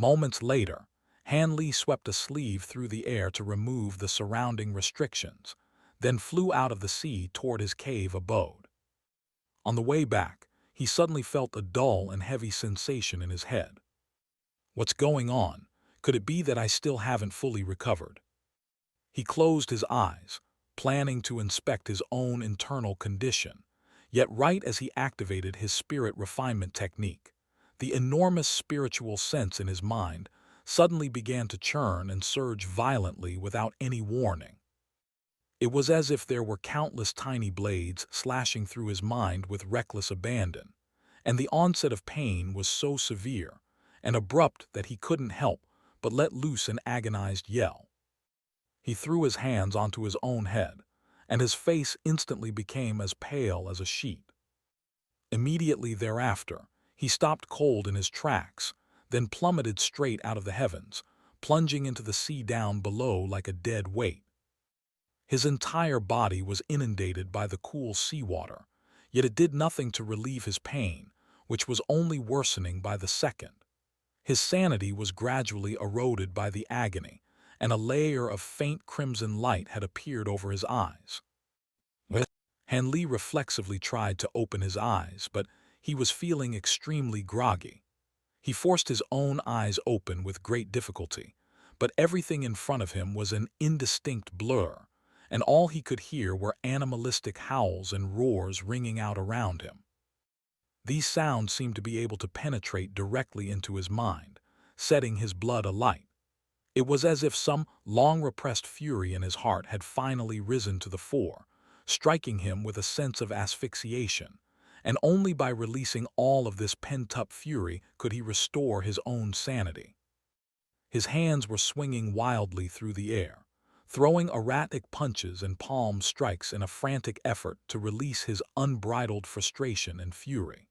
Moments later, Han Li swept a sleeve through the air to remove the surrounding restrictions, then flew out of the sea toward his cave abode. On the way back, he suddenly felt a dull and heavy sensation in his head. What's going on? Could it be that I still haven't fully recovered? He closed his eyes, planning to inspect his own internal condition, yet right as he activated his spirit refinement technique, the enormous spiritual sense in his mind suddenly began to churn and surge violently without any warning. It was as if there were countless tiny blades slashing through his mind with reckless abandon, and the onset of pain was so severe and abrupt that he couldn't help but let loose an agonized yell. He threw his hands onto his own head, and his face instantly became as pale as a sheet. Immediately thereafter, he stopped cold in his tracks, then plummeted straight out of the heavens, plunging into the sea down below like a dead weight. His entire body was inundated by the cool seawater, yet it did nothing to relieve his pain, which was only worsening by the second. His sanity was gradually eroded by the agony, and a layer of faint crimson light had appeared over his eyes. Han Li reflexively tried to open his eyes, but he was feeling extremely groggy. He forced his own eyes open with great difficulty, but everything in front of him was an indistinct blur, and all he could hear were animalistic howls and roars ringing out around him. These sounds seemed to be able to penetrate directly into his mind, setting his blood alight. It was as if some long-repressed fury in his heart had finally risen to the fore, striking him with a sense of asphyxiation, and only by releasing all of this pent-up fury could he restore his own sanity. His hands were swinging wildly through the air, throwing erratic punches and palm strikes in a frantic effort to release his unbridled frustration and fury.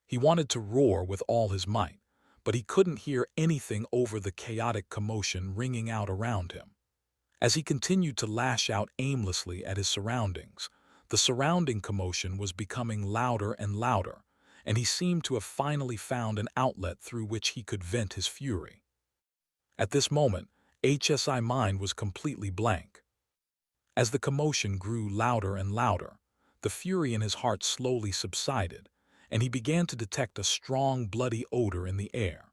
He wanted to roar with all his might, but he couldn't hear anything over the chaotic commotion ringing out around him. As he continued to lash out aimlessly at his surroundings, the surrounding commotion was becoming louder and louder, and he seemed to have finally found an outlet through which he could vent his fury. At this moment, HSI's mind was completely blank. As the commotion grew louder and louder, the fury in his heart slowly subsided, and he began to detect a strong, bloody odor in the air.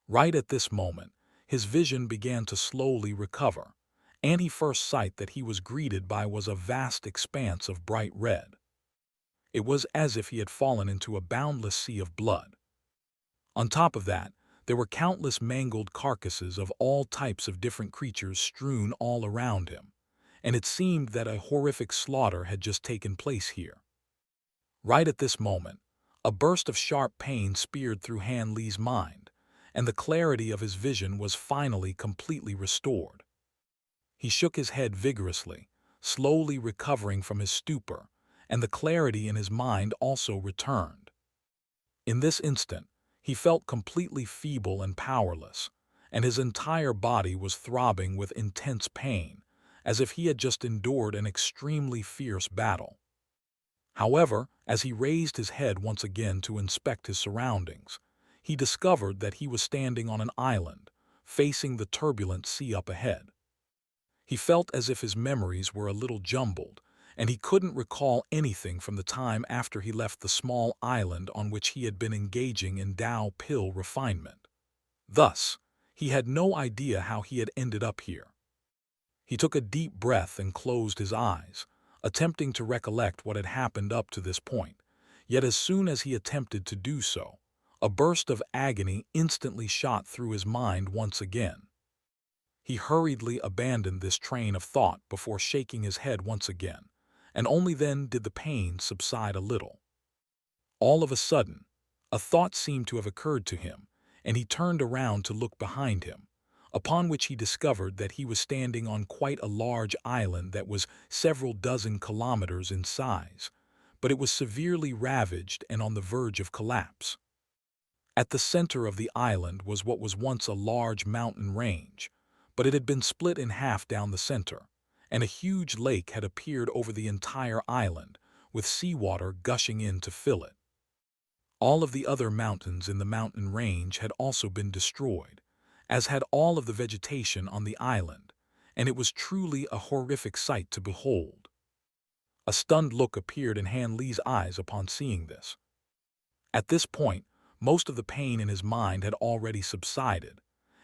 Right at this moment, his vision began to slowly recover, and the first sight that he was greeted by was a vast expanse of bright red. It was as if he had fallen into a boundless sea of blood. On top of that, there were countless mangled carcasses of all types of different creatures strewn all around him, and it seemed that a horrific slaughter had just taken place here. Right at this moment, a burst of sharp pain speared through Han Li's mind, and the clarity of his vision was finally completely restored. He shook his head vigorously, slowly recovering from his stupor, and the clarity in his mind also returned. In this instant, he felt completely feeble and powerless, and his entire body was throbbing with intense pain, as if he had just endured an extremely fierce battle. However, as he raised his head once again to inspect his surroundings, he discovered that he was standing on an island, facing the turbulent sea up ahead. He felt as if his memories were a little jumbled, and he couldn't recall anything from the time after he left the small island on which he had been engaging in Tao pill refinement. Thus, he had no idea how he had ended up here. He took a deep breath and closed his eyes, attempting to recollect what had happened up to this point, yet as soon as he attempted to do so, a burst of agony instantly shot through his mind once again. He hurriedly abandoned this train of thought before shaking his head once again, and only then did the pain subside a little. All of a sudden, a thought seemed to have occurred to him, and he turned around to look behind him, upon which he discovered that he was standing on quite a large island that was several dozen kilometers in size, but it was severely ravaged and on the verge of collapse. At the center of the island was what was once a large mountain range, but it had been split in half down the center, and a huge lake had appeared over the entire island, with seawater gushing in to fill it. All of the other mountains in the mountain range had also been destroyed, as had all of the vegetation on the island, and it was truly a horrific sight to behold. A stunned look appeared in Han Li's eyes upon seeing this. At this point, most of the pain in his mind had already subsided,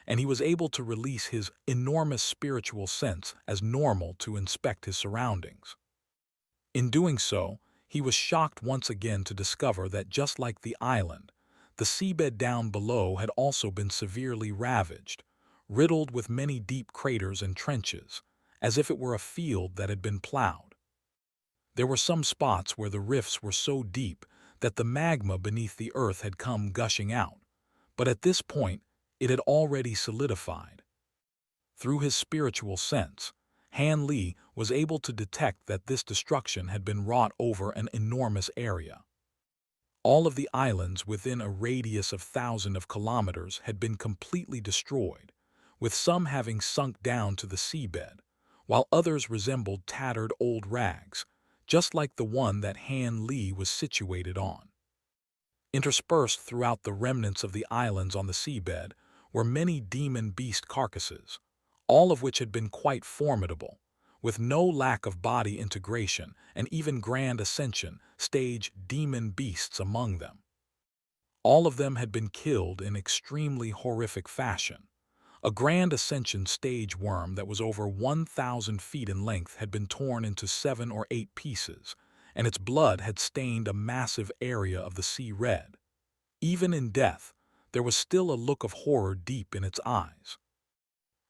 and he was able to release his enormous spiritual sense as normal to inspect his surroundings. In doing so, he was shocked once again to discover that just like the island, the seabed down below had also been severely ravaged, riddled with many deep craters and trenches, as if it were a field that had been plowed. There were some spots where the rifts were so deep that the magma beneath the earth had come gushing out, but at this point it had already solidified. Through his spiritual sense, Han Li was able to detect that this destruction had been wrought over an enormous area. All of the islands within a radius of thousands of kilometers had been completely destroyed, with some having sunk down to the seabed, while others resembled tattered old rags, just like the one that Han Li was situated on. Interspersed throughout the remnants of the islands on the seabed were many demon beast carcasses, all of which had been quite formidable, with no lack of body integration and even grand ascension stage demon beasts among them. All of them had been killed in extremely horrific fashion. A grand ascension stage worm that was over 1,000 feet in length had been torn into 7 or 8 pieces, and its blood had stained a massive area of the sea red. Even in death, there was still a look of horror deep in its eyes.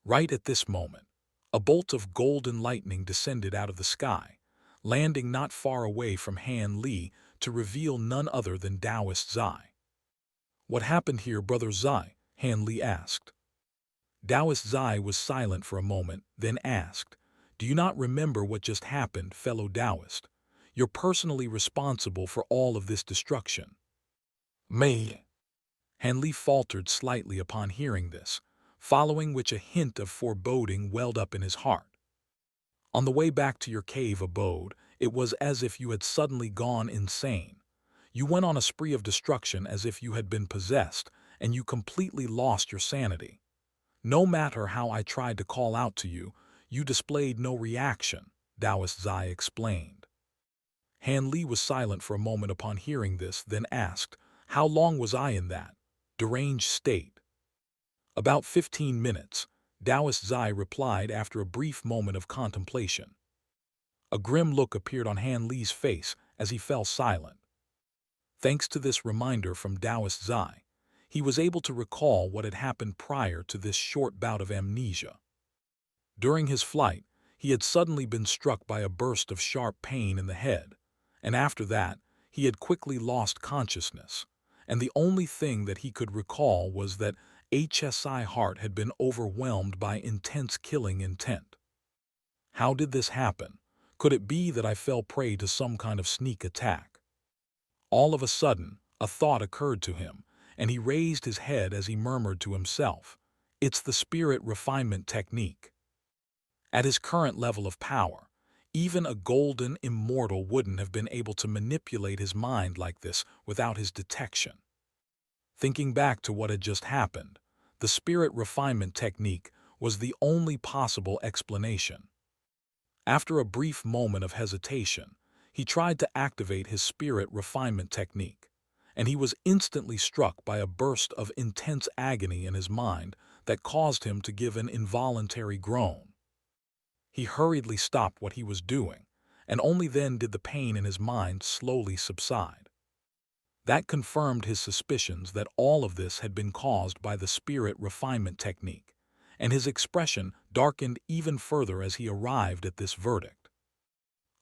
Right at this moment, a bolt of golden lightning descended out of the sky, landing not far away from Han Li to reveal none other than Taoist Zai. "What happened here, Brother Zai?" Han Li asked. Taoist Zai was silent for a moment, then asked, "Do you not remember what just happened, fellow Taoist? You're personally responsible for all of this destruction." "Me?" Han Li faltered slightly upon hearing this, following which a hint of foreboding welled up in his heart. On the way back to your cave abode, it was as if you had suddenly gone insane. You went on a spree of destruction as if you had been possessed, and you completely lost your sanity. No matter how I tried to call out to you, you displayed no reaction, Taoist Zai explained. Han Li was silent for a moment upon hearing this, then asked, "How long was I in that deranged state?" "About 15 minutes, Taoist Zai replied after a brief moment of contemplation. A grim look appeared on Han Li's face as he fell silent. Thanks to this reminder from Taoist Zai, he was able to recall what had happened prior to this short bout of amnesia. During his flight, he had suddenly been struck by a burst of sharp pain in the head, and after that, he had quickly lost consciousness, and the only thing that he could recall was that his heart had been overwhelmed by intense killing intent. How did this happen? Could it be that I fell prey to some kind of sneak attack? All of a sudden, a thought occurred to him, and he raised his head as he murmured to himself, "It's the spirit refinement technique." At his current level of power, even a golden immortal wouldn't have been able to manipulate his mind like this without his detection. Thinking back to what had just happened, the spirit refinement technique was the only possible explanation. After a brief moment of hesitation, he tried to activate his spirit refinement technique, and he was instantly struck by a burst of intense agony in his mind that caused him to give an involuntary groan. He hurriedly stopped what he was doing, and only then did the pain in his mind slowly subside. That confirmed his suspicions that all of this had been caused by the spirit refinement technique, and his expression darkened even further as he arrived at this verdict.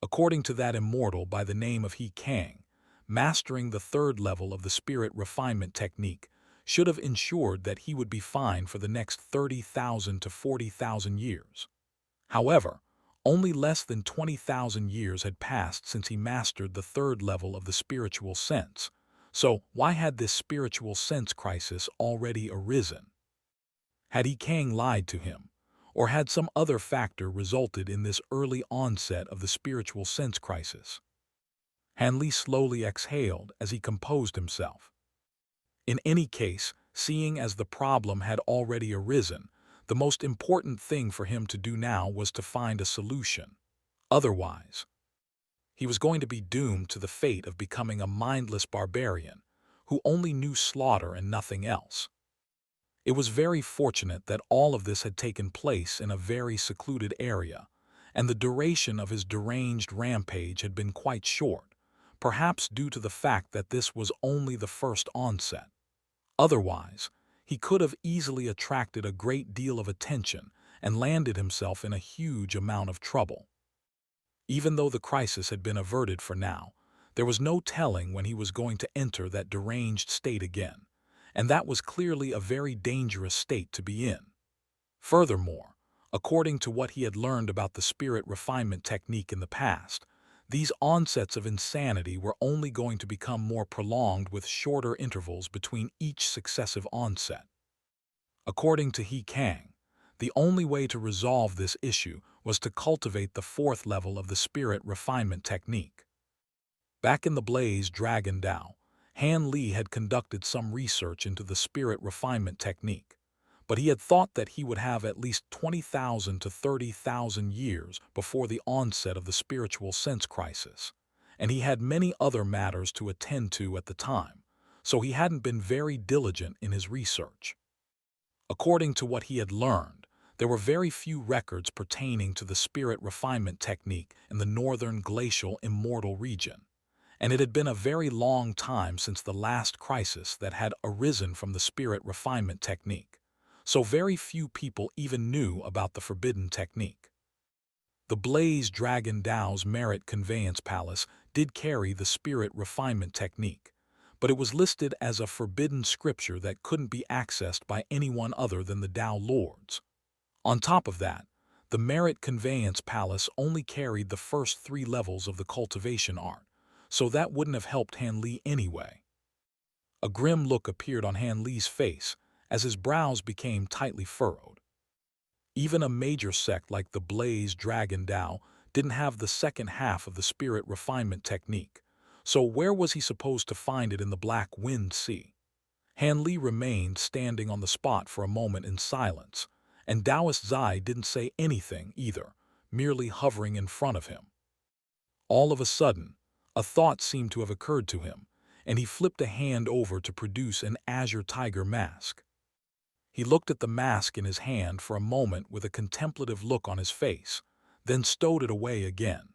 According to that immortal by the name of He Kang, mastering the 3rd level of the spirit refinement technique should have ensured that he would be fine for the next 30,000 to 40,000 years. However, only less than 20,000 years had passed since he mastered the 3rd level of the spiritual sense. So why had this spiritual sense crisis already arisen? Had He Kang lied to him, or had some other factor resulted in this early onset of the spiritual sense crisis? Han Li slowly exhaled as he composed himself. In any case, seeing as the problem had already arisen, the most important thing for him to do now was to find a solution. Otherwise, he was going to be doomed to the fate of becoming a mindless barbarian who only knew slaughter and nothing else. It was very fortunate that all of this had taken place in a very secluded area, and the duration of his deranged rampage had been quite short, perhaps due to the fact that this was only the first onset. Otherwise, he could have easily attracted a great deal of attention and landed himself in a huge amount of trouble. Even though the crisis had been averted for now, there was no telling when he was going to enter that deranged state again, and that was clearly a very dangerous state to be in. Furthermore, according to what he had learned about the spirit refinement technique in the past, these onsets of insanity were only going to become more prolonged with shorter intervals between each successive onset. According to He Kang, the only way to resolve this issue was to cultivate the fourth level of the spirit refinement technique. Back in the Blaze Dragon Dao, Han Li had conducted some research into the spirit refinement technique, but he had thought that he would have at least 20,000 to 30,000 years before the onset of the spiritual sense crisis, and he had many other matters to attend to at the time, so he hadn't been very diligent in his research. According to what he had learned, there were very few records pertaining to the spirit refinement technique in the northern glacial Immortal region, and it had been a very long time since the last crisis that had arisen from the spirit refinement technique, so very few people even knew about the forbidden technique. The Blaze Dragon Dao's Merit Conveyance Palace did carry the spirit refinement technique, but it was listed as a forbidden scripture that couldn't be accessed by anyone other than the Dao Lords. On top of that, the Merit Conveyance Palace only carried the first 3 levels of the cultivation art, so that wouldn't have helped Han Li anyway. A grim look appeared on Han Li's face as his brows became tightly furrowed. Even a major sect like the Blaze Dragon Dao didn't have the second half of the spirit refinement technique, so where was he supposed to find it in the Black Wind Sea? Han Li remained standing on the spot for a moment in silence, and Taoist Zai didn't say anything either, merely hovering in front of him. All of a sudden, a thought seemed to have occurred to him, and he flipped a hand over to produce an azure tiger mask. He looked at the mask in his hand for a moment with a contemplative look on his face, then stowed it away again.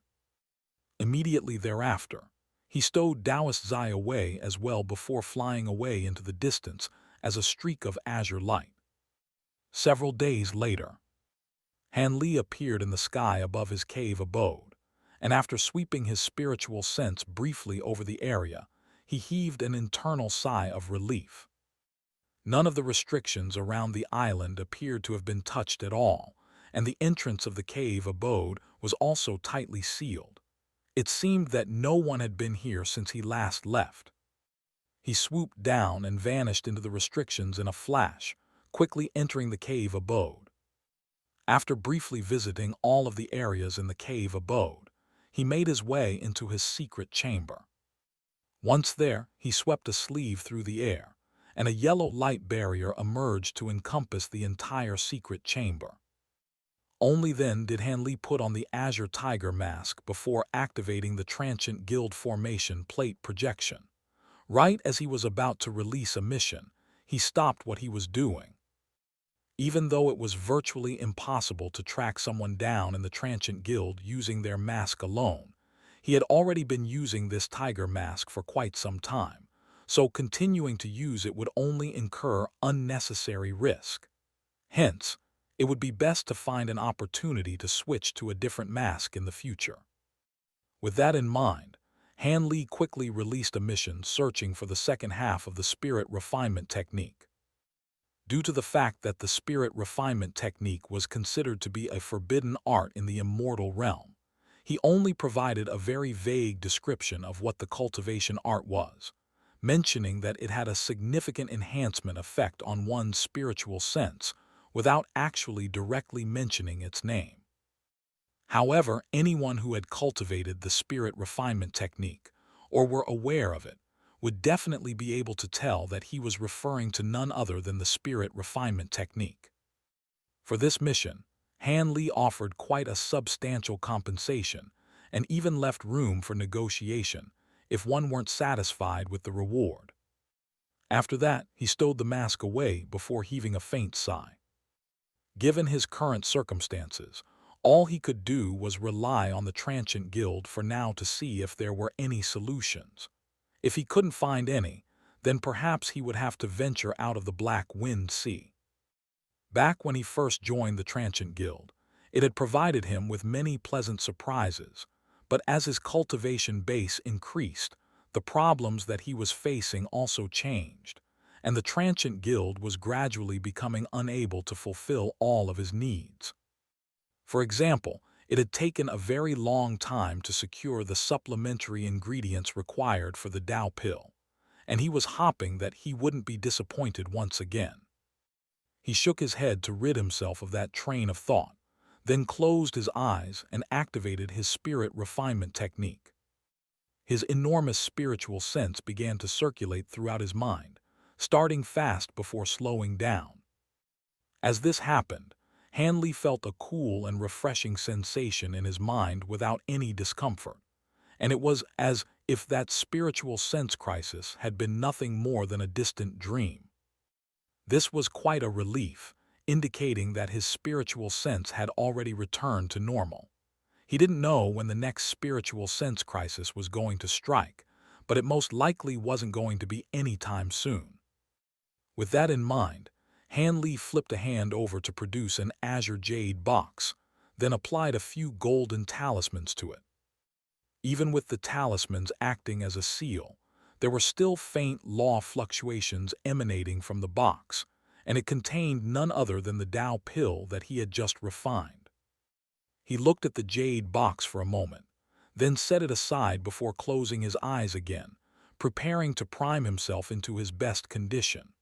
Immediately thereafter, he stowed Taoist Zai away as well before flying away into the distance as a streak of azure light. Several days later, Han Li appeared in the sky above his cave abode, and after sweeping his spiritual sense briefly over the area, he heaved an internal sigh of relief. None of the restrictions around the island appeared to have been touched at all, and the entrance of the cave abode was also tightly sealed. It seemed that no one had been here since he last left. He swooped down and vanished into the restrictions in a flash, quickly entering the cave abode. After briefly visiting all of the areas in the cave abode, he made his way into his secret chamber. Once there, he swept a sleeve through the air, and a yellow light barrier emerged to encompass the entire secret chamber. Only then did Han Li put on the Azure Tiger mask before activating the transient guild formation plate projection. Right as he was about to release a mission, he stopped what he was doing. Even though it was virtually impossible to track someone down in the transient guild using their mask alone, he had already been using this tiger mask for quite some time, so continuing to use it would only incur unnecessary risk. Hence, it would be best to find an opportunity to switch to a different mask in the future. With that in mind, Han Li quickly released a mission searching for the second half of the spirit refinement technique. Due to the fact that the spirit refinement technique was considered to be a forbidden art in the immortal realm, he only provided a very vague description of what the cultivation art was, mentioning that it had a significant enhancement effect on one's spiritual sense without actually directly mentioning its name. However, anyone who had cultivated the spirit refinement technique, or were aware of it, would definitely be able to tell that he was referring to none other than the spirit refinement technique. For this mission, Han Li offered quite a substantial compensation and even left room for negotiation if one weren't satisfied with the reward. After that, he stowed the mask away before heaving a faint sigh. Given his current circumstances, all he could do was rely on the Transient Guild for now to see if there were any solutions. If he couldn't find any, then perhaps he would have to venture out of the Black Wind Sea. Back when he first joined the Transient Guild, it had provided him with many pleasant surprises, but as his cultivation base increased, the problems that he was facing also changed, and the Transient Guild was gradually becoming unable to fulfill all of his needs. For example, it had taken a very long time to secure the supplementary ingredients required for the Tao pill, and he was hoping that he wouldn't be disappointed once again. He shook his head to rid himself of that train of thought, then closed his eyes and activated his spirit refinement technique. His enormous spiritual sense began to circulate throughout his mind, starting fast before slowing down. As this happened, Han Li felt a cool and refreshing sensation in his mind without any discomfort, and it was as if that spiritual sense crisis had been nothing more than a distant dream. This was quite a relief, indicating that his spiritual sense had already returned to normal. He didn't know when the next spiritual sense crisis was going to strike, but it most likely wasn't going to be anytime soon. With that in mind, Han Li flipped a hand over to produce an azure jade box, then applied a few golden talismans to it. Even with the talismans acting as a seal, there were still faint law fluctuations emanating from the box, and it contained none other than the Tao pill that he had just refined. He looked at the jade box for a moment, then set it aside before closing his eyes again, preparing to prime himself into his best condition.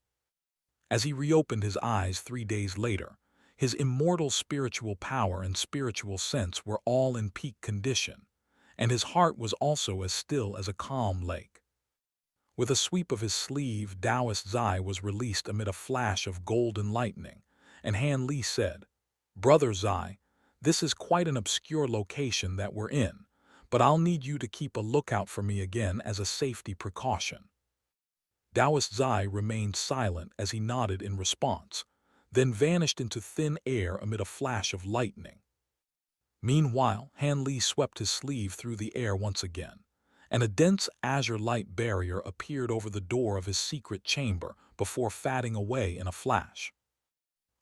As he reopened his eyes 3 days later, his immortal spiritual power and spiritual sense were all in peak condition, and his heart was also as still as a calm lake. With a sweep of his sleeve, Taoist Zai was released amid a flash of golden lightning, and Han Li said, "Brother Zai, this is quite an obscure location that we're in, but I'll need you to keep a lookout for me again as a safety precaution." Taoist Zai remained silent as he nodded in response, then vanished into thin air amid a flash of lightning. Meanwhile, Han Li swept his sleeve through the air once again, and a dense azure light barrier appeared over the door of his secret chamber before fading away in a flash.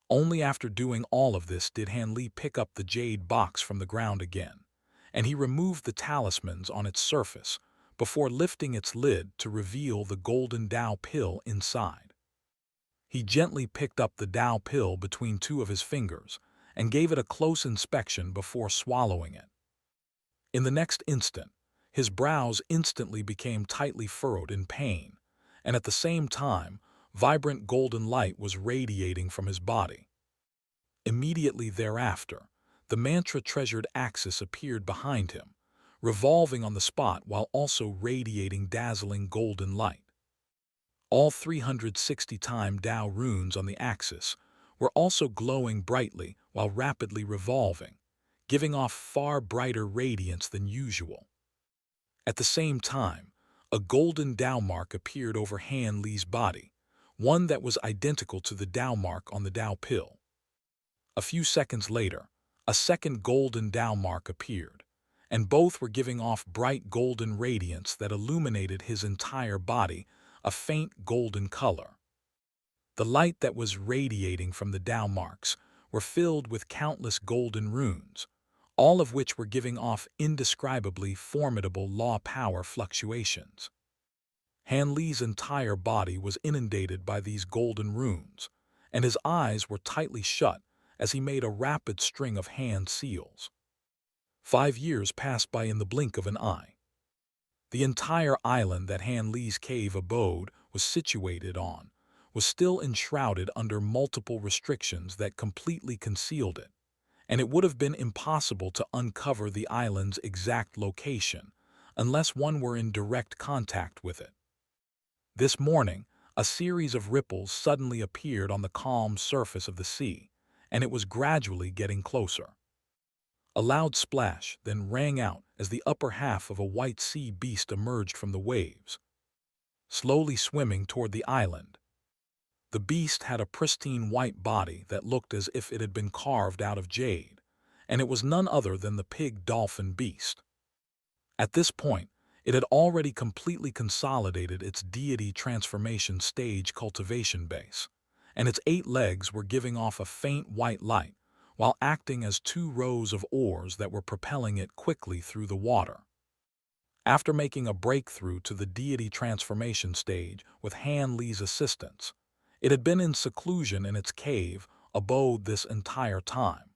Only after doing all of this did Han Li pick up the jade box from the ground again, and he removed the talismans on its surface before lifting its lid to reveal the golden Tao pill inside. He gently picked up the Tao pill between 2 of his fingers and gave it a close inspection before swallowing it. In the next instant, his brows instantly became tightly furrowed in pain, and at the same time, vibrant golden light was radiating from his body. Immediately thereafter, the mantra-treasured axis appeared behind him, revolving on the spot while also radiating dazzling golden light. All 360-time Tao runes on the axis were also glowing brightly while rapidly revolving, giving off far brighter radiance than usual. At the same time, a golden Tao mark appeared over Han Li's body, one that was identical to the Tao mark on the Tao pill. A few seconds later, a second golden Tao mark appeared, and both were giving off bright golden radiance that illuminated his entire body, a faint golden color. The light that was radiating from the Tao marks were filled with countless golden runes, all of which were giving off indescribably formidable law power fluctuations. Han Li's entire body was inundated by these golden runes, and his eyes were tightly shut as he made a rapid string of hand seals. 5 years passed by in the blink of an eye. The entire island that Han Li's cave abode was situated on was still enshrouded under multiple restrictions that completely concealed it, and it would have been impossible to uncover the island's exact location unless one were in direct contact with it. This morning, a series of ripples suddenly appeared on the calm surface of the sea, and it was gradually getting closer. A loud splash then rang out as the upper half of a white sea beast emerged from the waves, slowly swimming toward the island. The beast had a pristine white body that looked as if it had been carved out of jade, and it was none other than the pig dolphin beast. At this point, it had already completely consolidated its deity transformation stage cultivation base, and its 8 legs were giving off a faint white light, while acting as 2 rows of oars that were propelling it quickly through the water. After making a breakthrough to the deity transformation stage with Han Li's assistance, it had been in seclusion in its cave abode this entire time.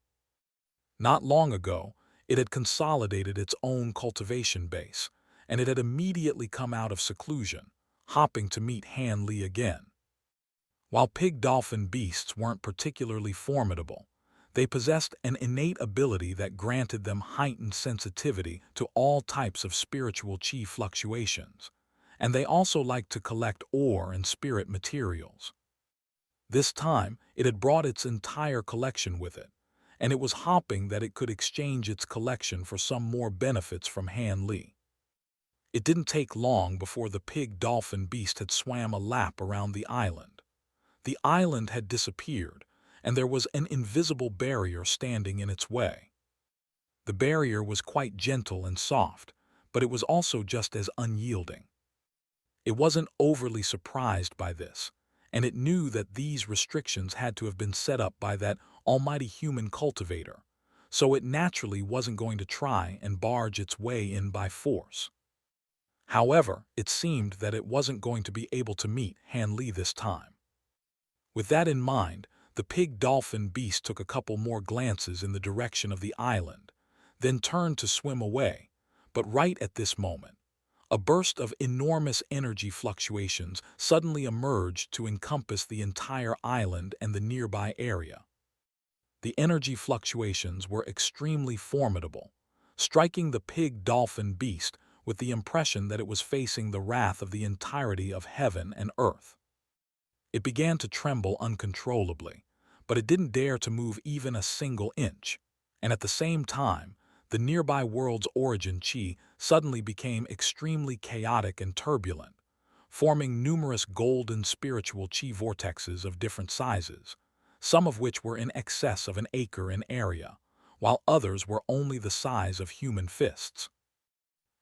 Not long ago, it had consolidated its own cultivation base, and it had immediately come out of seclusion, hopping to meet Han Li again. While pig-dolphin beasts weren't particularly formidable, they possessed an innate ability that granted them heightened sensitivity to all types of spiritual chi fluctuations, and they also liked to collect ore and spirit materials. This time, it had brought its entire collection with it, and it was hoping that it could exchange its collection for some more benefits from Han Li. It didn't take long before the pig-dolphin beast had swam a lap around the island. The island had disappeared, and there was an invisible barrier standing in its way. The barrier was quite gentle and soft, but it was also just as unyielding. It wasn't overly surprised by this, and it knew that these restrictions had to have been set up by that almighty human cultivator, so it naturally wasn't going to try and barge its way in by force. However, it seemed that it wasn't going to be able to meet Han Li this time. With that in mind, the pig-dolphin beast took a couple more glances in the direction of the island, then turned to swim away, but right at this moment, a burst of enormous energy fluctuations suddenly emerged to encompass the entire island and the nearby area. The energy fluctuations were extremely formidable, striking the pig-dolphin beast with the impression that it was facing the wrath of the entirety of heaven and earth. It began to tremble uncontrollably, but it didn't dare to move even a single inch, and at the same time, the nearby world's origin chi suddenly became extremely chaotic and turbulent, forming numerous golden spiritual chi vortexes of different sizes, some of which were in excess of an acre in area, while others were only the size of human fists.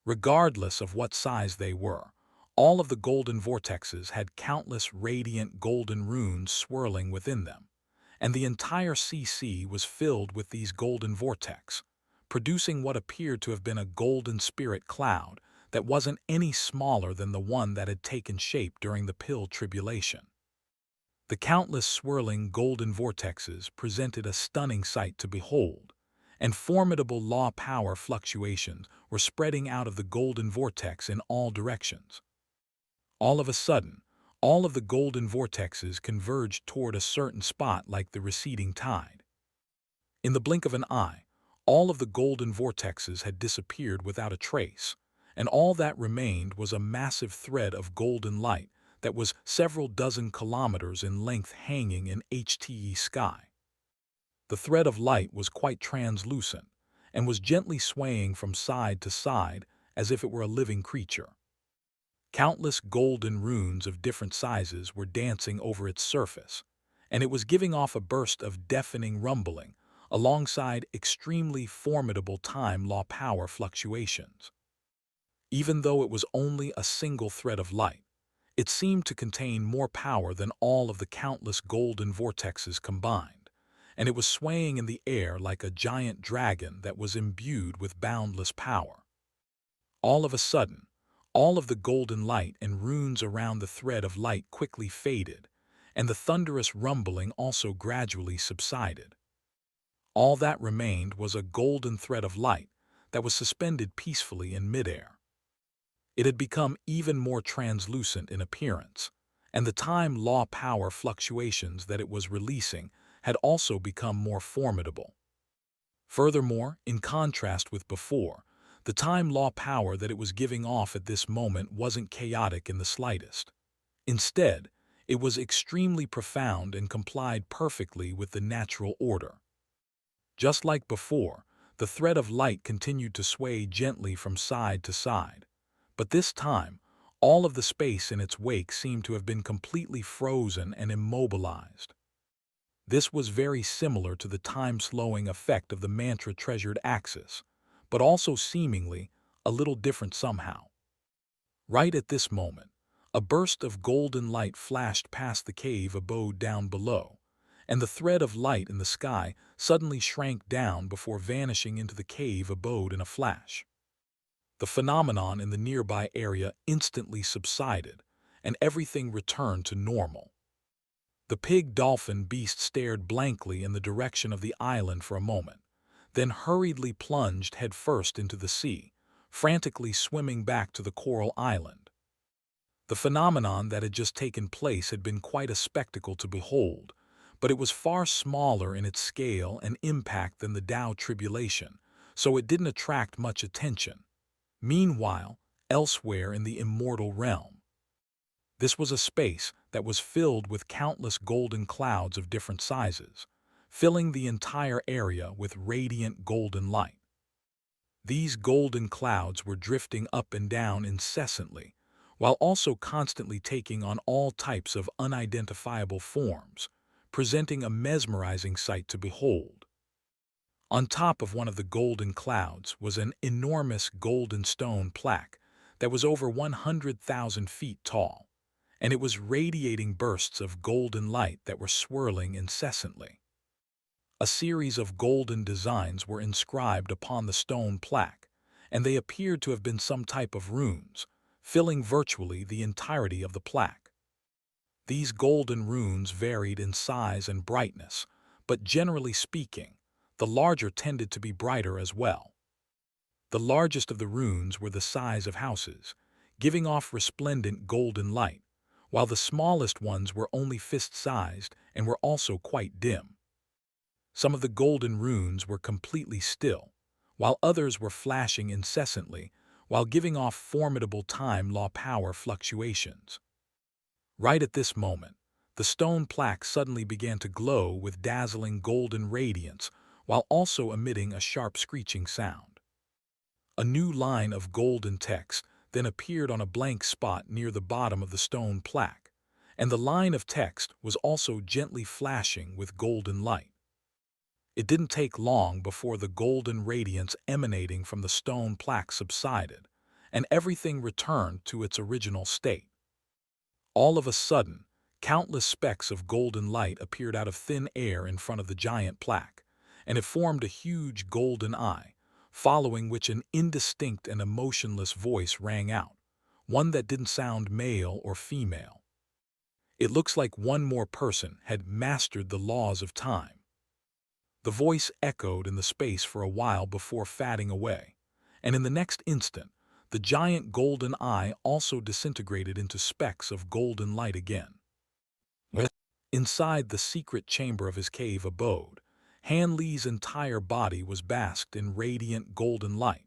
Regardless of what size they were, all of the golden vortexes had countless radiant golden runes swirling within them, and the entire CC was filled with these golden vortex, producing what appeared to have been a golden spirit cloud that wasn't any smaller than the one that had taken shape during the pill tribulation. The countless swirling golden vortexes presented a stunning sight to behold, and formidable law power fluctuations were spreading out of the golden vortex in all directions. All of a sudden, all of the golden vortexes converged toward a certain spot like the receding tide. In the blink of an eye, all of the golden vortexes had disappeared without a trace, and all that remained was a massive thread of golden light that was several dozen kilometers in length hanging in HTE sky. The thread of light was quite translucent and was gently swaying from side to side as if it were a living creature. Countless golden runes of different sizes were dancing over its surface, and it was giving off a burst of deafening rumbling alongside extremely formidable time law power fluctuations. Even though it was only a single thread of light, it seemed to contain more power than all of the countless golden vortexes combined, and it was swaying in the air like a giant dragon that was imbued with boundless power. All of a sudden, all of the golden light and runes around the thread of light quickly faded, and the thunderous rumbling also gradually subsided. All that remained was a golden thread of light that was suspended peacefully in midair. It had become even more translucent in appearance, and the time law power fluctuations that it was releasing had also become more formidable. Furthermore, in contrast with before, the time law power that it was giving off at this moment wasn't chaotic in the slightest. Instead, it was extremely profound and complied perfectly with the natural order. Just like before, the thread of light continued to sway gently from side to side, but this time, all of the space in its wake seemed to have been completely frozen and immobilized. This was very similar to the time-slowing effect of the mantra-treasured axis, but also seemingly a little different somehow. Right at this moment, a burst of golden light flashed past the cave abode down below, and the thread of light in the sky suddenly shrank down before vanishing into the cave abode in a flash. The phenomenon in the nearby area instantly subsided, and everything returned to normal. The pig-dolphin beast stared blankly in the direction of the island for a moment, then hurriedly plunged headfirst into the sea, frantically swimming back to the coral island. The phenomenon that had just taken place had been quite a spectacle to behold, but it was far smaller in its scale and impact than the Tao tribulation, so it didn't attract much attention. Meanwhile, elsewhere in the immortal realm, this was a space that was filled with countless golden clouds of different sizes, filling the entire area with radiant golden light. These golden clouds were drifting up and down incessantly, while also constantly taking on all types of unidentifiable forms, presenting a mesmerizing sight to behold. On top of one of the golden clouds was an enormous golden stone plaque that was over 100,000 feet tall, and it was radiating bursts of golden light that were swirling incessantly. A series of golden designs were inscribed upon the stone plaque, and they appeared to have been some type of runes, filling virtually the entirety of the plaque. These golden runes varied in size and brightness, but generally speaking, the larger tended to be brighter as well. The largest of the runes were the size of houses, giving off resplendent golden light, while the smallest ones were only fist-sized and were also quite dim. Some of the golden runes were completely still, while others were flashing incessantly, while giving off formidable time-law power fluctuations. Right at this moment, the stone plaque suddenly began to glow with dazzling golden radiance, while also emitting a sharp screeching sound. A new line of golden text then appeared on a blank spot near the bottom of the stone plaque, and the line of text was also gently flashing with golden light. It didn't take long before the golden radiance emanating from the stone plaque subsided, and everything returned to its original state. All of a sudden, countless specks of golden light appeared out of thin air in front of the giant plaque, and it formed a huge golden eye, following which an indistinct and emotionless voice rang out, one that didn't sound male or female. It looks like one more person had mastered the laws of time. The voice echoed in the space for a while before fading away, and in the next instant, the giant golden eye also disintegrated into specks of golden light again. Inside the secret chamber of his cave abode, Han Li's entire body was basked in radiant golden light,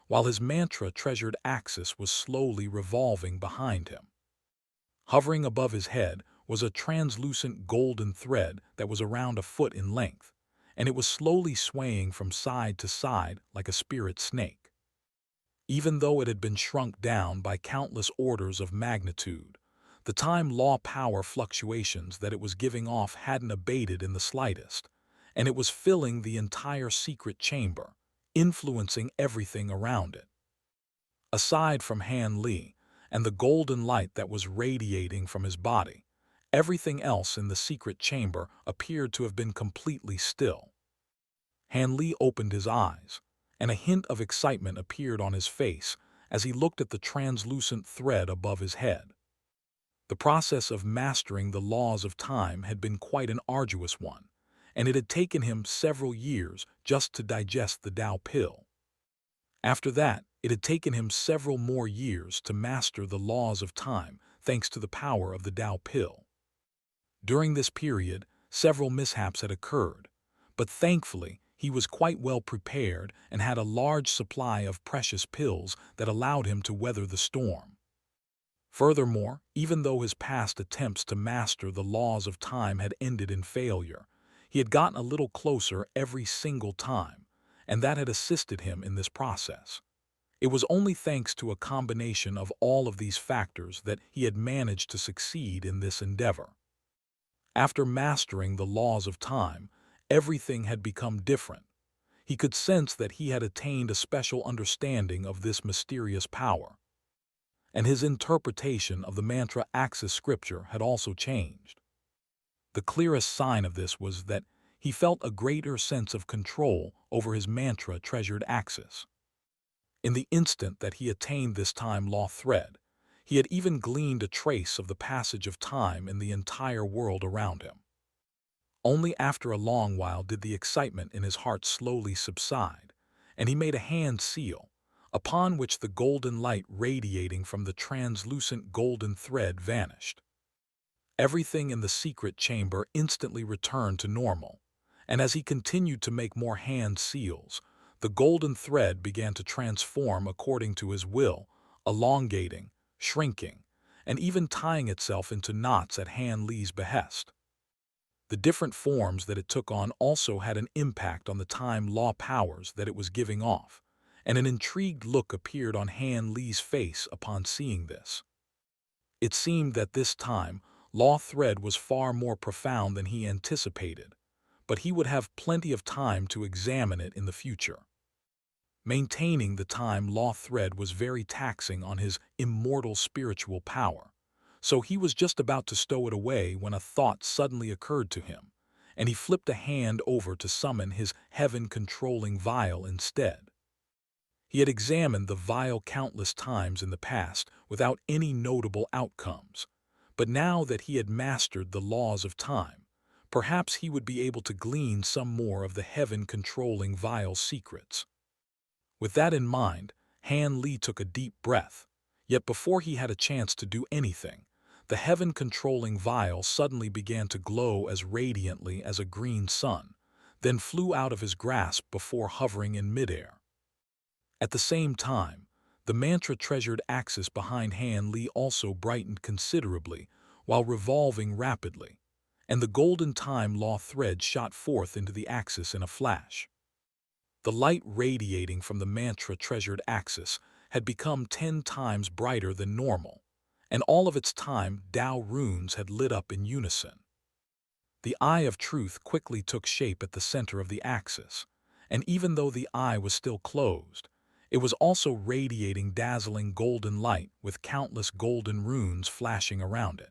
while his mantra-treasured axis was slowly revolving behind him. Hovering above his head was a translucent golden thread that was around a foot in length, and it was slowly swaying from side to side like a spirit snake. Even though it had been shrunk down by countless orders of magnitude, the time-law power fluctuations that it was giving off hadn't abated in the slightest, and it was filling the entire secret chamber, influencing everything around it. Aside from Han Li and the golden light that was radiating from his body, everything else in the secret chamber appeared to have been completely still. Han Li opened his eyes, and a hint of excitement appeared on his face as he looked at the translucent thread above his head. The process of mastering the laws of time had been quite an arduous one, and it had taken him several years just to digest the Tao pill. After that, it had taken him several more years to master the laws of time thanks to the power of the Tao pill. During this period, several mishaps had occurred, but thankfully, he was quite well prepared and had a large supply of precious pills that allowed him to weather the storm. Furthermore, even though his past attempts to master the laws of time had ended in failure, he had gotten a little closer every single time, and that had assisted him in this process. It was only thanks to a combination of all of these factors that he had managed to succeed in this endeavor. After mastering the laws of time, everything had become different. He could sense that he had attained a special understanding of this mysterious power, and his interpretation of the mantra axis scripture had also changed. The clearest sign of this was that he felt a greater sense of control over his mantra treasured axis. In the instant that he attained this time law thread, he had even gleaned a trace of the passage of time in the entire world around him. Only after a long while did the excitement in his heart slowly subside, and he made a hand seal, upon which the golden light radiating from the translucent golden thread vanished. Everything in the secret chamber instantly returned to normal, and as he continued to make more hand seals, the golden thread began to transform according to his will, elongating, shrinking, and even tying itself into knots at Han Li's behest. The different forms that it took on also had an impact on the time law powers that it was giving off, and an intrigued look appeared on Han Li's face upon seeing this. It seemed that this time, law thread was far more profound than he anticipated, but he would have plenty of time to examine it in the future. Maintaining the time law thread was very taxing on his immortal spiritual power, so he was just about to stow it away when a thought suddenly occurred to him, and he flipped a hand over to summon his heaven-controlling vial instead. He had examined the vial countless times in the past without any notable outcomes, but now that he had mastered the laws of time, perhaps he would be able to glean some more of the heaven-controlling vial secrets. With that in mind, Han Li took a deep breath, yet before he had a chance to do anything, the heaven-controlling vial suddenly began to glow as radiantly as a green sun, then flew out of his grasp before hovering in midair. At the same time, the mantra-treasured axis behind Han Li also brightened considerably while revolving rapidly, and the golden time law thread shot forth into the axis in a flash. The light radiating from the mantra-treasured axis had become 10 times brighter than normal, and all of its time Tao runes had lit up in unison. The Eye of Truth quickly took shape at the center of the axis, and even though the eye was still closed, it was also radiating dazzling golden light with countless golden runes flashing around it.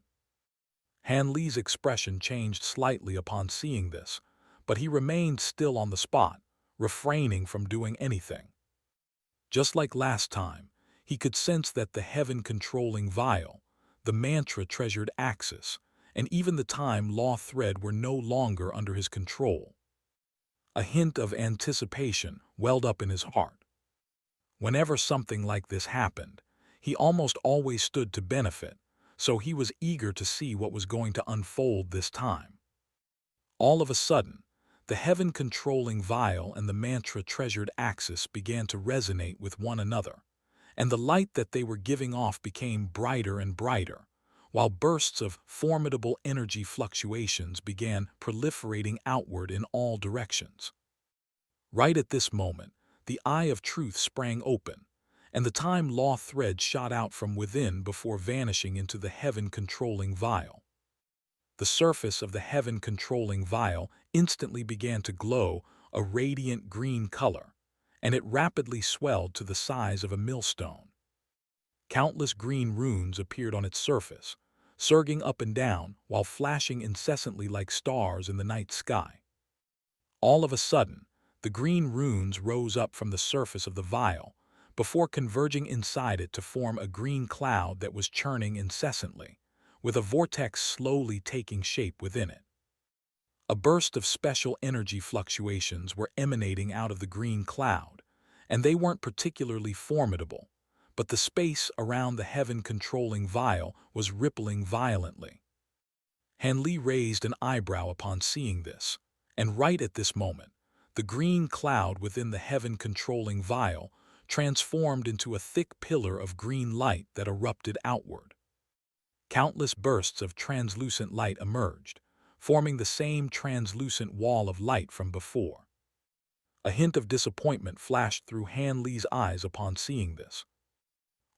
Han Li's expression changed slightly upon seeing this, but he remained still on the spot, refraining from doing anything. Just like last time, he could sense that the heaven-controlling vial, the mantra-treasured axis, and even the time law thread were no longer under his control. A hint of anticipation welled up in his heart. Whenever something like this happened, he almost always stood to benefit, so he was eager to see what was going to unfold this time. All of a sudden, the heaven-controlling vial and the mantra-treasured axis began to resonate with one another, and the light that they were giving off became brighter and brighter, while bursts of formidable energy fluctuations began proliferating outward in all directions. Right at this moment, the Eye of Truth sprang open, and the time law thread shot out from within before vanishing into the heaven-controlling vial. The surface of the heaven-controlling vial instantly began to glow a radiant green color, and it rapidly swelled to the size of a millstone. Countless green runes appeared on its surface, surging up and down while flashing incessantly like stars in the night sky. All of a sudden, the green runes rose up from the surface of the vial, before converging inside it to form a green cloud that was churning incessantly, with a vortex slowly taking shape within it. A burst of special energy fluctuations were emanating out of the green cloud, and they weren't particularly formidable, but the space around the heaven-controlling vial was rippling violently. Han Li raised an eyebrow upon seeing this, and right at this moment, the green cloud within the heaven-controlling vial transformed into a thick pillar of green light that erupted outward. countless bursts of translucent light emerged, forming the same translucent wall of light from before. A hint of disappointment flashed through Han Li's eyes upon seeing this.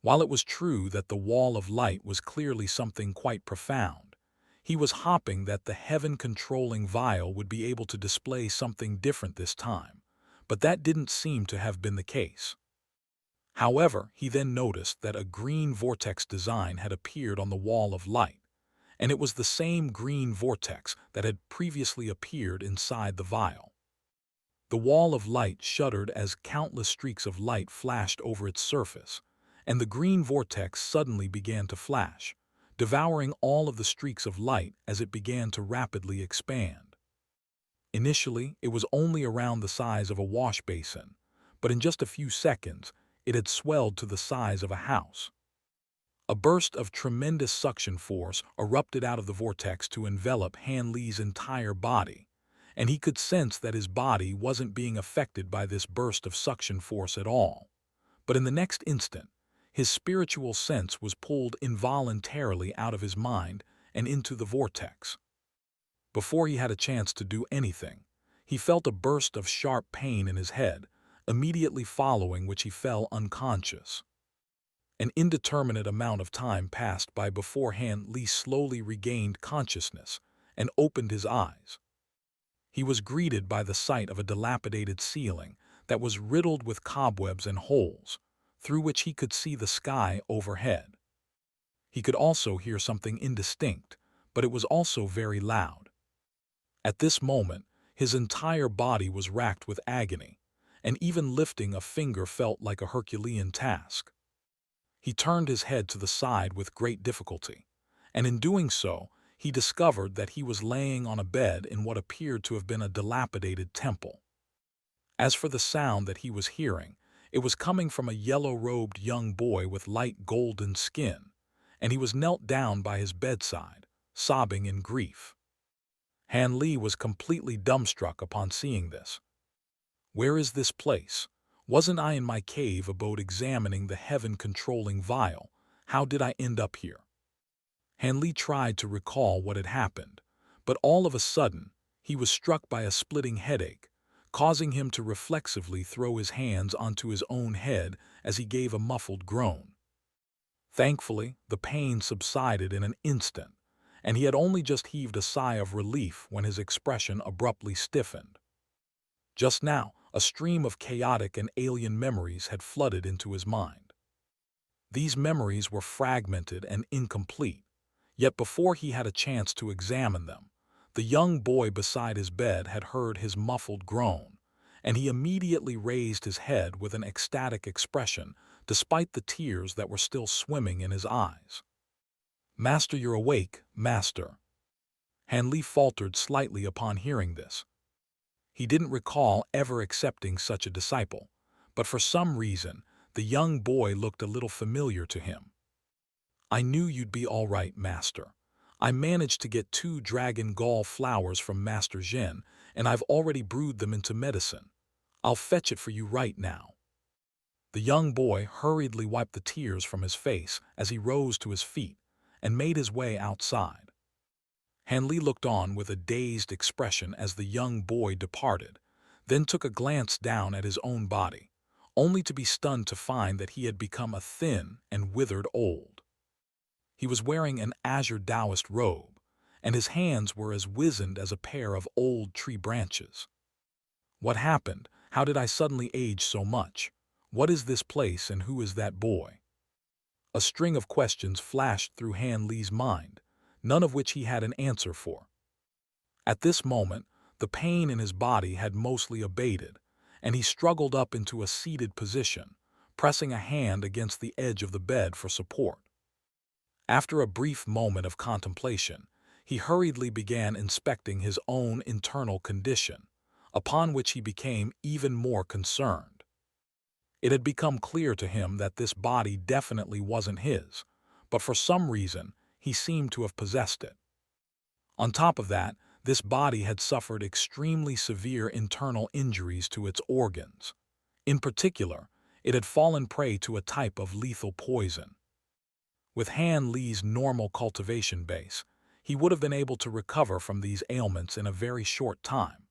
While it was true that the wall of light was clearly something quite profound, he was hoping that the heaven-controlling vial would be able to display something different this time, but that didn't seem to have been the case. However, he then noticed that a green vortex design had appeared on the wall of light, and it was the same green vortex that had previously appeared inside the vial. The wall of light shuddered as countless streaks of light flashed over its surface, and the green vortex suddenly began to flash, devouring all of the streaks of light as it began to rapidly expand. Initially, it was only around the size of a wash basin, but in just a few seconds, it had swelled to the size of a house. A burst of tremendous suction force erupted out of the vortex to envelop Han Li's entire body, and he could sense that his body wasn't being affected by this burst of suction force at all. But in the next instant, his spiritual sense was pulled involuntarily out of his mind and into the vortex. Before he had a chance to do anything, he felt a burst of sharp pain in his head, immediately following which he fell unconscious. An indeterminate amount of time passed by before Han Li slowly regained consciousness and opened his eyes. He was greeted by the sight of a dilapidated ceiling that was riddled with cobwebs and holes, through which he could see the sky overhead. He could also hear something indistinct, but it was also very loud. At this moment, his entire body was racked with agony, and even lifting a finger felt like a Herculean task. He turned his head to the side with great difficulty, and in doing so, he discovered that he was laying on a bed in what appeared to have been a dilapidated temple. As for the sound that he was hearing, it was coming from a yellow-robed young boy with light golden skin, and he was knelt down by his bedside, sobbing in grief. Han Li was completely dumbstruck upon seeing this. Where is this place? Wasn't I in my cave abode examining the heaven-controlling vial? How did I end up here? Han Li tried to recall what had happened, but all of a sudden, he was struck by a splitting headache, causing him to reflexively throw his hands onto his own head as he gave a muffled groan. Thankfully, the pain subsided in an instant, and he had only just heaved a sigh of relief when his expression abruptly stiffened. Just now, a stream of chaotic and alien memories had flooded into his mind. These memories were fragmented and incomplete, yet before he had a chance to examine them, the young boy beside his bed had heard his muffled groan, and he immediately raised his head with an ecstatic expression despite the tears that were still swimming in his eyes. "Master, you're awake, Master." Han Li faltered slightly upon hearing this. He didn't recall ever accepting such a disciple, but for some reason, the young boy looked a little familiar to him. "I knew you'd be all right, Master. I managed to get 2 dragon gall flowers from Master Zhen, and I've already brewed them into medicine. I'll fetch it for you right now." The young boy hurriedly wiped the tears from his face as he rose to his feet and made his way outside. Han Li looked on with a dazed expression as the young boy departed, then took a glance down at his own body, only to be stunned to find that he had become a thin and withered old. He was wearing an azure Taoist robe, and his hands were as wizened as a pair of old tree branches. What happened? How did I suddenly age so much? What is this place and who is that boy? A string of questions flashed through Han Li's mind, none of which he had an answer for. At this moment, the pain in his body had mostly abated, and he struggled up into a seated position, pressing a hand against the edge of the bed for support. After a brief moment of contemplation, he hurriedly began inspecting his own internal condition, upon which he became even more concerned. It had become clear to him that this body definitely wasn't his, but for some reason, he seemed to have possessed it. On top of that, this body had suffered extremely severe internal injuries to its organs. In particular, it had fallen prey to a type of lethal poison. With Han Li's normal cultivation base, he would have been able to recover from these ailments in a very short time.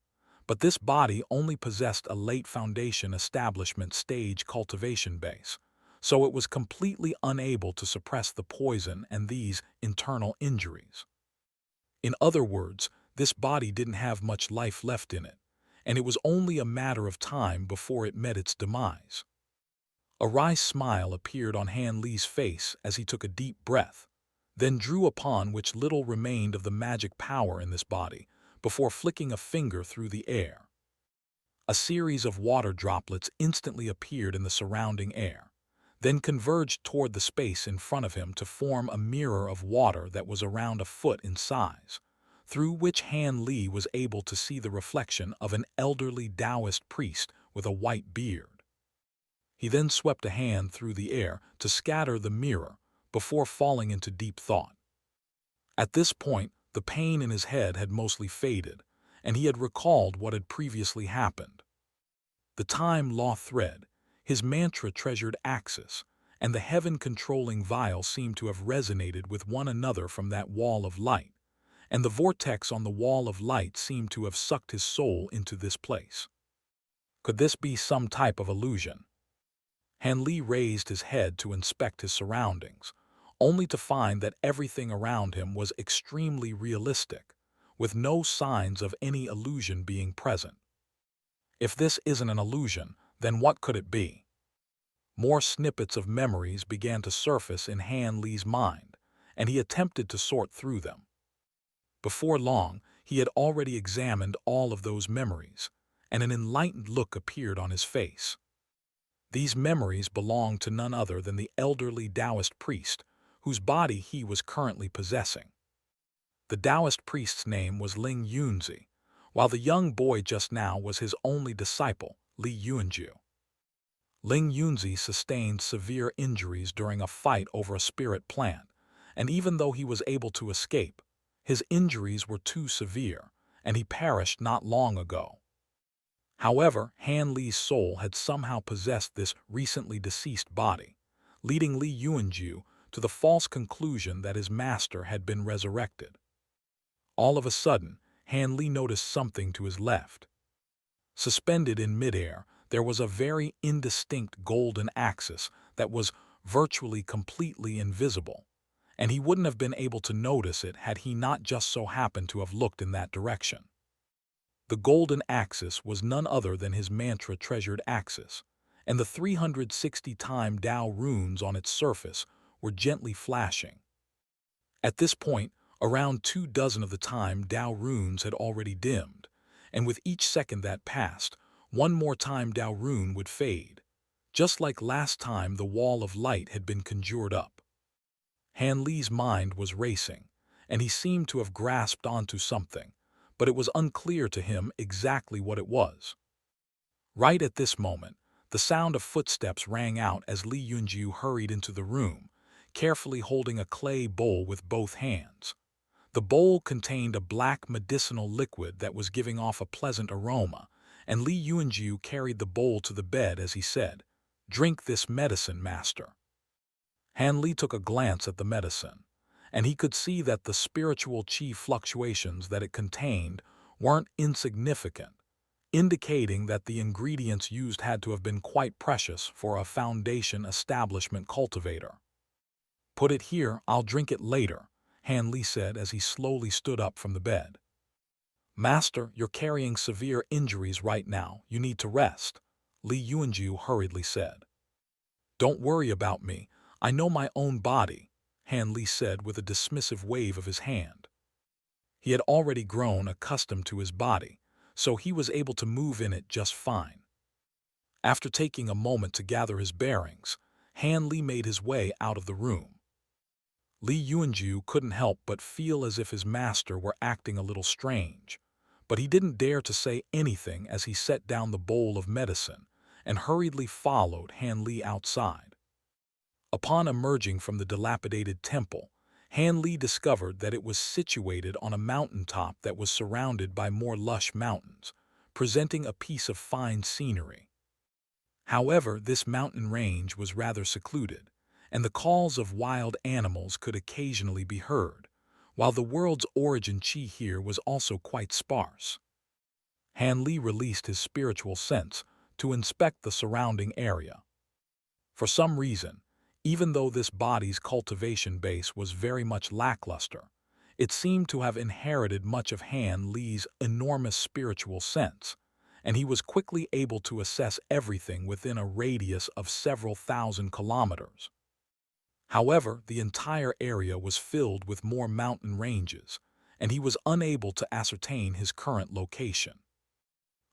But this body only possessed a late foundation establishment stage cultivation base, so it was completely unable to suppress the poison and these internal injuries. In other words, this body didn't have much life left in it, and it was only a matter of time before it met its demise. A wry smile appeared on Han Li's face as he took a deep breath, then drew upon which little remained of the magic power in this body before flicking a finger through the air. A series of water droplets instantly appeared in the surrounding air, then converged toward the space in front of him to form a mirror of water that was around a foot in size, through which Han Li was able to see the reflection of an elderly Taoist priest with a white beard. He then swept a hand through the air to scatter the mirror before falling into deep thought. At this point, the pain in his head had mostly faded, and he had recalled what had previously happened. The time law thread, his mantra treasured axis, and the heaven-controlling vial seemed to have resonated with one another from that wall of light, and the vortex on the wall of light seemed to have sucked his soul into this place. Could this be some type of illusion? Han Li raised his head to inspect his surroundings, only to find that everything around him was extremely realistic, with no signs of any illusion being present. If this isn't an illusion, then what could it be? More snippets of memories began to surface in Han Li's mind, and he attempted to sort through them. Before long, he had already examined all of those memories, and an enlightened look appeared on his face. These memories belonged to none other than the elderly Taoist priest, whose body he was currently possessing. The Taoist priest's name was Ling Yunzi, while the young boy just now was his only disciple, Li Yuanju. Ling Yunzi sustained severe injuries during a fight over a spirit plant, and even though he was able to escape, his injuries were too severe, and he perished not long ago. However, Han Li's soul had somehow possessed this recently deceased body, leading Li Yuanju to the false conclusion that his master had been resurrected. All of a sudden, Han Li noticed something to his left. Suspended in midair, there was a very indistinct golden axis that was virtually completely invisible, and he wouldn't have been able to notice it had he not just so happened to have looked in that direction. The golden axis was none other than his mantra-treasured axis, and the 360-time Tao runes on its surface were gently flashing. At this point, around 24 of the time Tao runes had already dimmed, and with each second that passed, one more time Tao rune would fade, just like last time the wall of light had been conjured up. Han Li's mind was racing, and he seemed to have grasped onto something, but it was unclear to him exactly what it was. Right at this moment, the sound of footsteps rang out as Li Yunju hurried into the room, carefully holding a clay bowl with both hands. The bowl contained a black medicinal liquid that was giving off a pleasant aroma, and Li Yunju carried the bowl to the bed as he said, "Drink this medicine, master." Han Li took a glance at the medicine, and he could see that the spiritual chi fluctuations that it contained weren't insignificant, indicating that the ingredients used had to have been quite precious for a foundation establishment cultivator. "Put it here, I'll drink it later," Han Li said as he slowly stood up from the bed. "Master, you're carrying severe injuries right now, you need to rest," Li Yuanju hurriedly said. "Don't worry about me, I know my own body," Han Li said with a dismissive wave of his hand. He had already grown accustomed to his body, so he was able to move in it just fine. After taking a moment to gather his bearings, Han Li made his way out of the room. Li Yuanju couldn't help but feel as if his master were acting a little strange, but he didn't dare to say anything as he set down the bowl of medicine and hurriedly followed Han Li outside. Upon emerging from the dilapidated temple, Han Li discovered that it was situated on a mountaintop that was surrounded by more lush mountains, presenting a piece of fine scenery. However, this mountain range was rather secluded, and the calls of wild animals could occasionally be heard, while the world's origin chi here was also quite sparse. Han Li released his spiritual sense to inspect the surrounding area. For some reason, even though this body's cultivation base was very much lackluster, it seemed to have inherited much of Han Li's enormous spiritual sense, and he was quickly able to assess everything within a radius of several thousand kilometers. However, the entire area was filled with more mountain ranges, and he was unable to ascertain his current location.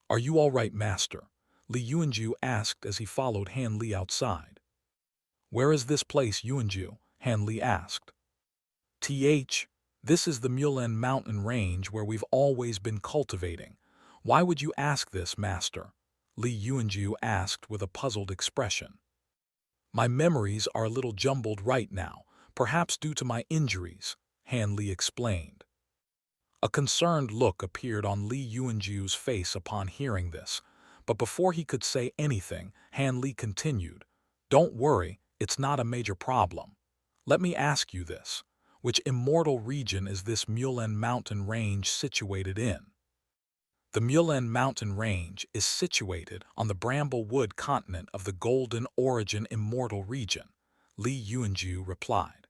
"Are you all right, Master?" Li Yuanju asked as he followed Han Li outside. "Where is this place, Yuanju?" Han Li asked. This is the Mulan mountain range where we've always been cultivating. Why would you ask this, Master?" Li Yuanju asked with a puzzled expression. "My memories are a little jumbled right now, perhaps due to my injuries," Han Li explained. A concerned look appeared on Li Yuanju's face upon hearing this, but before he could say anything, Han Li continued, "Don't worry, it's not a major problem. Let me ask you this. Which immortal region is this Mulan mountain range situated in?" "The Mulan mountain range is situated on the Bramblewood continent of the Golden Origin Immortal region," Li Yuanju replied.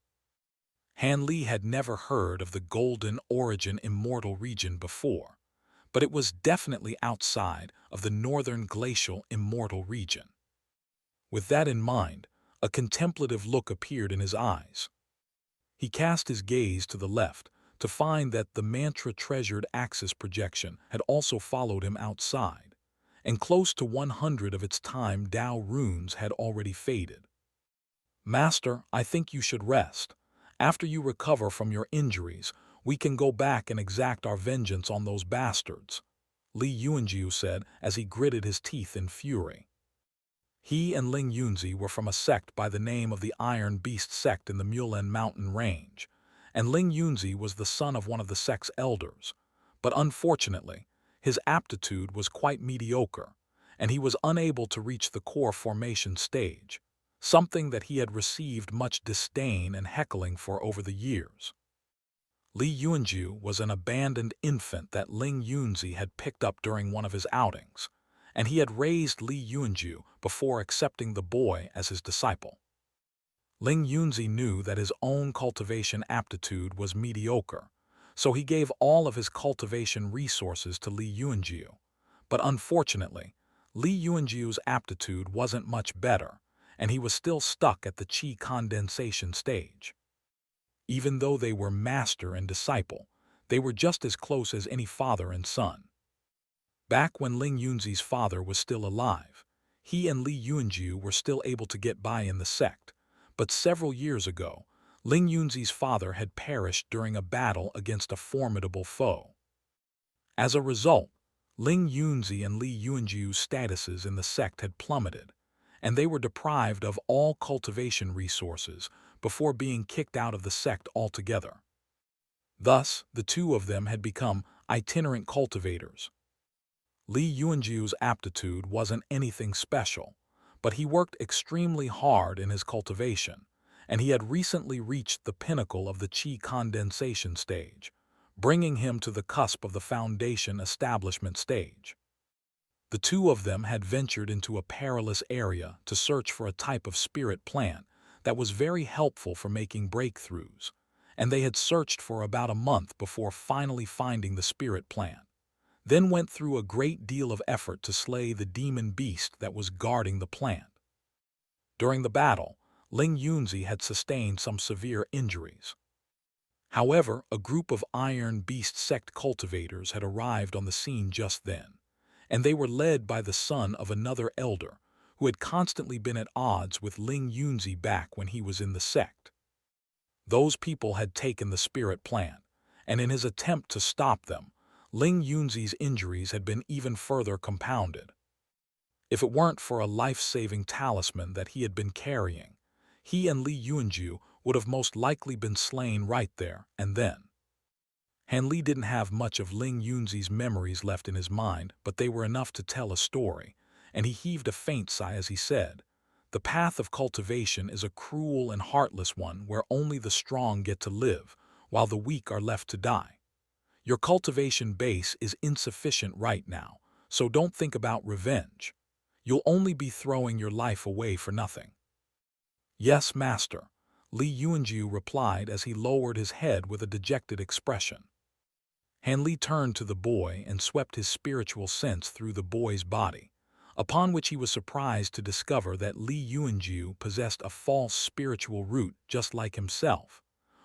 Han Li had never heard of the Golden Origin Immortal region before, but it was definitely outside of the Northern Glacial Immortal region. With that in mind, a contemplative look appeared in his eyes. He cast his gaze to the left to find that the mantra-treasured axis projection had also followed him outside, and close to 100 of its time Tao runes had already faded. "Master, I think you should rest. After you recover from your injuries, we can go back and exact our vengeance on those bastards," Li Yuanju said as he gritted his teeth in fury. He and Ling Yunzi were from a sect by the name of the Iron Beast sect in the Mulan mountain range, and Ling Yunzi was the son of one of the sect's elders. But unfortunately, his aptitude was quite mediocre, and he was unable to reach the core formation stage, something that he had received much disdain and heckling for over the years. Li Yuanju was an abandoned infant that Ling Yunzi had picked up during one of his outings, and he had raised Li Yuanju before accepting the boy as his disciple. Ling Yunzi knew that his own cultivation aptitude was mediocre, so he gave all of his cultivation resources to Li Yuanju. But unfortunately, Li Yuanju's aptitude wasn't much better, and he was still stuck at the qi condensation stage. Even though they were master and disciple, they were just as close as any father and son. Back when Ling Yunzi's father was still alive, he and Li Yuanju were still able to get by in the sect, but several years ago, Ling Yunzi's father had perished during a battle against a formidable foe. As a result, Ling Yunzi and Li Yuanju's statuses in the sect had plummeted, and they were deprived of all cultivation resources before being kicked out of the sect altogether. Thus, the two of them had become itinerant cultivators. Li Yuanju's aptitude wasn't anything special, but he worked extremely hard in his cultivation, and he had recently reached the pinnacle of the qi condensation stage, bringing him to the cusp of the foundation establishment stage. The two of them had ventured into a perilous area to search for a type of spirit plant that was very helpful for making breakthroughs, and they had searched for about a month before finally finding the spirit plant, then went through a great deal of effort to slay the demon beast that was guarding the plant. During the battle, Ling Yunzi had sustained some severe injuries. However, a group of Iron Beast sect cultivators had arrived on the scene just then, and they were led by the son of another elder who had constantly been at odds with Ling Yunzi back when he was in the sect. Those people had taken the spirit plant, and in his attempt to stop them, Ling Yunzi's injuries had been even further compounded. If it weren't for a life-saving talisman that he had been carrying, he and Li Yuanju would have most likely been slain right there and then. Han Li didn't have much of Ling Yunzi's memories left in his mind, but they were enough to tell a story, and he heaved a faint sigh as he said, The path of cultivation is a cruel and heartless one where only the strong get to live, while the weak are left to die. Your cultivation base is insufficient right now, so don't think about revenge. You'll only be throwing your life away for nothing. Yes, master, Li Yuanjiu replied as he lowered his head with a dejected expression. Han Li turned to the boy and swept his spiritual sense through the boy's body, upon which he was surprised to discover that Li Yuanjiu possessed a false spiritual root just like himself,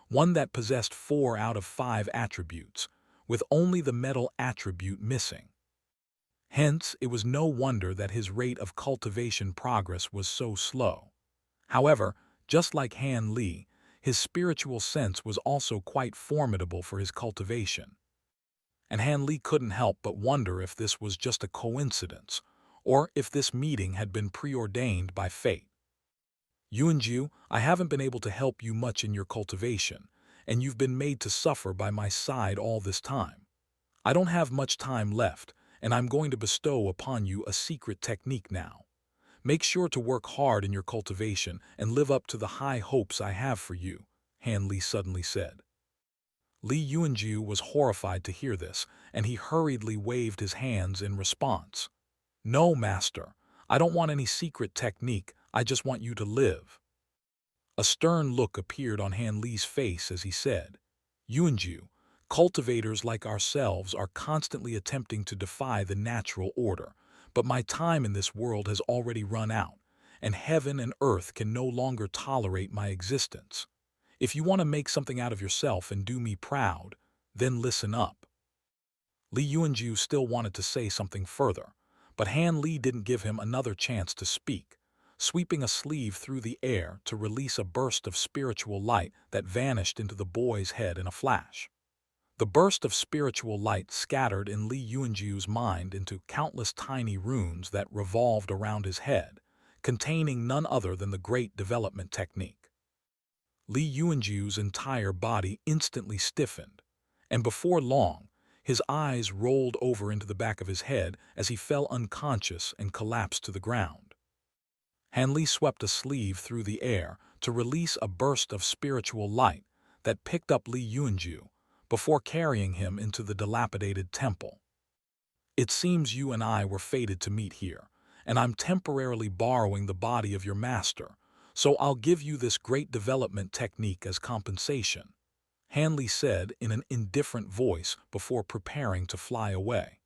one that possessed 4 out of 5 attributes, with only the metal attribute missing. Hence, it was no wonder that his rate of cultivation progress was so slow. However, just like Han Li, his spiritual sense was also quite formidable for his cultivation. And Han Li couldn't help but wonder if this was just a coincidence, or if this meeting had been preordained by fate. Yuanjiu, I haven't been able to help you much in your cultivation, and you've been made to suffer by my side all this time. I don't have much time left, and I'm going to bestow upon you a secret technique now. Make sure to work hard in your cultivation and live up to the high hopes I have for you, Han Li suddenly said. Li Yuanjiu was horrified to hear this, and he hurriedly waved his hands in response. No, master, I don't want any secret technique, I just want you to live. A stern look appeared on Han Li's face as he said, Yuanjiu, cultivators like ourselves are constantly attempting to defy the natural order, but my time in this world has already run out, and heaven and earth can no longer tolerate my existence. If you want to make something out of yourself and do me proud, then listen up. Li Yuanjiu still wanted to say something further, but Han Li didn't give him another chance to speak, sweeping a sleeve through the air to release a burst of spiritual light that vanished into the boy's head in a flash. The burst of spiritual light scattered in Li Yuanjiu's mind into countless tiny runes that revolved around his head, containing none other than the Great Development Technique. Li Yuanjiu's entire body instantly stiffened, and before long, his eyes rolled over into the back of his head as he fell unconscious and collapsed to the ground. Han Li swept a sleeve through the air to release a burst of spiritual light that picked up Li Yuanjiu before carrying him into the dilapidated temple. It seems you and I were fated to meet here, and I'm temporarily borrowing the body of your master, so I'll give you this great development technique as compensation, Han Li said in an indifferent voice before preparing to fly away.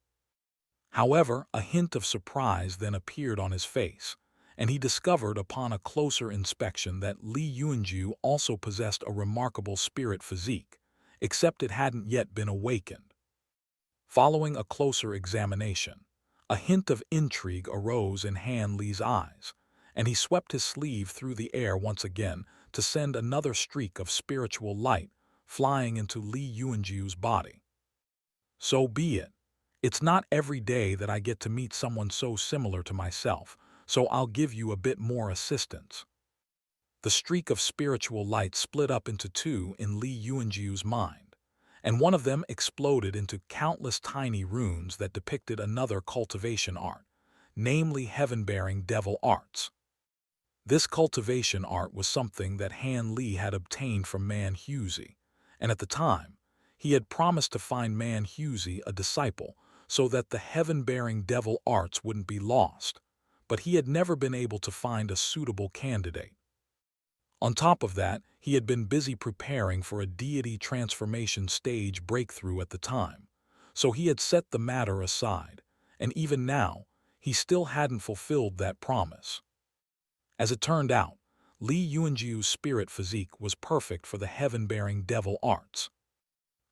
However, a hint of surprise then appeared on his face, and he discovered upon a closer inspection that Li Yuanjiu also possessed a remarkable spirit physique, except it hadn't yet been awakened. Following a closer examination, a hint of intrigue arose in Han Li's eyes, and he swept his sleeve through the air once again to send another streak of spiritual light flying into Li Yuanjiu's body. So be it. It's not every day that I get to meet someone so similar to myself, so I'll give you a bit more assistance. The streak of spiritual light split up into 2 in Li Yuanjiu's mind, and one of them exploded into countless tiny runes that depicted another cultivation art, namely heaven-bearing devil arts. This cultivation art was something that Han Li had obtained from Man Huzi, and at the time, he had promised to find Man Huzi a disciple so that the heaven-bearing devil arts wouldn't be lost, but he had never been able to find a suitable candidate. On top of that, he had been busy preparing for a deity transformation stage breakthrough at the time, so he had set the matter aside, and even now, he still hadn't fulfilled that promise. As it turned out, Li Yuanjiu's spirit physique was perfect for the heaven-bearing devil arts.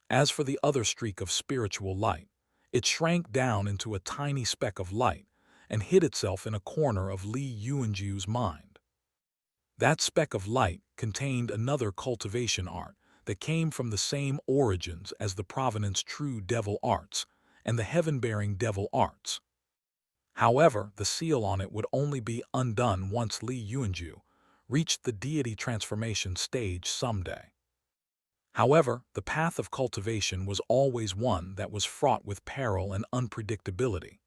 As for the other streak of spiritual light, it shrank down into a tiny speck of light and hid itself in a corner of Li Yuanjiu's mind. That speck of light contained another cultivation art that came from the same origins as the Provenance True Devil Arts and the heaven-bearing devil arts. However, the seal on it would only be undone once Li Yuanjiu reached the deity transformation stage someday. However, the path of cultivation was always one that was fraught with peril and unpredictability,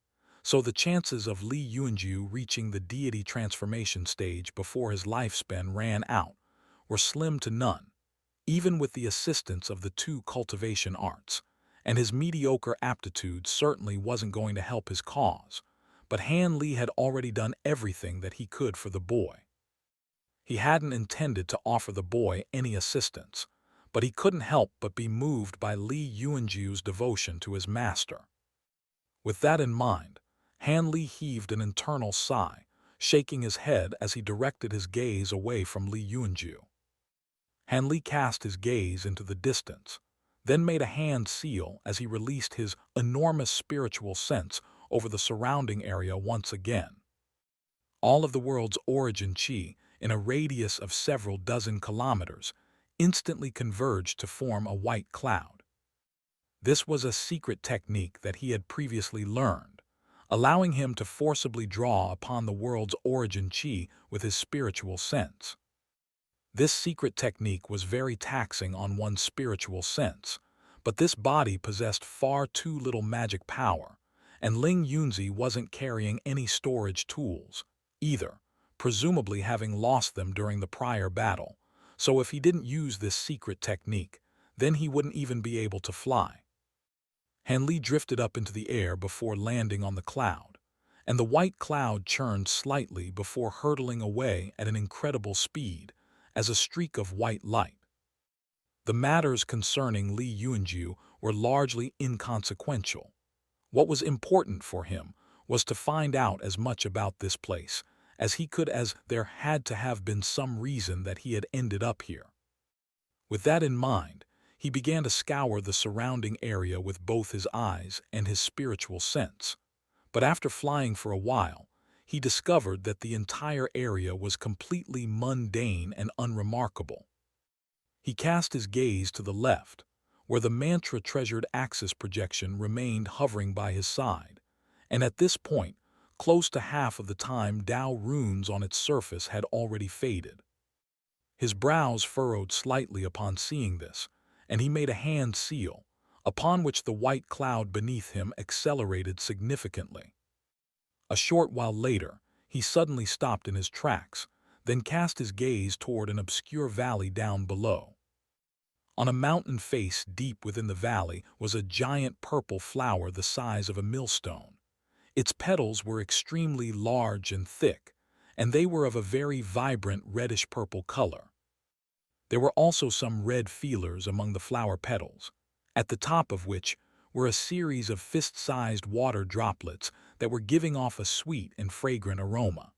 so the chances of Li Yunju reaching the deity transformation stage before his lifespan ran out were slim to none, even with the assistance of the two cultivation arts, and his mediocre aptitude certainly wasn't going to help his cause. But Han Li had already done everything that he could for the boy. He hadn't intended to offer the boy any assistance, but he couldn't help but be moved by Li Yunju's devotion to his master. With that in mind, Han Li heaved an internal sigh, shaking his head as he directed his gaze away from Li Yunju. Han Li cast his gaze into the distance, then made a hand seal as he released his enormous spiritual sense over the surrounding area once again. All of the world's origin chi, in a radius of several dozen kilometers, instantly converged to form a white cloud. This was a secret technique that he had previously learned, allowing him to forcibly draw upon the world's origin chi with his spiritual sense. This secret technique was very taxing on one's spiritual sense, but this body possessed far too little magic power, and Ling Yunzi wasn't carrying any storage tools, either, presumably having lost them during the prior battle, so if he didn't use this secret technique, then he wouldn't even be able to fly. Han Li drifted up into the air before landing on the cloud, and the white cloud churned slightly before hurtling away at an incredible speed as a streak of white light. The matters concerning Li Yunju were largely inconsequential. What was important for him was to find out as much about this place as he could, as there had to have been some reason that he had ended up here. With that in mind, he began to scour the surrounding area with both his eyes and his spiritual sense. But after flying for a while, he discovered that the entire area was completely mundane and unremarkable. He cast his gaze to the left, where the mantra-treasured axis projection remained hovering by his side, and at this point, close to half of the time Tao runes on its surface had already faded. His brows furrowed slightly upon seeing this, and he made a hand seal, upon which the white cloud beneath him accelerated significantly. A short while later, he suddenly stopped in his tracks, then cast his gaze toward an obscure valley down below. On a mountain face deep within the valley was a giant purple flower the size of a millstone. Its petals were extremely large and thick, and they were of a very vibrant reddish-purple color. There were also some red feelers among the flower petals, at the top of which were a series of fist-sized water droplets that were giving off a sweet and fragrant aroma.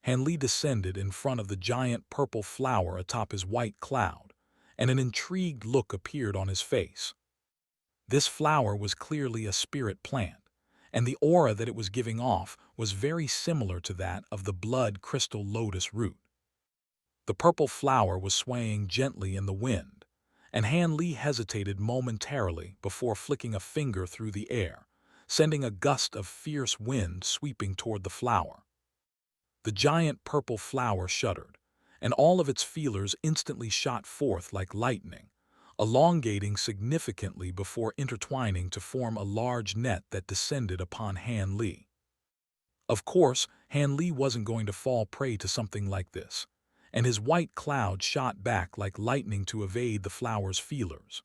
Han Li descended in front of the giant purple flower atop his white cloud, and an intrigued look appeared on his face. This flower was clearly a spirit plant, and the aura that it was giving off was very similar to that of the blood crystal lotus root. The purple flower was swaying gently in the wind, and Han Li hesitated momentarily before flicking a finger through the air, sending a gust of fierce wind sweeping toward the flower. The giant purple flower shuddered, and all of its feelers instantly shot forth like lightning, elongating significantly before intertwining to form a large net that descended upon Han Li. Of course, Han Li wasn't going to fall prey to something like this, and his white cloud shot back like lightning to evade the flower's feelers.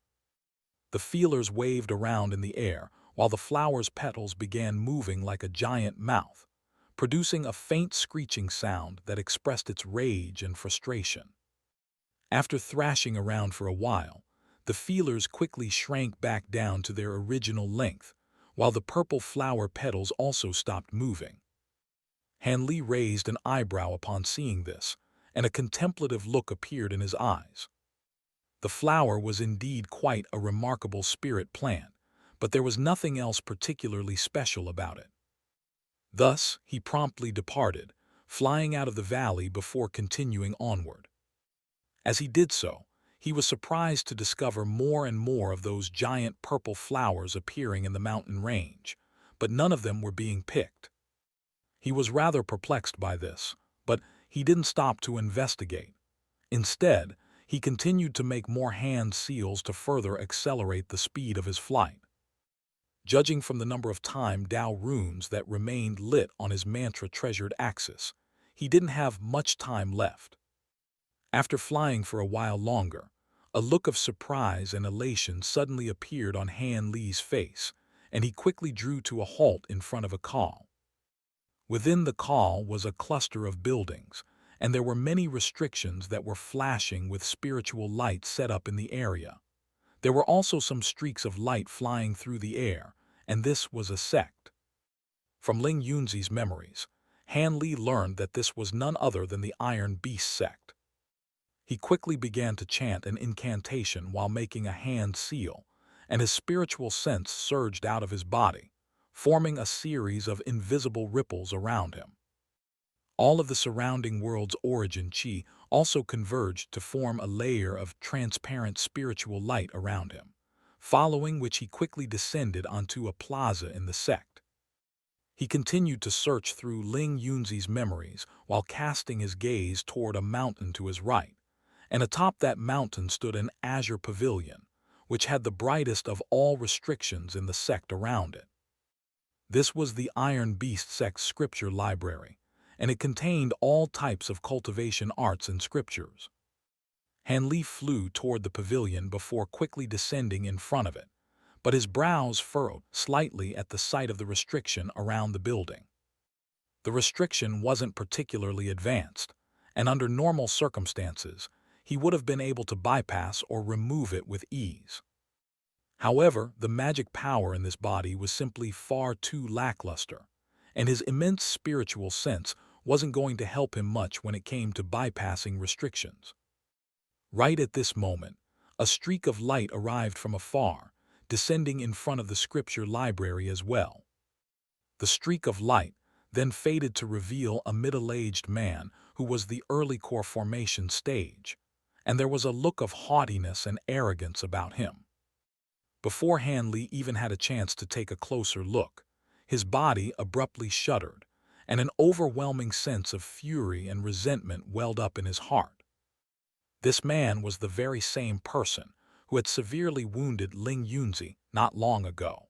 The feelers waved around in the air while the flower's petals began moving like a giant mouth, producing a faint screeching sound that expressed its rage and frustration. After thrashing around for a while, the feelers quickly shrank back down to their original length, while the purple flower petals also stopped moving. Han Li raised an eyebrow upon seeing this, and a contemplative look appeared in his eyes. The flower was indeed quite a remarkable spirit plant, but there was nothing else particularly special about it. Thus, he promptly departed, flying out of the valley before continuing onward. As he did so, he was surprised to discover more and more of those giant purple flowers appearing in the mountain range, but none of them were being picked. He was rather perplexed by this, but he didn't stop to investigate. Instead, he continued to make more hand seals to further accelerate the speed of his flight. judging from the number of Dao runes that remained lit on his mantra-treasured axis. He didn't have much time left. After flying for a while longer, a look of surprise and elation suddenly appeared on Han Li's face, and he quickly drew to a halt in front of a call. Within the call was a cluster of buildings, and there were many restrictions that were flashing with spiritual light set up in the area. There were also some streaks of light flying through the air, and this was a sect. From Ling Yunzi's memories, Han Li learned that this was none other than the Iron Beast sect. He quickly began to chant an incantation while making a hand seal, and his spiritual sense surged out of his body, forming a series of invisible ripples around him. All of the surrounding world's origin chi also converged to form a layer of transparent spiritual light around him, following which he quickly descended onto a plaza in the sect. He continued to search through Ling Yunzi's memories while casting his gaze toward a mountain to his right, and atop that mountain stood an azure pavilion, which had the brightest of all restrictions in the sect around it. This was the Iron Beast sect's scripture library, and it contained all types of cultivation arts and scriptures. Han Li flew toward the pavilion before quickly descending in front of it, but his brows furrowed slightly at the sight of the restriction around the building. The restriction wasn't particularly advanced, and under normal circumstances, he would have been able to bypass or remove it with ease. However, the magic power in this body was simply far too lackluster, and his immense spiritual sense wasn't going to help him much when it came to bypassing restrictions. Right at this moment, a streak of light arrived from afar, descending in front of the scripture library as well. The streak of light then faded to reveal a middle-aged man who was the early core formation stage, and there was a look of haughtiness and arrogance about him. Before Han Li even had a chance to take a closer look, his body abruptly shuddered, and an overwhelming sense of fury and resentment welled up in his heart. This man was the very same person who had severely wounded Ling Yunzi not long ago.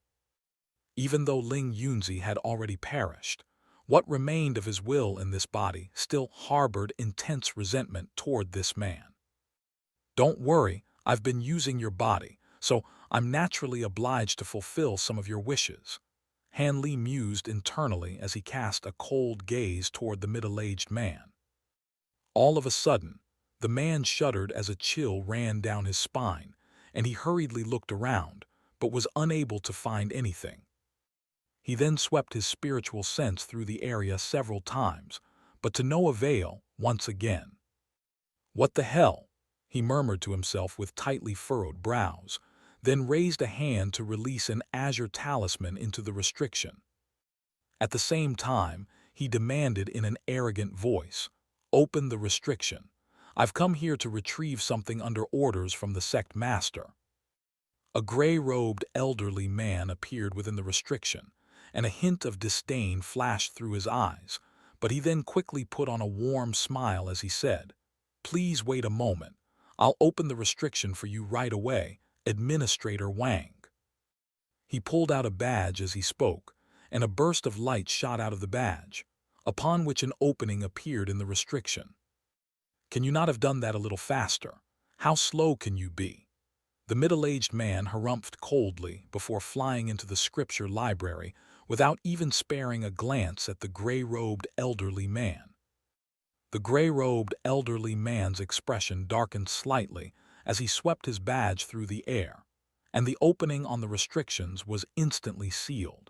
Even though Ling Yunzi had already perished, what remained of his will in this body still harbored intense resentment toward this man. "Don't worry, I've been using your body, so I'm naturally obliged to fulfill some of your wishes," Han Li mused internally as he cast a cold gaze toward the middle-aged man. All of a sudden, the man shuddered as a chill ran down his spine, and he hurriedly looked around, but was unable to find anything. He then swept his spiritual sense through the area several times, but to no avail once again. "What the hell?" he murmured to himself with tightly furrowed brows, then raised a hand to release an azure talisman into the restriction. At the same time, he demanded in an arrogant voice, "Open the restriction. I've come here to retrieve something under orders from the sect master." A gray-robed elderly man appeared within the restriction, and a hint of disdain flashed through his eyes, but he then quickly put on a warm smile as he said, "Please wait a moment. I'll open the restriction for you right away, Administrator Wang." He pulled out a badge as he spoke, and a burst of light shot out of the badge, upon which an opening appeared in the restriction. "Can you not have done that a little faster? How slow can you be?" The middle-aged man harumphed coldly before flying into the scripture library without even sparing a glance at the gray-robed elderly man. The gray-robed elderly man's expression darkened slightly as he swept his badge through the air, and the opening on the restrictions was instantly sealed.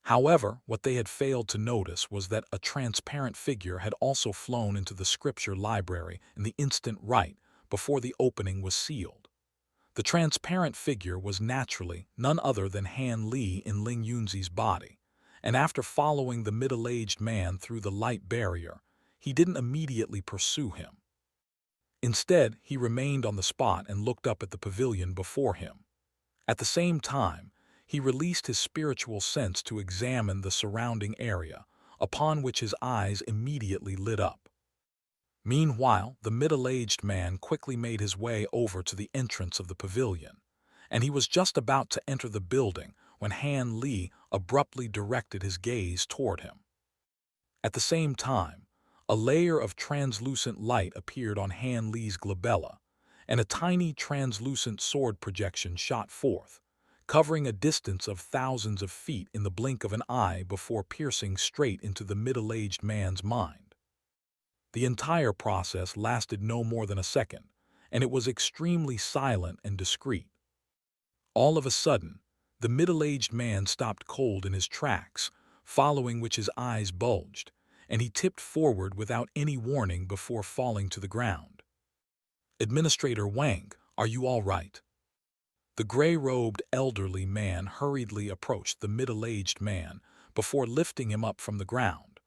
However, what they had failed to notice was that a transparent figure had also flown into the scripture library in the instant right before the opening was sealed. The transparent figure was naturally none other than Han Li in Ling Yunzi's body, and after following the middle-aged man through the light barrier, he didn't immediately pursue him. Instead, he remained on the spot and looked up at the pavilion before him. At the same time, he released his spiritual sense to examine the surrounding area, upon which his eyes immediately lit up. Meanwhile, the middle-aged man quickly made his way over to the entrance of the pavilion, and he was just about to enter the building when Han Li abruptly directed his gaze toward him. At the same time, a layer of translucent light appeared on Han Li's glabella, and a tiny translucent sword projection shot forth, covering a distance of thousands of feet in the blink of an eye before piercing straight into the middle-aged man's mind. The entire process lasted no more than a second, and it was extremely silent and discreet. All of a sudden, the middle-aged man stopped cold in his tracks, following which his eyes bulged, and he tipped forward without any warning before falling to the ground. "Administrator Wang, are you all right?" The gray-robed elderly man hurriedly approached the middle-aged man before lifting him up from the ground,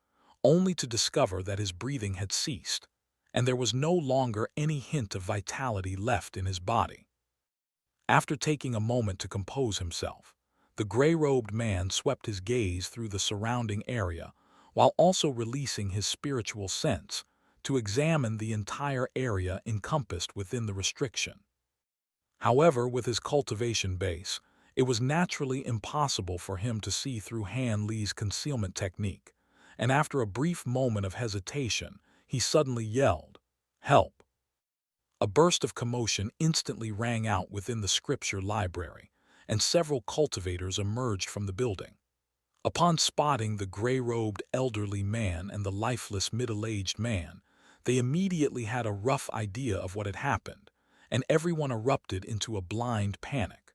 only to discover that his breathing had ceased, and there was no longer any hint of vitality left in his body. After taking a moment to compose himself, the gray-robed man swept his gaze through the surrounding area while also releasing his spiritual sense to examine the entire area encompassed within the restriction. However, with his cultivation base, it was naturally impossible for him to see through Han Li's concealment technique, and after a brief moment of hesitation, he suddenly yelled, "Help!" A burst of commotion instantly rang out within the scripture library, and several cultivators emerged from the building. Upon spotting the gray-robed elderly man and the lifeless middle-aged man, they immediately had a rough idea of what had happened, and everyone erupted into a blind panic.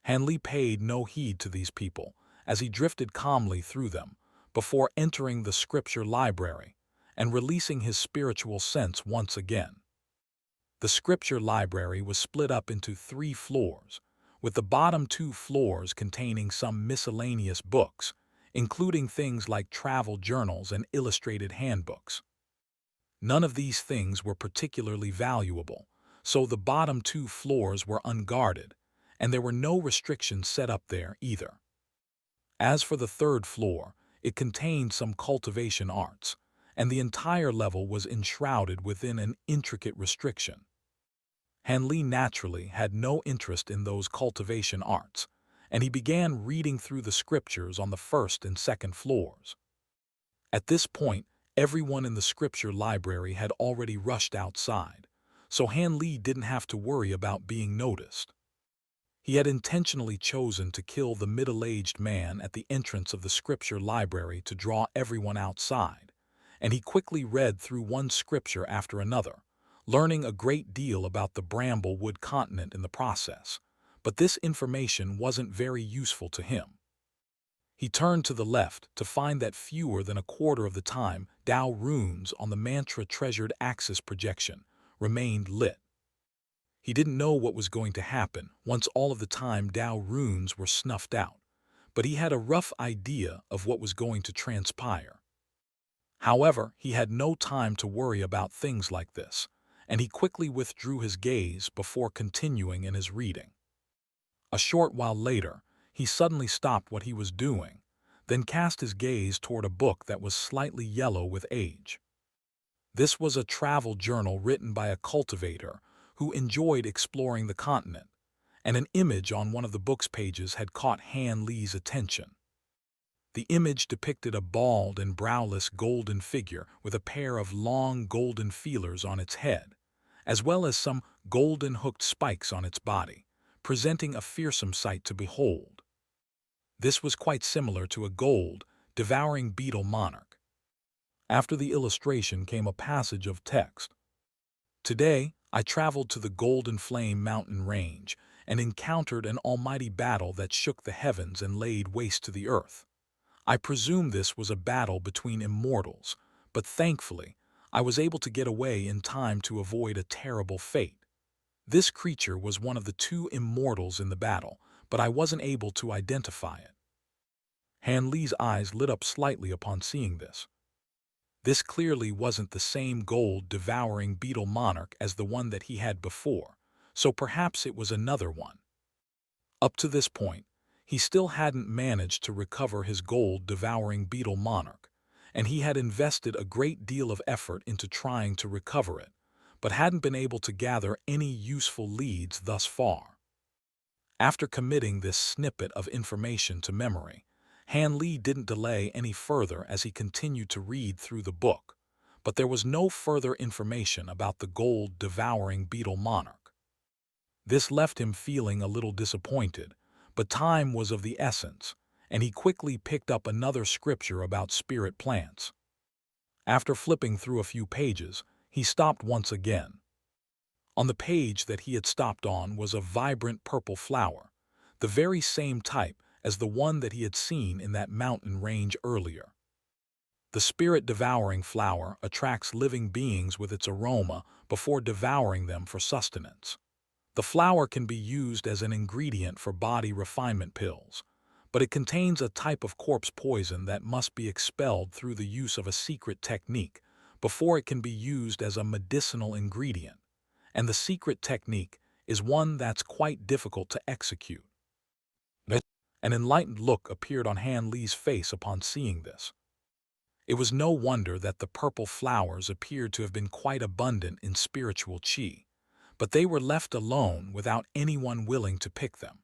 Han Li paid no heed to these people as he drifted calmly through them before entering the scripture library and releasing his spiritual sense once again. The scripture library was split up into 3 floors, with the bottom 2 floors containing some miscellaneous books, including things like travel journals and illustrated handbooks. None of these things were particularly valuable, so the bottom 2 floors were unguarded, and there were no restrictions set up there either. As for the 3rd floor, it contained some cultivation arts, and the entire level was enshrouded within an intricate restriction. Han Li naturally had no interest in those cultivation arts, and he began reading through the scriptures on the 1st and 2nd floors. At this point, everyone in the scripture library had already rushed outside, so Han Li didn't have to worry about being noticed. He had intentionally chosen to kill the middle-aged man at the entrance of the scripture library to draw everyone outside, and he quickly read through one scripture after another, learning a great deal about the Bramblewood continent in the process, but this information wasn't very useful to him. He turned to the left to find that fewer than a quarter of the time Tao runes on the mantra-treasured axis projection remained lit. He didn't know what was going to happen once all of the time Tao runes were snuffed out, but he had a rough idea of what was going to transpire. However, he had no time to worry about things like this, and he quickly withdrew his gaze before continuing in his reading. A short while later, he suddenly stopped what he was doing, then cast his gaze toward a book that was slightly yellow with age. This was a travel journal written by a cultivator who enjoyed exploring the continent, and an image on one of the book's pages had caught Han Li's attention. The image depicted a bald and browless golden figure with a pair of long golden feelers on its head, as well as some golden hooked spikes on its body, presenting a fearsome sight to behold. This was quite similar to a gold, devouring beetle monarch. After the illustration came a passage of text. "Today, I traveled to the Golden Flame mountain range and encountered an almighty battle that shook the heavens and laid waste to the earth. I presume this was a battle between immortals, but thankfully, I was able to get away in time to avoid a terrible fate. This creature was one of the 2 immortals in the battle, but I wasn't able to identify it." Han Li's eyes lit up slightly upon seeing this. This clearly wasn't the same gold-devouring beetle monarch as the one that he had before, so perhaps it was another one. Up to this point, he still hadn't managed to recover his gold-devouring beetle monarch, and he had invested a great deal of effort into trying to recover it, but hadn't been able to gather any useful leads thus far. After committing this snippet of information to memory, Han Li didn't delay any further as he continued to read through the book, but there was no further information about the gold-devouring beetle monarch. This left him feeling a little disappointed, but time was of the essence, and he quickly picked up another scripture about spirit plants. After flipping through a few pages, he stopped once again. On the page that he had stopped on was a vibrant purple flower, the very same type as the one that he had seen in that mountain range earlier. The spirit-devouring flower attracts living beings with its aroma before devouring them for sustenance. The flower can be used as an ingredient for body refinement pills, but it contains a type of corpse poison that must be expelled through the use of a secret technique before it can be used as a medicinal ingredient, and the secret technique is one that's quite difficult to execute. An enlightened look appeared on Han Li's face upon seeing this. It was no wonder that the purple flowers appeared to have been quite abundant in spiritual qi, but they were left alone without anyone willing to pick them.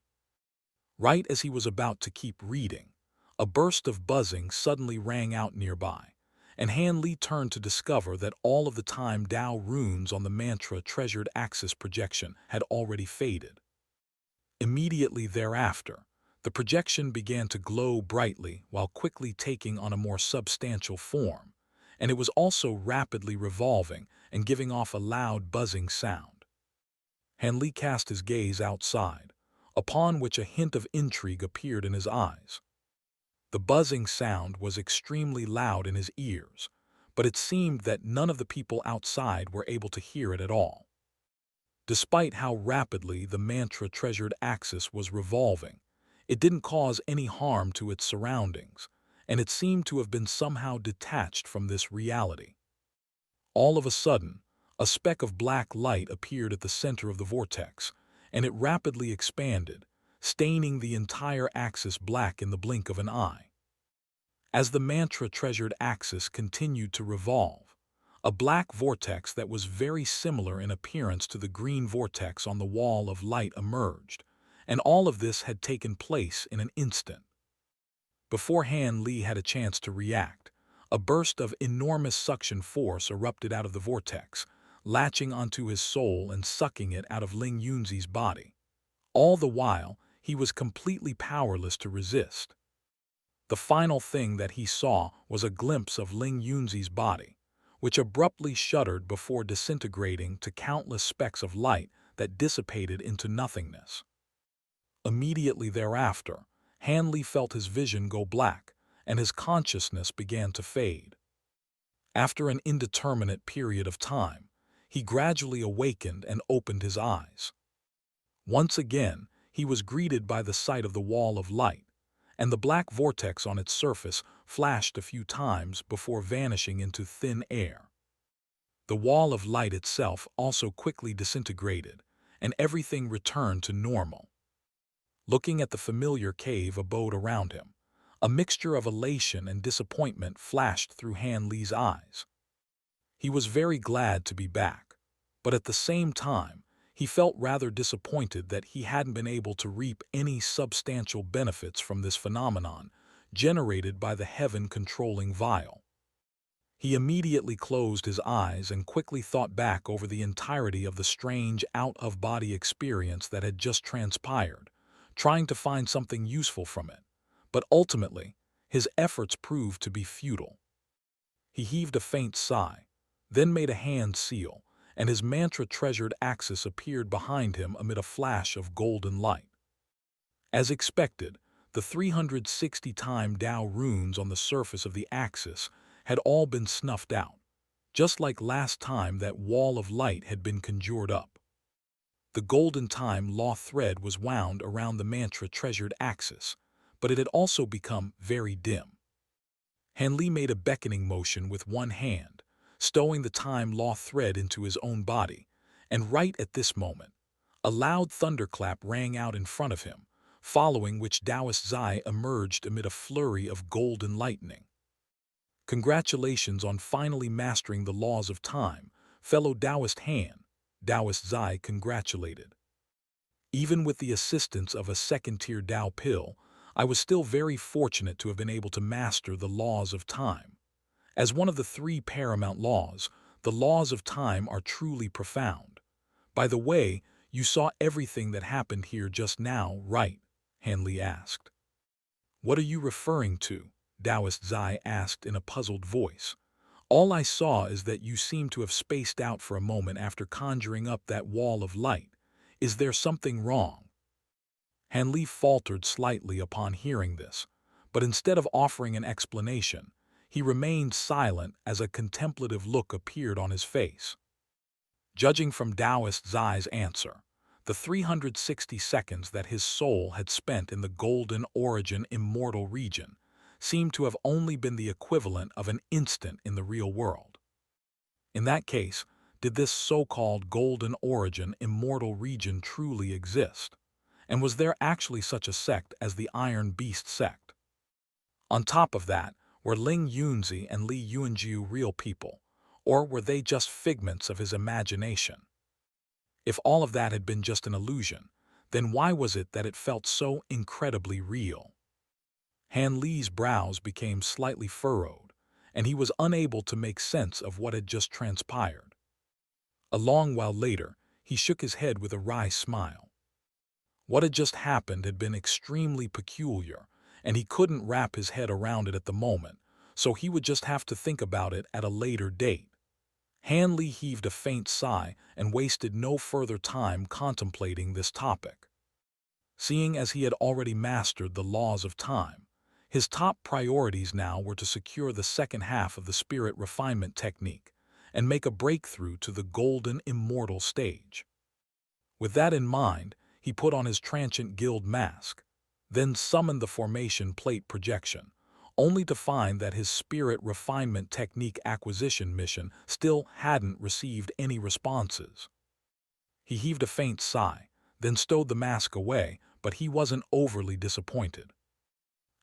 Right as he was about to keep reading, a burst of buzzing suddenly rang out nearby, and Han Li turned to discover that all of the time Tao runes on the mantra treasured axis projection had already faded. Immediately thereafter, the projection began to glow brightly while quickly taking on a more substantial form, and it was also rapidly revolving and giving off a loud buzzing sound. Han Li cast his gaze outside, upon which a hint of intrigue appeared in his eyes. The buzzing sound was extremely loud in his ears, but it seemed that none of the people outside were able to hear it at all. Despite how rapidly the mantra-treasured axis was revolving, it didn't cause any harm to its surroundings, and it seemed to have been somehow detached from this reality. All of a sudden, a speck of black light appeared at the center of the vortex, and it rapidly expanded, staining the entire axis black in the blink of an eye. As the mantra-treasured axis continued to revolve, a black vortex that was very similar in appearance to the green vortex on the wall of light emerged, and all of this had taken place in an instant. Before Han Li had a chance to react, a burst of enormous suction force erupted out of the vortex, latching onto his soul and sucking it out of Ling Yunzi's body. All the while, he was completely powerless to resist. The final thing that he saw was a glimpse of Ling Yunzi's body, which abruptly shuddered before disintegrating to countless specks of light that dissipated into nothingness. Immediately thereafter, Han Li felt his vision go black, and his consciousness began to fade. After an indeterminate period of time, he gradually awakened and opened his eyes. Once again, he was greeted by the sight of the wall of light, and the black vortex on its surface flashed a few times before vanishing into thin air. The wall of light itself also quickly disintegrated, and everything returned to normal. Looking at the familiar cave abode around him, a mixture of elation and disappointment flashed through Han Li's eyes. He was very glad to be back, but at the same time, he felt rather disappointed that he hadn't been able to reap any substantial benefits from this phenomenon generated by the heaven-controlling vial. He immediately closed his eyes and quickly thought back over the entirety of the strange out-of-body experience that had just transpired, trying to find something useful from it, but ultimately, his efforts proved to be futile. He heaved a faint sigh, then made a hand seal, and his mantra-treasured axis appeared behind him amid a flash of golden light. As expected, the 360-time Tao runes on the surface of the axis had all been snuffed out, just like last time that wall of light had been conjured up. The golden time law thread was wound around the mantra-treasured axis, but it had also become very dim. Han Li made a beckoning motion with one hand, stowing the time law thread into his own body, and right at this moment, a loud thunderclap rang out in front of him, following which Taoist Zai emerged amid a flurry of golden lightning. Congratulations on finally mastering the laws of time, fellow Taoist Han, Taoist Zai congratulated. Even with the assistance of a second-tier Tao pill, I was still very fortunate to have been able to master the laws of time. As one of the three paramount laws, the laws of time are truly profound. By the way, you saw everything that happened here just now, right? Hanley asked. What are you referring to? Taoist Zai asked in a puzzled voice. All I saw is that you seem to have spaced out for a moment after conjuring up that wall of light. Is there something wrong? Hanley faltered slightly upon hearing this, but instead of offering an explanation, he remained silent as a contemplative look appeared on his face. Judging from Taoist Zai's answer, the 360 seconds that his soul had spent in the golden origin immortal region seemed to have only been the equivalent of an instant in the real world. In that case, did this so-called golden origin immortal region truly exist? And was there actually such a sect as the Iron Beast sect? On top of that, were Ling Yunzi and Li Yuanjiu real people, or were they just figments of his imagination? If all of that had been just an illusion, then why was it that it felt so incredibly real? Han Li's brows became slightly furrowed, and he was unable to make sense of what had just transpired. A long while later, he shook his head with a wry smile. What had just happened had been extremely peculiar, and he couldn't wrap his head around it at the moment, so he would just have to think about it at a later date. Hanley heaved a faint sigh and wasted no further time contemplating this topic. Seeing as he had already mastered the laws of time, his top priorities now were to secure the second half of the spirit refinement technique and make a breakthrough to the golden immortal stage. With that in mind, he put on his transient guild mask, then summoned the formation plate projection, only to find that his spirit refinement technique acquisition mission still hadn't received any responses. He heaved a faint sigh, then stowed the mask away, but he wasn't overly disappointed.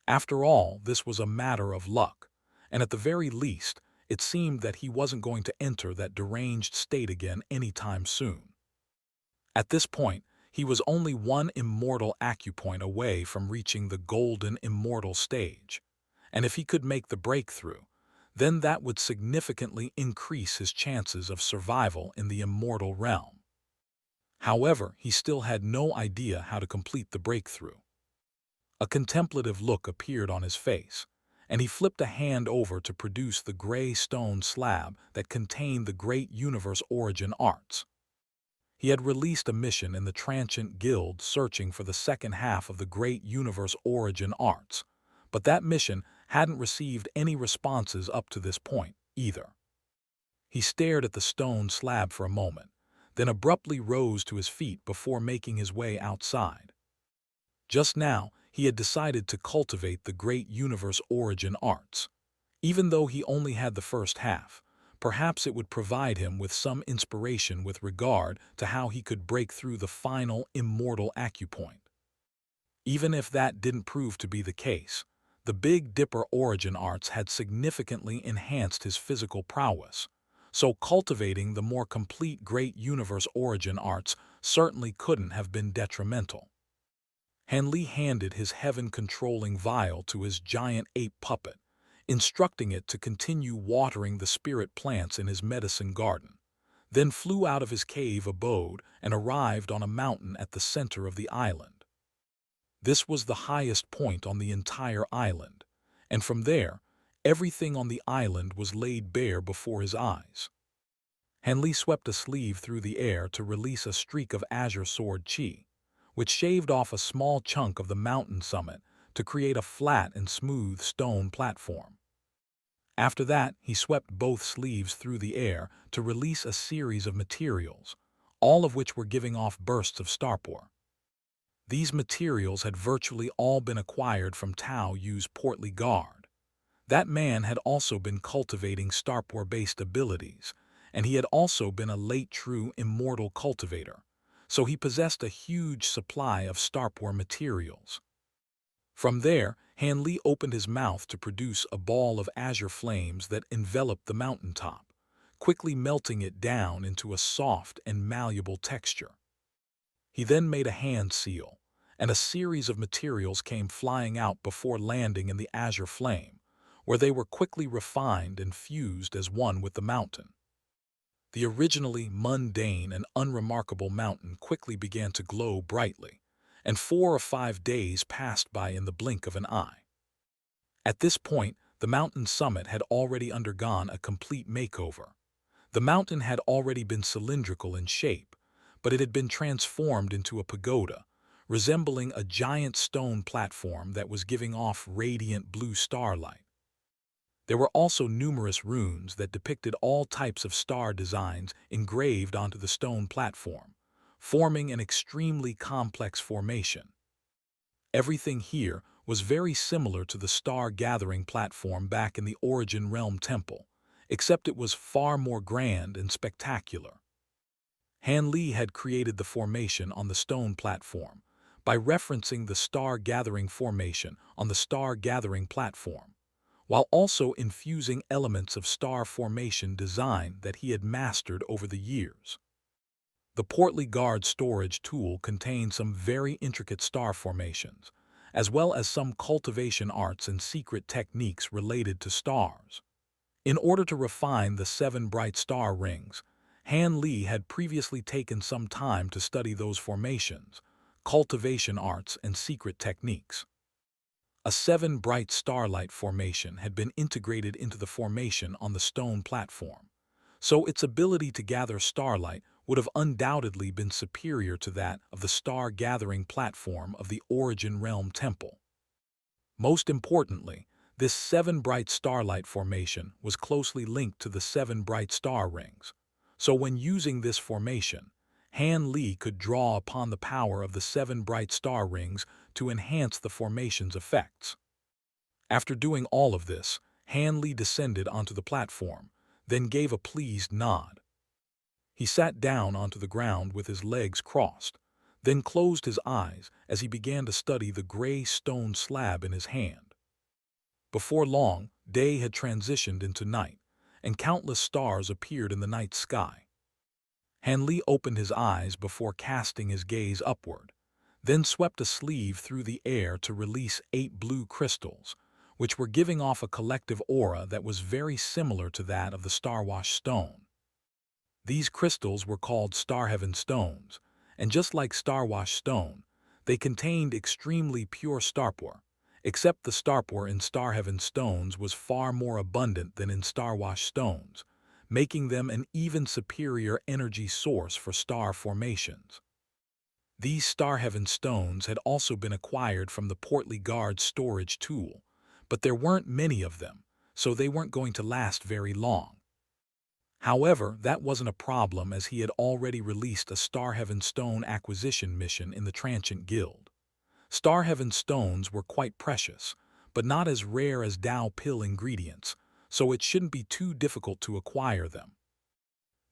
After all, this was a matter of luck, and at the very least, it seemed that he wasn't going to enter that deranged state again anytime soon. At this point, he was only one immortal acupoint away from reaching the golden immortal stage, and if he could make the breakthrough, then that would significantly increase his chances of survival in the immortal realm. However, he still had no idea how to complete the breakthrough. A contemplative look appeared on his face, and he flipped a hand over to produce the gray stone slab that contained the great universe origin arts. He had released a mission in the Transient Guild searching for the second half of the great universe origin arts, but that mission hadn't received any responses up to this point, either. He stared at the stone slab for a moment, then abruptly rose to his feet before making his way outside. Just now, he had decided to cultivate the great universe origin arts. Even though he only had the first half, perhaps it would provide him with some inspiration with regard to how he could break through the final immortal acupoint. Even if that didn't prove to be the case, the Big Dipper origin arts had significantly enhanced his physical prowess, so cultivating the more complete great universe origin arts certainly couldn't have been detrimental. Hanley handed his heaven-controlling vial to his giant ape puppet, instructing it to continue watering the spirit plants in his medicine garden, then flew out of his cave abode and arrived on a mountain at the center of the island. This was the highest point on the entire island, and from there, everything on the island was laid bare before his eyes. Hanley swept a sleeve through the air to release a streak of azure sword chi, which shaved off a small chunk of the mountain summit to create a flat and smooth stone platform. After that, he swept both sleeves through the air to release a series of materials, all of which were giving off bursts of starpor. These materials had virtually all been acquired from Tao Yu's portly guard. That man had also been cultivating starpor-based abilities, and he had also been a late true immortal cultivator, so he possessed a huge supply of starpor materials. From there, Hanley opened his mouth to produce a ball of azure flames that enveloped the mountaintop, quickly melting it down into a soft and malleable texture. He then made a hand seal, and a series of materials came flying out before landing in the azure flame, where they were quickly refined and fused as one with the mountain. The originally mundane and unremarkable mountain quickly began to glow brightly, and 4 or 5 days passed by in the blink of an eye. At this point, the mountain's summit had already undergone a complete makeover. The mountain had already been cylindrical in shape, but it had been transformed into a pagoda, resembling a giant stone platform that was giving off radiant blue starlight. There were also numerous runes that depicted all types of star designs engraved onto the stone platform, forming an extremely complex formation. Everything here was very similar to the star-gathering platform back in the Origin Realm Temple, except it was far more grand and spectacular. Han Li had created the formation on the stone platform by referencing the star-gathering formation on the star-gathering platform, while also infusing elements of star formation design that he had mastered over the years. The Portly Guard storage tool contained some very intricate star formations, as well as some cultivation arts and secret techniques related to stars. In order to refine the 7 bright star rings, Han Li had previously taken some time to study those formations, cultivation arts, and secret techniques. A 7 bright starlight formation had been integrated into the formation on the stone platform, so its ability to gather starlight would have undoubtedly been superior to that of the star-gathering platform of the Origin Realm Temple. Most importantly, this 7 bright starlight formation was closely linked to the 7 bright star rings, so when using this formation, Han Li could draw upon the power of the 7 bright star rings to enhance the formation's effects. After doing all of this, Han Li descended onto the platform, then gave a pleased nod. He sat down onto the ground with his legs crossed, then closed his eyes as he began to study the gray stone slab in his hand. Before long, day had transitioned into night, and countless stars appeared in the night sky. Han Li opened his eyes before casting his gaze upward, then swept a sleeve through the air to release 8 blue crystals, which were giving off a collective aura that was very similar to that of the Starwash Stone. These crystals were called Starheaven Stones, and just like Starwash Stone, they contained extremely pure starpor, except the starpor in Starheaven Stones was far more abundant than in Starwash Stones, making them an even superior energy source for star formations. These Starheaven Stones had also been acquired from the Portly Guard storage tool, but there weren't many of them, so they weren't going to last very long. However, that wasn't a problem as he had already released a Starheaven Stone acquisition mission in the Transient Guild. Starheaven Stones were quite precious, but not as rare as Dao Pill ingredients, so it shouldn't be too difficult to acquire them.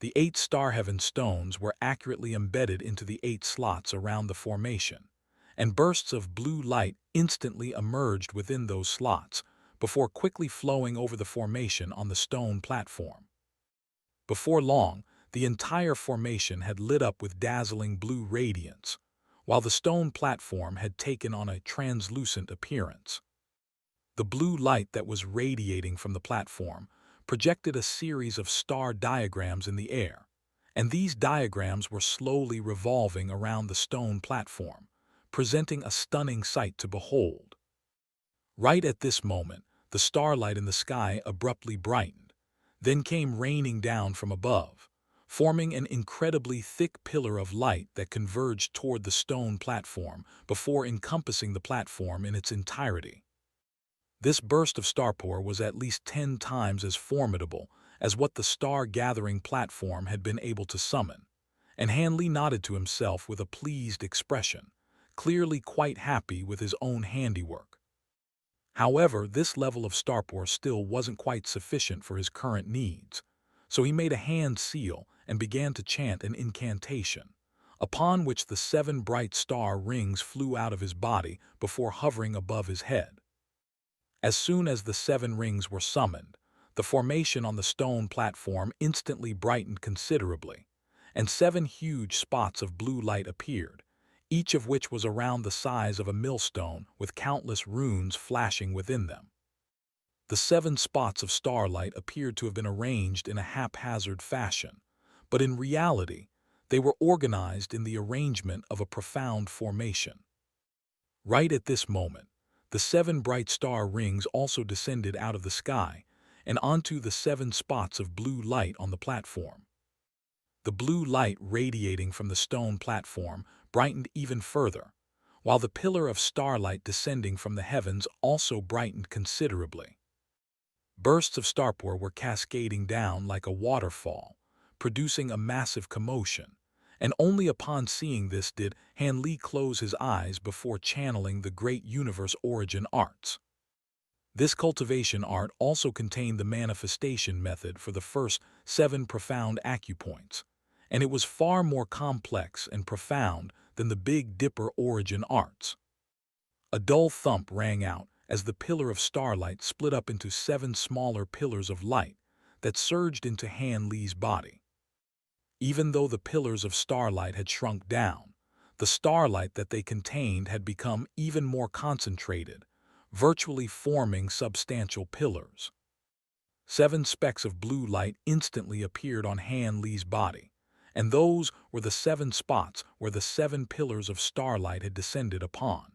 The 8 Starheaven Stones were accurately embedded into the 8 slots around the formation, and bursts of blue light instantly emerged within those slots before quickly flowing over the formation on the stone platform. Before long, the entire formation had lit up with dazzling blue radiance, while the stone platform had taken on a translucent appearance. The blue light that was radiating from the platform projected a series of star diagrams in the air, and these diagrams were slowly revolving around the stone platform, presenting a stunning sight to behold. Right at this moment, the starlight in the sky abruptly brightened, then came raining down from above, forming an incredibly thick pillar of light that converged toward the stone platform before encompassing the platform in its entirety. This burst of starpor was at least 10 times as formidable as what the star-gathering platform had been able to summon, and Han Li nodded to himself with a pleased expression, clearly quite happy with his own handiwork. However, this level of starpor still wasn't quite sufficient for his current needs, so he made a hand seal and began to chant an incantation, upon which the 7 bright star rings flew out of his body before hovering above his head. As soon as the 7 rings were summoned, the formation on the stone platform instantly brightened considerably, and 7 huge spots of blue light appeared, each of which was around the size of a millstone with countless runes flashing within them. The 7 spots of starlight appeared to have been arranged in a haphazard fashion, but in reality, they were organized in the arrangement of a profound formation. Right at this moment, the 7 bright star rings also descended out of the sky and onto the 7 spots of blue light on the platform. The blue light radiating from the stone platform brightened even further, while the pillar of starlight descending from the heavens also brightened considerably. Bursts of starpour were cascading down like a waterfall, producing a massive commotion, and only upon seeing this did Han Li close his eyes before channeling the great universe origin arts. This cultivation art also contained the manifestation method for the first 7 profound acupoints, and it was far more complex and profound than the Big Dipper origin arts. A dull thump rang out as the pillar of starlight split up into 7 smaller pillars of light that surged into Han Li's body. Even though the pillars of starlight had shrunk down, the starlight that they contained had become even more concentrated, virtually forming substantial pillars. 7 specks of blue light instantly appeared on Han Li's body, and those were the 7 spots where the 7 pillars of starlight had descended upon.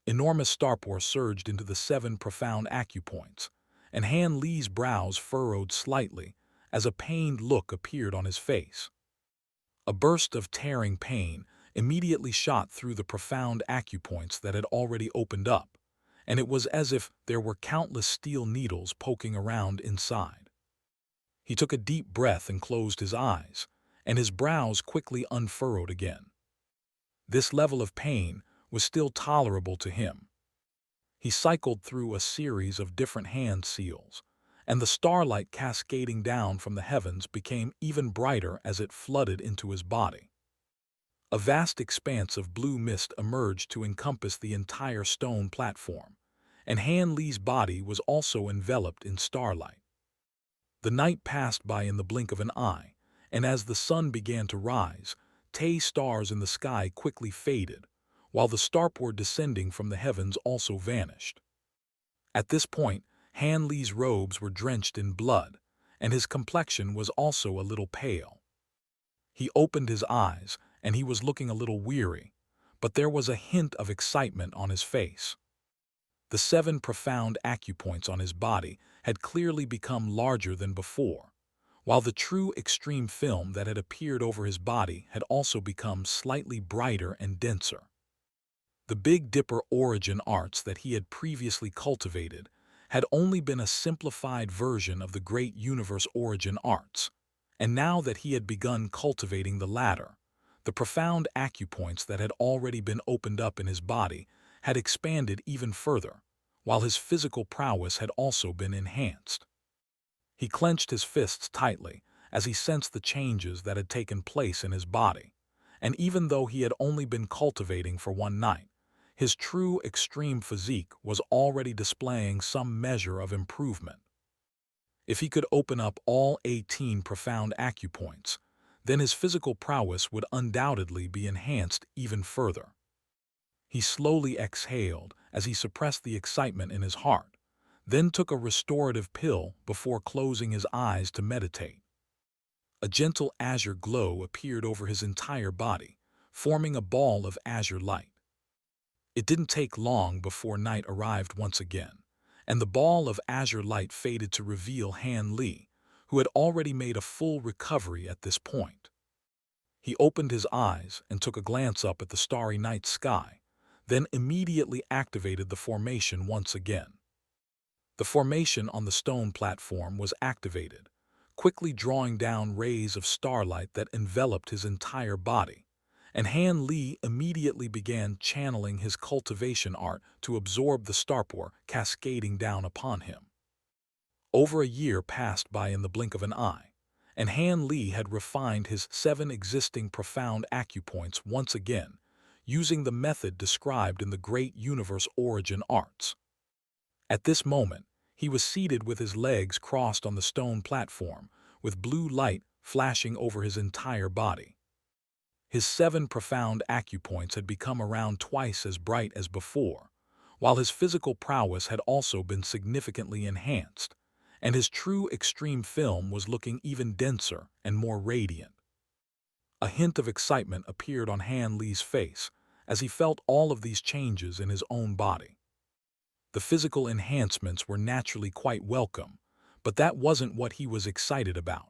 Enormous starpour surged into the 7 profound acupoints, and Han Li's brows furrowed slightly as a pained look appeared on his face. A burst of tearing pain immediately shot through the profound acupoints that had already opened up, and it was as if there were countless steel needles poking around inside. He took a deep breath and closed his eyes, and his brows quickly unfurrowed again. This level of pain was still tolerable to him. He cycled through a series of different hand seals, and the starlight cascading down from the heavens became even brighter as it flooded into his body. A vast expanse of blue mist emerged to encompass the entire stone platform, and Han Li's body was also enveloped in starlight. The night passed by in the blink of an eye, and as the sun began to rise, stars in the sky quickly faded, while the starpour descending from the heavens also vanished. At this point, Han Li's robes were drenched in blood, and his complexion was also a little pale. He opened his eyes, and he was looking a little weary, but there was a hint of excitement on his face. The 7 profound acupoints on his body had clearly become larger than before, while the true extreme film that had appeared over his body had also become slightly brighter and denser. The Big Dipper origin arts that he had previously cultivated had only been a simplified version of the great universe origin arts, and now that he had begun cultivating the latter, the profound acupoints that had already been opened up in his body had expanded even further, while his physical prowess had also been enhanced. He clenched his fists tightly as he sensed the changes that had taken place in his body, and even though he had only been cultivating for one night, his true extreme physique was already displaying some measure of improvement. If he could open up all 18 profound acupoints, then his physical prowess would undoubtedly be enhanced even further. He slowly exhaled as he suppressed the excitement in his heart, then took a restorative pill before closing his eyes to meditate. A gentle azure glow appeared over his entire body, forming a ball of azure light. It didn't take long before night arrived once again, and the ball of azure light faded to reveal Han Li, who had already made a full recovery at this point. He opened his eyes and took a glance up at the starry night sky, then immediately activated the formation once again. The formation on the stone platform was activated, quickly drawing down rays of starlight that enveloped his entire body, and Han Li immediately began channeling his cultivation art to absorb the starpour cascading down upon him. Over a year passed by in the blink of an eye, and Han Li had refined his 7 existing profound acupoints once again, using the method described in the great universe origin arts. At this moment, he was seated with his legs crossed on the stone platform, with blue light flashing over his entire body. His 7 profound acupoints had become around twice as bright as before, while his physical prowess had also been significantly enhanced, and his true extreme film was looking even denser and more radiant. A hint of excitement appeared on Han Li's face as he felt all of these changes in his own body. The physical enhancements were naturally quite welcome, but that wasn't what he was excited about.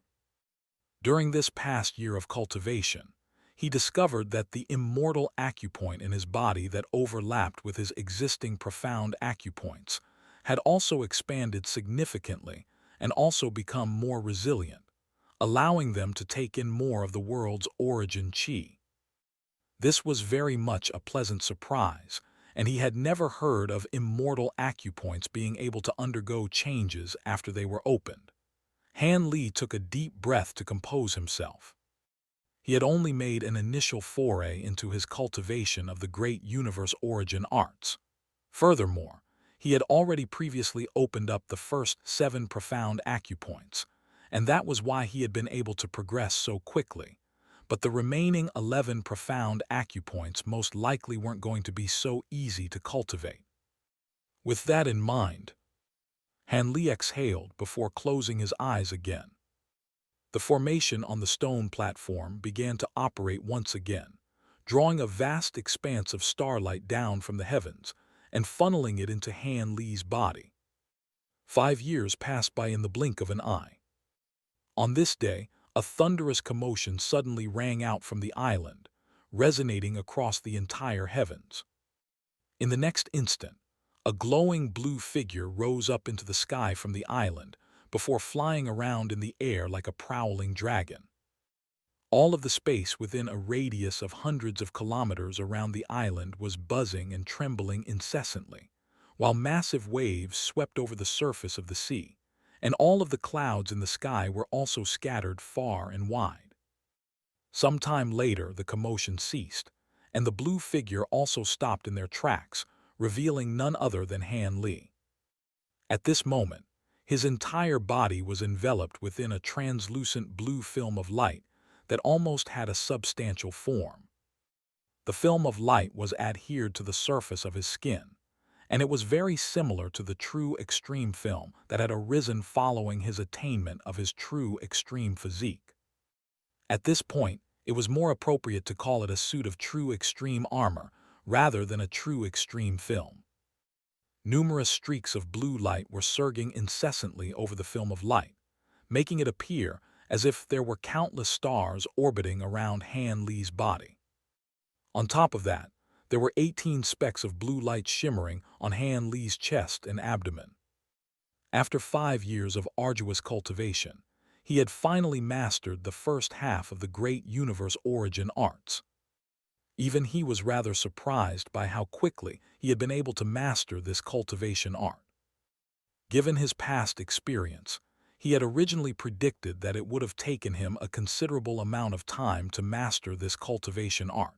During this past year of cultivation, he discovered that the immortal acupoint in his body that overlapped with his existing profound acupoints had also expanded significantly and also become more resilient, allowing them to take in more of the world's origin chi. This was very much a pleasant surprise, and he had never heard of immortal acupoints being able to undergo changes after they were opened. Han Li took a deep breath to compose himself. He had only made an initial foray into his cultivation of the great universe origin arts. Furthermore, he had already previously opened up the first 7 profound acupoints, and that was why he had been able to progress so quickly. But the remaining 11 profound acupoints most likely weren't going to be so easy to cultivate. With that in mind, Han Li exhaled before closing his eyes again. The formation on the stone platform began to operate once again, drawing a vast expanse of starlight down from the heavens and funneling it into Han Li's body. 5 years passed by in the blink of an eye. On this day, a thunderous commotion suddenly rang out from the island, resonating across the entire heavens. In the next instant, a glowing blue figure rose up into the sky from the island before flying around in the air like a prowling dragon. All of the space within a radius of hundreds of kilometers around the island was buzzing and trembling incessantly, while massive waves swept over the surface of the sea, and all of the clouds in the sky were also scattered far and wide. Some time later, the commotion ceased, and the blue figure also stopped in their tracks, revealing none other than Han Li. At this moment, his entire body was enveloped within a translucent blue film of light that almost had a substantial form. The film of light was adhered to the surface of his skin, and it was very similar to the true extreme film that had arisen following his attainment of his true extreme physique. At this point, it was more appropriate to call it a suit of true extreme armor rather than a true extreme film. Numerous streaks of blue light were surging incessantly over the film of light, making it appear as if there were countless stars orbiting around Han Li's body. On top of that, there were 18 specks of blue light shimmering on Han Li's chest and abdomen. After 5 years of arduous cultivation, he had finally mastered the first half of the great universe origin arts. Even he was rather surprised by how quickly he had been able to master this cultivation art. Given his past experience, he had originally predicted that it would have taken him a considerable amount of time to master this cultivation art,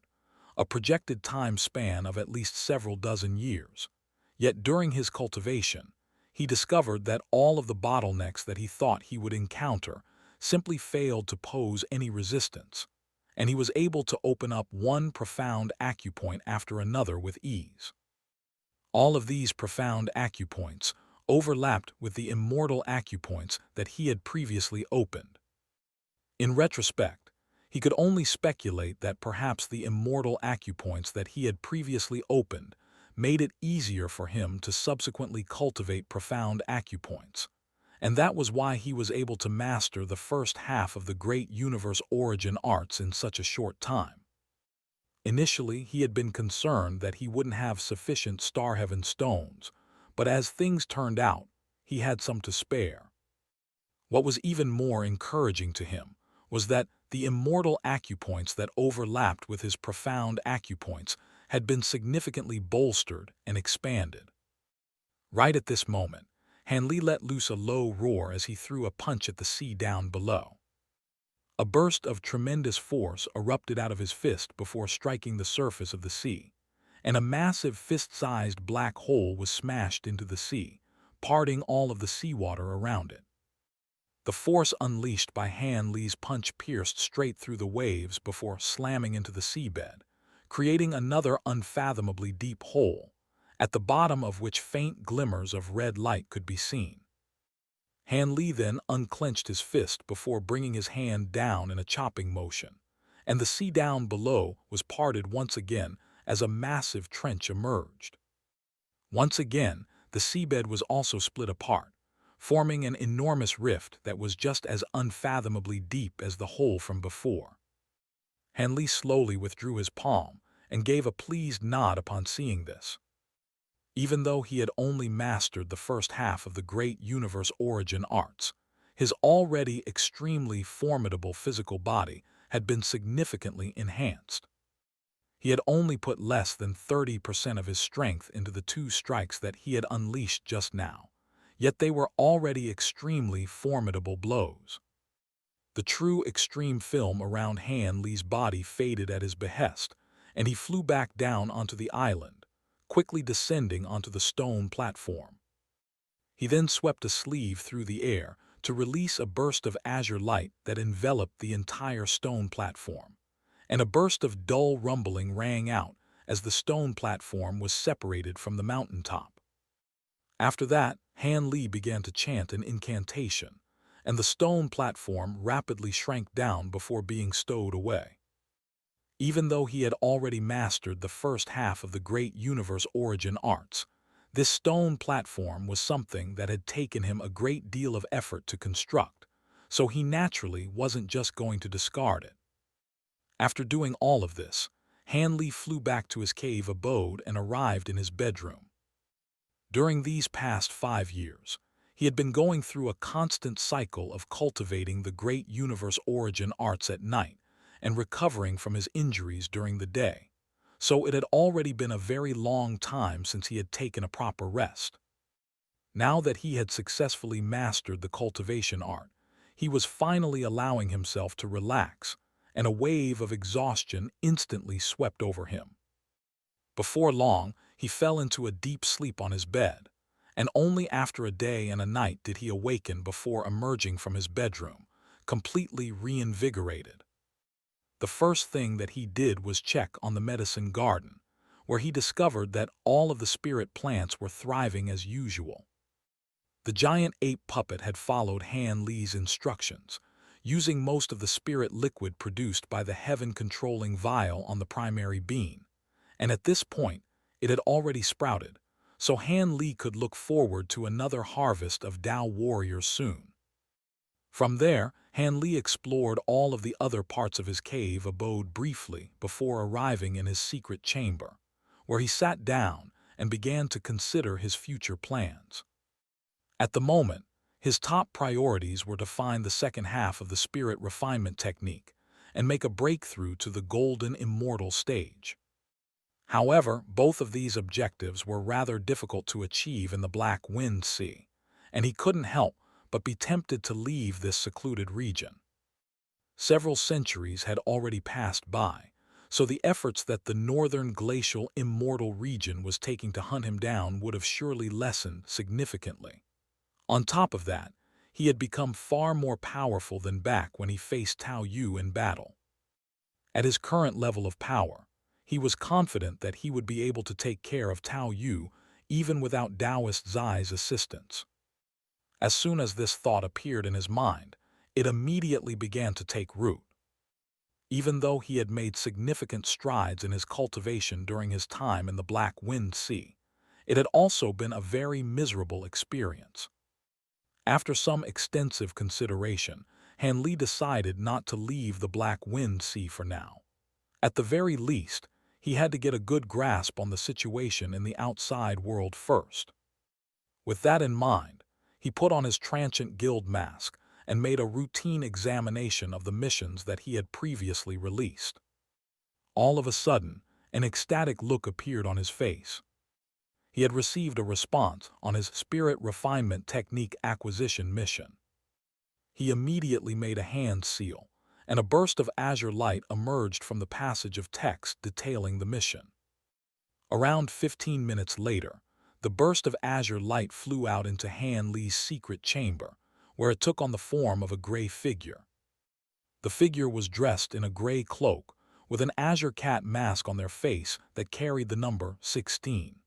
a projected time span of at least several dozen years. Yet during his cultivation, he discovered that all of the bottlenecks that he thought he would encounter simply failed to pose any resistance, and he was able to open up one profound acupoint after another with ease. All of these profound acupoints overlapped with the immortal acupoints that he had previously opened. In retrospect, he could only speculate that perhaps the immortal acupoints that he had previously opened made it easier for him to subsequently cultivate profound acupoints, and that was why he was able to master the first half of the great universe origin arts in such a short time. Initially, he had been concerned that he wouldn't have sufficient star heaven stones, but as things turned out, he had some to spare. What was even more encouraging to him was that the immortal acupoints that overlapped with his profound acupoints had been significantly bolstered and expanded. Right at this moment, Han Li let loose a low roar as he threw a punch at the sea down below. A burst of tremendous force erupted out of his fist before striking the surface of the sea, and a massive fist-sized black hole was smashed into the sea, parting all of the seawater around it. The force unleashed by Han Li's punch pierced straight through the waves before slamming into the seabed, creating another unfathomably deep hole, at the bottom of which faint glimmers of red light could be seen. Han Li then unclenched his fist before bringing his hand down in a chopping motion, and the sea down below was parted once again as a massive trench emerged. Once again, the seabed was also split apart, forming an enormous rift that was just as unfathomably deep as the hole from before. Han Li slowly withdrew his palm and gave a pleased nod upon seeing this. Even though he had only mastered the first half of the great universe origin arts, his already extremely formidable physical body had been significantly enhanced. He had only put less than 30% of his strength into the two strikes that he had unleashed just now, yet they were already extremely formidable blows. The true extreme film around Han Li's body faded at his behest, and he flew back down onto the island, quickly descending onto the stone platform. He then swept a sleeve through the air to release a burst of azure light that enveloped the entire stone platform, and a burst of dull rumbling rang out as the stone platform was separated from the mountaintop. After that, Han Li began to chant an incantation, and the stone platform rapidly shrank down before being stowed away. Even though he had already mastered the first half of the great universe origin arts, this stone platform was something that had taken him a great deal of effort to construct, so he naturally wasn't just going to discard it. After doing all of this, Han Li flew back to his cave abode and arrived in his bedroom. During these past 5 years, he had been going through a constant cycle of cultivating the great universe origin arts at night and recovering from his injuries during the day, so it had already been a very long time since he had taken a proper rest. Now that he had successfully mastered the cultivation art, he was finally allowing himself to relax, and a wave of exhaustion instantly swept over him. Before long, he fell into a deep sleep on his bed, and only after a day and a night did he awaken before emerging from his bedroom, completely reinvigorated. The first thing that he did was check on the medicine garden, where he discovered that all of the spirit plants were thriving as usual. The giant ape puppet had followed Han Li's instructions, using most of the spirit liquid produced by the heaven-controlling vial on the primary bean, and at this point, it had already sprouted, so Han Li could look forward to another harvest of Tao warriors soon. From there, Han Li explored all of the other parts of his cave abode briefly before arriving in his secret chamber, where he sat down and began to consider his future plans. At the moment, his top priorities were to find the second half of the spirit refinement technique and make a breakthrough to the golden immortal stage. However, both of these objectives were rather difficult to achieve in the Black Wind Sea, and he couldn't help but be tempted to leave this secluded region. Several centuries had already passed by, so the efforts that the northern glacial immortal region was taking to hunt him down would have surely lessened significantly. On top of that, he had become far more powerful than back when he faced Tao Yu in battle. At his current level of power, he was confident that he would be able to take care of Tao Yu even without Taoist Zai's assistance. As soon as this thought appeared in his mind, it immediately began to take root. Even though he had made significant strides in his cultivation during his time in the Black Wind Sea, it had also been a very miserable experience. After some extensive consideration, Han Li decided not to leave the Black Wind Sea for now. At the very least, he had to get a good grasp on the situation in the outside world first. With that in mind, he put on his transient guild mask and made a routine examination of the missions that he had previously released. All of a sudden, an ecstatic look appeared on his face. He had received a response on his Spirit Refinement Technique Acquisition mission. He immediately made a hand seal, and a burst of azure light emerged from the passage of text detailing the mission. Around 15 minutes later, the burst of azure light flew out into Han Li's secret chamber, where it took on the form of a gray figure. The figure was dressed in a gray cloak, with an azure cat mask on their face that carried the number 16.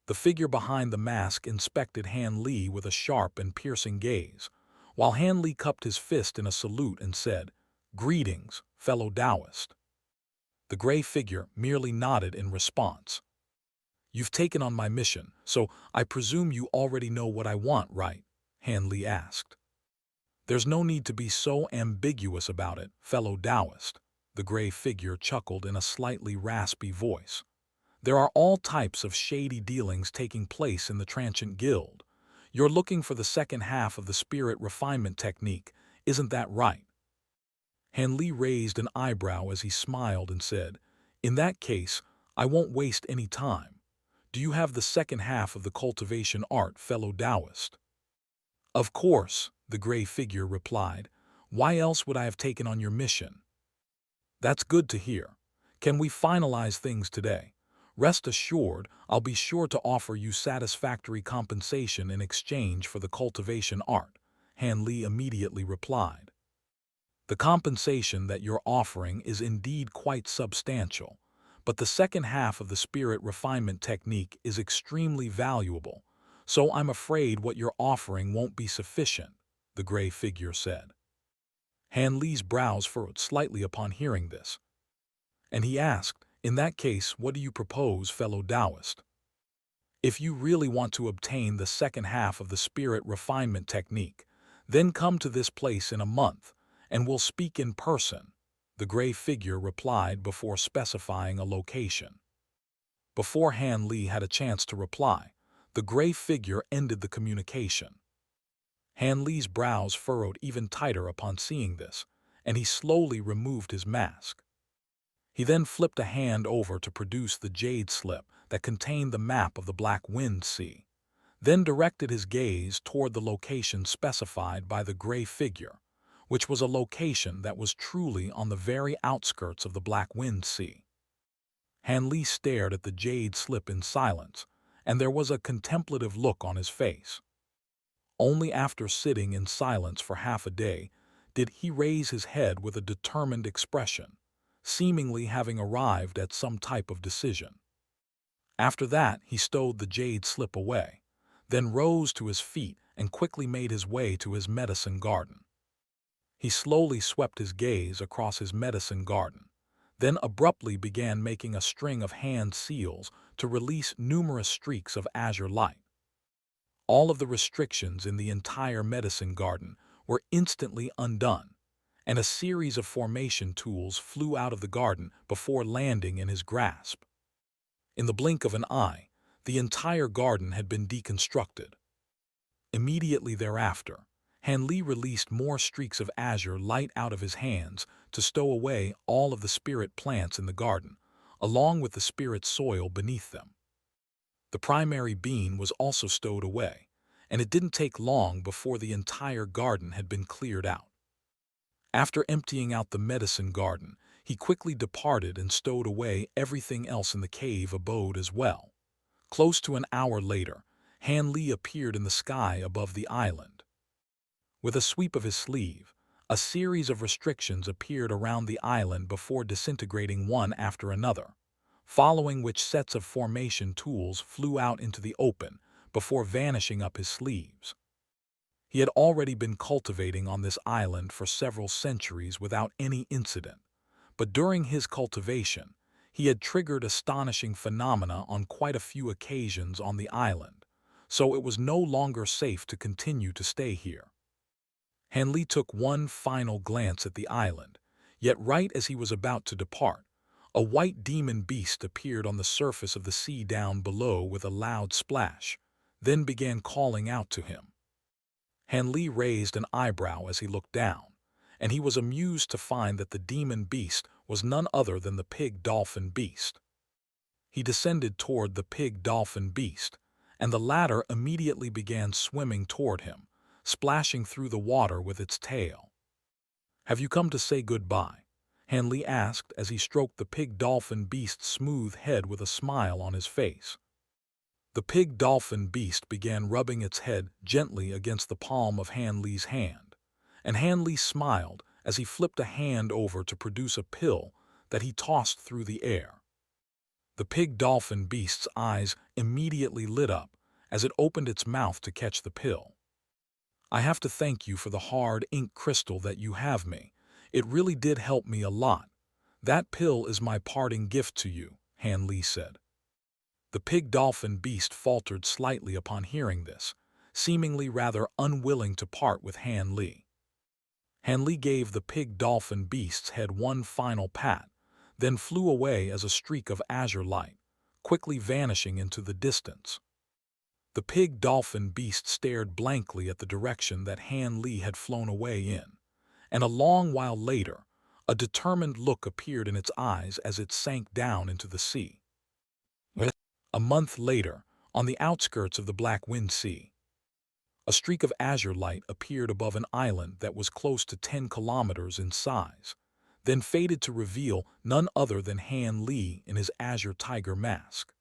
The figure behind the mask inspected Han Li with a sharp and piercing gaze, while Han Li cupped his fist in a salute and said, "Greetings, fellow Taoist." The gray figure merely nodded in response. "You've taken on my mission, so I presume you already know what I want, right?" Han Li asked. "There's no need to be so ambiguous about it, fellow Taoist," the gray figure chuckled in a slightly raspy voice. "There are all types of shady dealings taking place in the Transient Guild. You're looking for the second half of the spirit refinement technique, isn't that right?" Han Li raised an eyebrow as he smiled and said, "In that case, I won't waste any time. Do you have the second half of the cultivation art, fellow Taoist?" "Of course," the gray figure replied. "Why else would I have taken on your mission?" "That's good to hear. Can we finalize things today? Rest assured, I'll be sure to offer you satisfactory compensation in exchange for the cultivation art," Han Li immediately replied. "The compensation that you're offering is indeed quite substantial, but the second half of the spirit refinement technique is extremely valuable, so I'm afraid what you're offering won't be sufficient," the gray figure said. Han Li's brows furrowed slightly upon hearing this, and he asked, "In that case, what do you propose, fellow Taoist?" "If you really want to obtain the second half of the spirit refinement technique, then come to this place in a month, and we'll speak in person," the gray figure replied before specifying a location. Before Han Li had a chance to reply, the gray figure ended the communication. Han Li's brows furrowed even tighter upon seeing this, and he slowly removed his mask. He then flipped a hand over to produce the jade slip that contained the map of the Black Wind Sea, then directed his gaze toward the location specified by the gray figure, which was a location that was truly on the very outskirts of the Black Wind Sea. Han Li stared at the jade slip in silence, and there was a contemplative look on his face. Only after sitting in silence for half a day did he raise his head with a determined expression, seemingly having arrived at some type of decision. After that, he stowed the jade slip away, then rose to his feet and quickly made his way to his medicine garden. He slowly swept his gaze across his medicine garden, then abruptly began making a string of hand seals to release numerous streaks of azure light. All of the restrictions in the entire medicine garden were instantly undone, and a series of formation tools flew out of the garden before landing in his grasp. In the blink of an eye, the entire garden had been deconstructed. Immediately thereafter, Han Li released more streaks of azure light out of his hands to stow away all of the spirit plants in the garden, along with the spirit soil beneath them. The primary bean was also stowed away, and it didn't take long before the entire garden had been cleared out. After emptying out the medicine garden, he quickly departed and stowed away everything else in the cave abode as well. Close to an hour later, Han Li appeared in the sky above the island. With a sweep of his sleeve, a series of restrictions appeared around the island before disintegrating one after another, following which sets of formation tools flew out into the open before vanishing up his sleeves. He had already been cultivating on this island for several centuries without any incident, but during his cultivation, he had triggered astonishing phenomena on quite a few occasions on the island, so it was no longer safe to continue to stay here. Han Li took one final glance at the island, yet right as he was about to depart, a white demon beast appeared on the surface of the sea down below with a loud splash, then began calling out to him. Han Li raised an eyebrow as he looked down, and he was amused to find that the demon beast was none other than the pig-dolphin beast. He descended toward the pig-dolphin beast, and the latter immediately began swimming toward him, splashing through the water with its tail. "Have you come to say goodbye?" Han Li asked as he stroked the pig-dolphin beast's smooth head with a smile on his face. The pig dolphin beast began rubbing its head gently against the palm of Han Li's hand, and Han Li smiled as he flipped a hand over to produce a pill that he tossed through the air. The pig dolphin beast's eyes immediately lit up as it opened its mouth to catch the pill. "I have to thank you for the hard ink crystal that you have me. It really did help me a lot. That pill is my parting gift to you," Han Li said. The pig dolphin beast faltered slightly upon hearing this, seemingly rather unwilling to part with Han Li. Han Li gave the pig dolphin beast's head one final pat, then flew away as a streak of azure light, quickly vanishing into the distance. The pig dolphin beast stared blankly at the direction that Han Li had flown away in, and a long while later, a determined look appeared in its eyes as it sank down into the sea. A month later, on the outskirts of the Black Wind Sea, a streak of azure light appeared above an island that was close to 10 kilometers in size, then faded to reveal none other than Han Li in his azure tiger mask.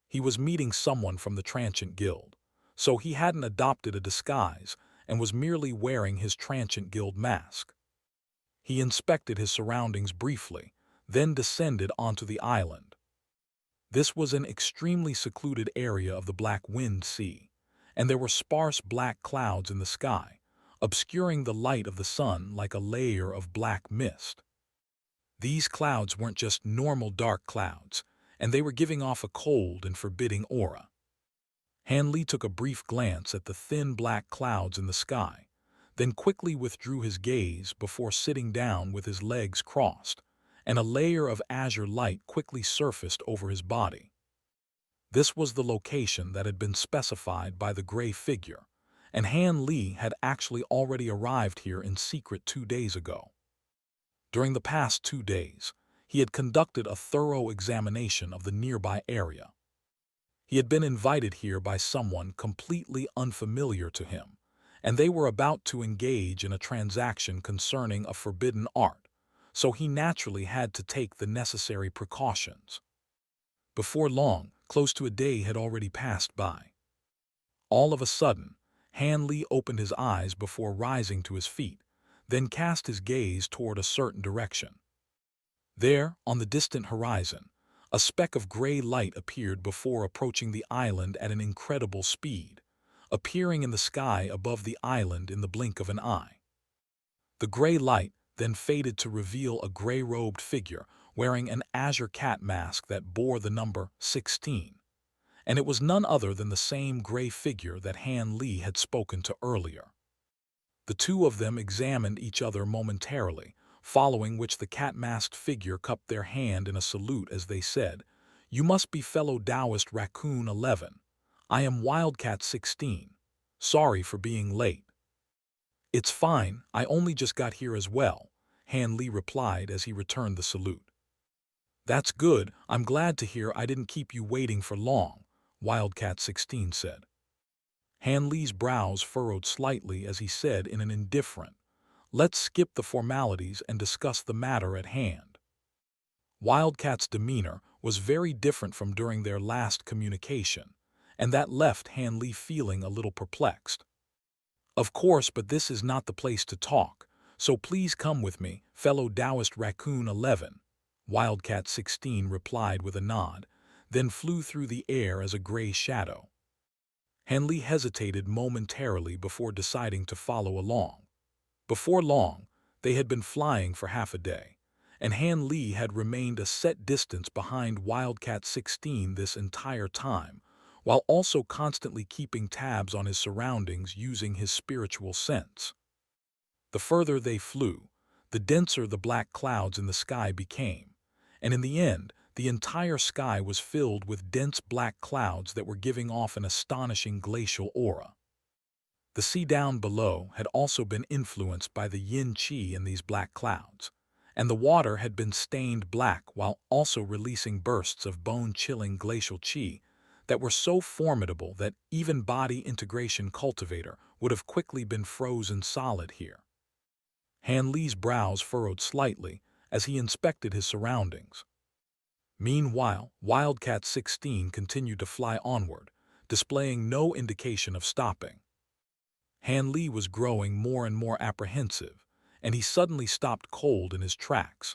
He was meeting someone from the Transient Guild, so he hadn't adopted a disguise and was merely wearing his Transient Guild mask. He inspected his surroundings briefly, then descended onto the island. This was an extremely secluded area of the Black Wind Sea, and there were sparse black clouds in the sky, obscuring the light of the sun like a layer of black mist. These clouds weren't just normal dark clouds, and they were giving off a cold and forbidding aura. Han Li took a brief glance at the thin black clouds in the sky, then quickly withdrew his gaze before sitting down with his legs crossed, and a layer of azure light quickly surfaced over his body. This was the location that had been specified by the gray figure, and Han Li had actually already arrived here in secret 2 days ago. During the past 2 days, he had conducted a thorough examination of the nearby area. He had been invited here by someone completely unfamiliar to him, and they were about to engage in a transaction concerning a forbidden art, so he naturally had to take the necessary precautions. Before long, close to a day had already passed by. All of a sudden, Han Li opened his eyes before rising to his feet, then cast his gaze toward a certain direction. There, on the distant horizon, a speck of gray light appeared before approaching the island at an incredible speed, appearing in the sky above the island in the blink of an eye. The gray light then faded to reveal a gray-robed figure wearing an azure cat mask that bore the number 16, and it was none other than the same gray figure that Han Li had spoken to earlier. The two of them examined each other momentarily, following which the cat-masked figure cupped their hand in a salute as they said, "You must be fellow Taoist Raccoon 11. I am Wildcat 16. Sorry for being late." "It's fine, I only just got here as well," Han Li replied as he returned the salute. "That's good, I'm glad to hear I didn't keep you waiting for long," Wildcat 16 said. Han Li's brows furrowed slightly as he said in an indifferent, "Let's skip the formalities and discuss the matter at hand." Wildcat's demeanor was very different from during their last communication, and that left Han Li feeling a little perplexed. "Of course, but this is not the place to talk, so please come with me, fellow Taoist Raccoon 11, Wildcat 16 replied with a nod, then flew through the air as a gray shadow. Han Li hesitated momentarily before deciding to follow along. Before long, they had been flying for half a day, and Han Li had remained a set distance behind Wildcat 16 this entire time, while also constantly keeping tabs on his surroundings using his spiritual sense. The further they flew, the denser the black clouds in the sky became, and in the end, the entire sky was filled with dense black clouds that were giving off an astonishing glacial aura. The sea down below had also been influenced by the yin qi in these black clouds, and the water had been stained black while also releasing bursts of bone-chilling glacial qi that were so formidable that even body integration cultivator would have quickly been frozen solid here. Han Li's brows furrowed slightly as he inspected his surroundings. Meanwhile, Wildcat 16 continued to fly onward, displaying no indication of stopping. Han Li was growing more and more apprehensive, and he suddenly stopped cold in his tracks.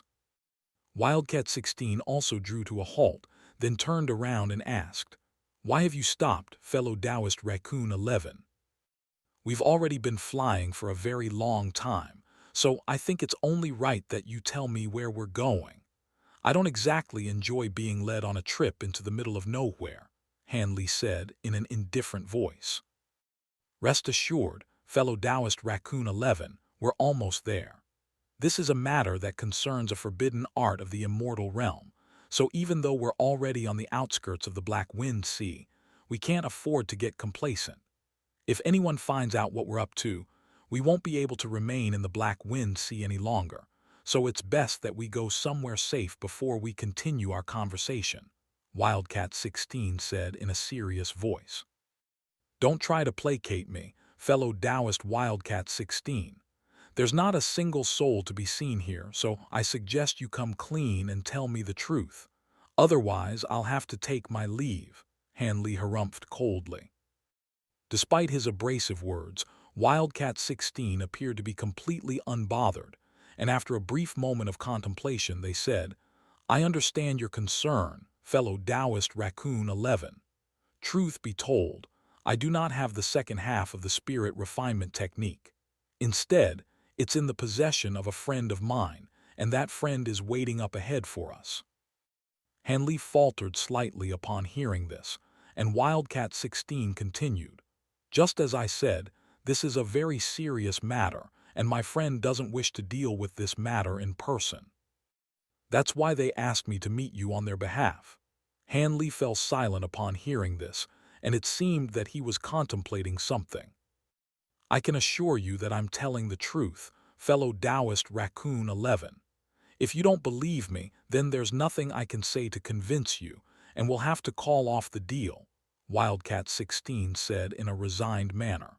Wildcat 16 also drew to a halt, then turned around and asked, "Why have you stopped, fellow Taoist Raccoon 11? We've already been flying for a very long time, so I think it's only right that you tell me where we're going. I don't exactly enjoy being led on a trip into the middle of nowhere," Han Li said in an indifferent voice. "Rest assured, fellow Taoist Raccoon 11, we're almost there. This is a matter that concerns a forbidden art of the immortal realm, so even though we're already on the outskirts of the Black Wind Sea, we can't afford to get complacent. If anyone finds out what we're up to, we won't be able to remain in the Black Wind Sea any longer, so it's best that we go somewhere safe before we continue our conversation," Wildcat 16 said in a serious voice. "Don't try to placate me, fellow Taoist Wildcat 16. There's not a single soul to be seen here, so I suggest you come clean and tell me the truth. Otherwise, I'll have to take my leave," Han Li harumphed coldly. Despite his abrasive words, Wildcat 16 appeared to be completely unbothered, and after a brief moment of contemplation they said, "I understand your concern, fellow Taoist Raccoon 11. Truth be told, I do not have the second half of the spirit refinement technique. Instead, it's in the possession of a friend of mine, and that friend is waiting up ahead for us." Han Li faltered slightly upon hearing this, and Wildcat 16 continued, "Just as I said, this is a very serious matter, and my friend doesn't wish to deal with this matter in person. That's why they asked me to meet you on their behalf." Han Li fell silent upon hearing this, and it seemed that he was contemplating something. "I can assure you that I'm telling the truth, fellow Taoist Raccoon 11. If you don't believe me, then there's nothing I can say to convince you, and we'll have to call off the deal," Wildcat 16 said in a resigned manner.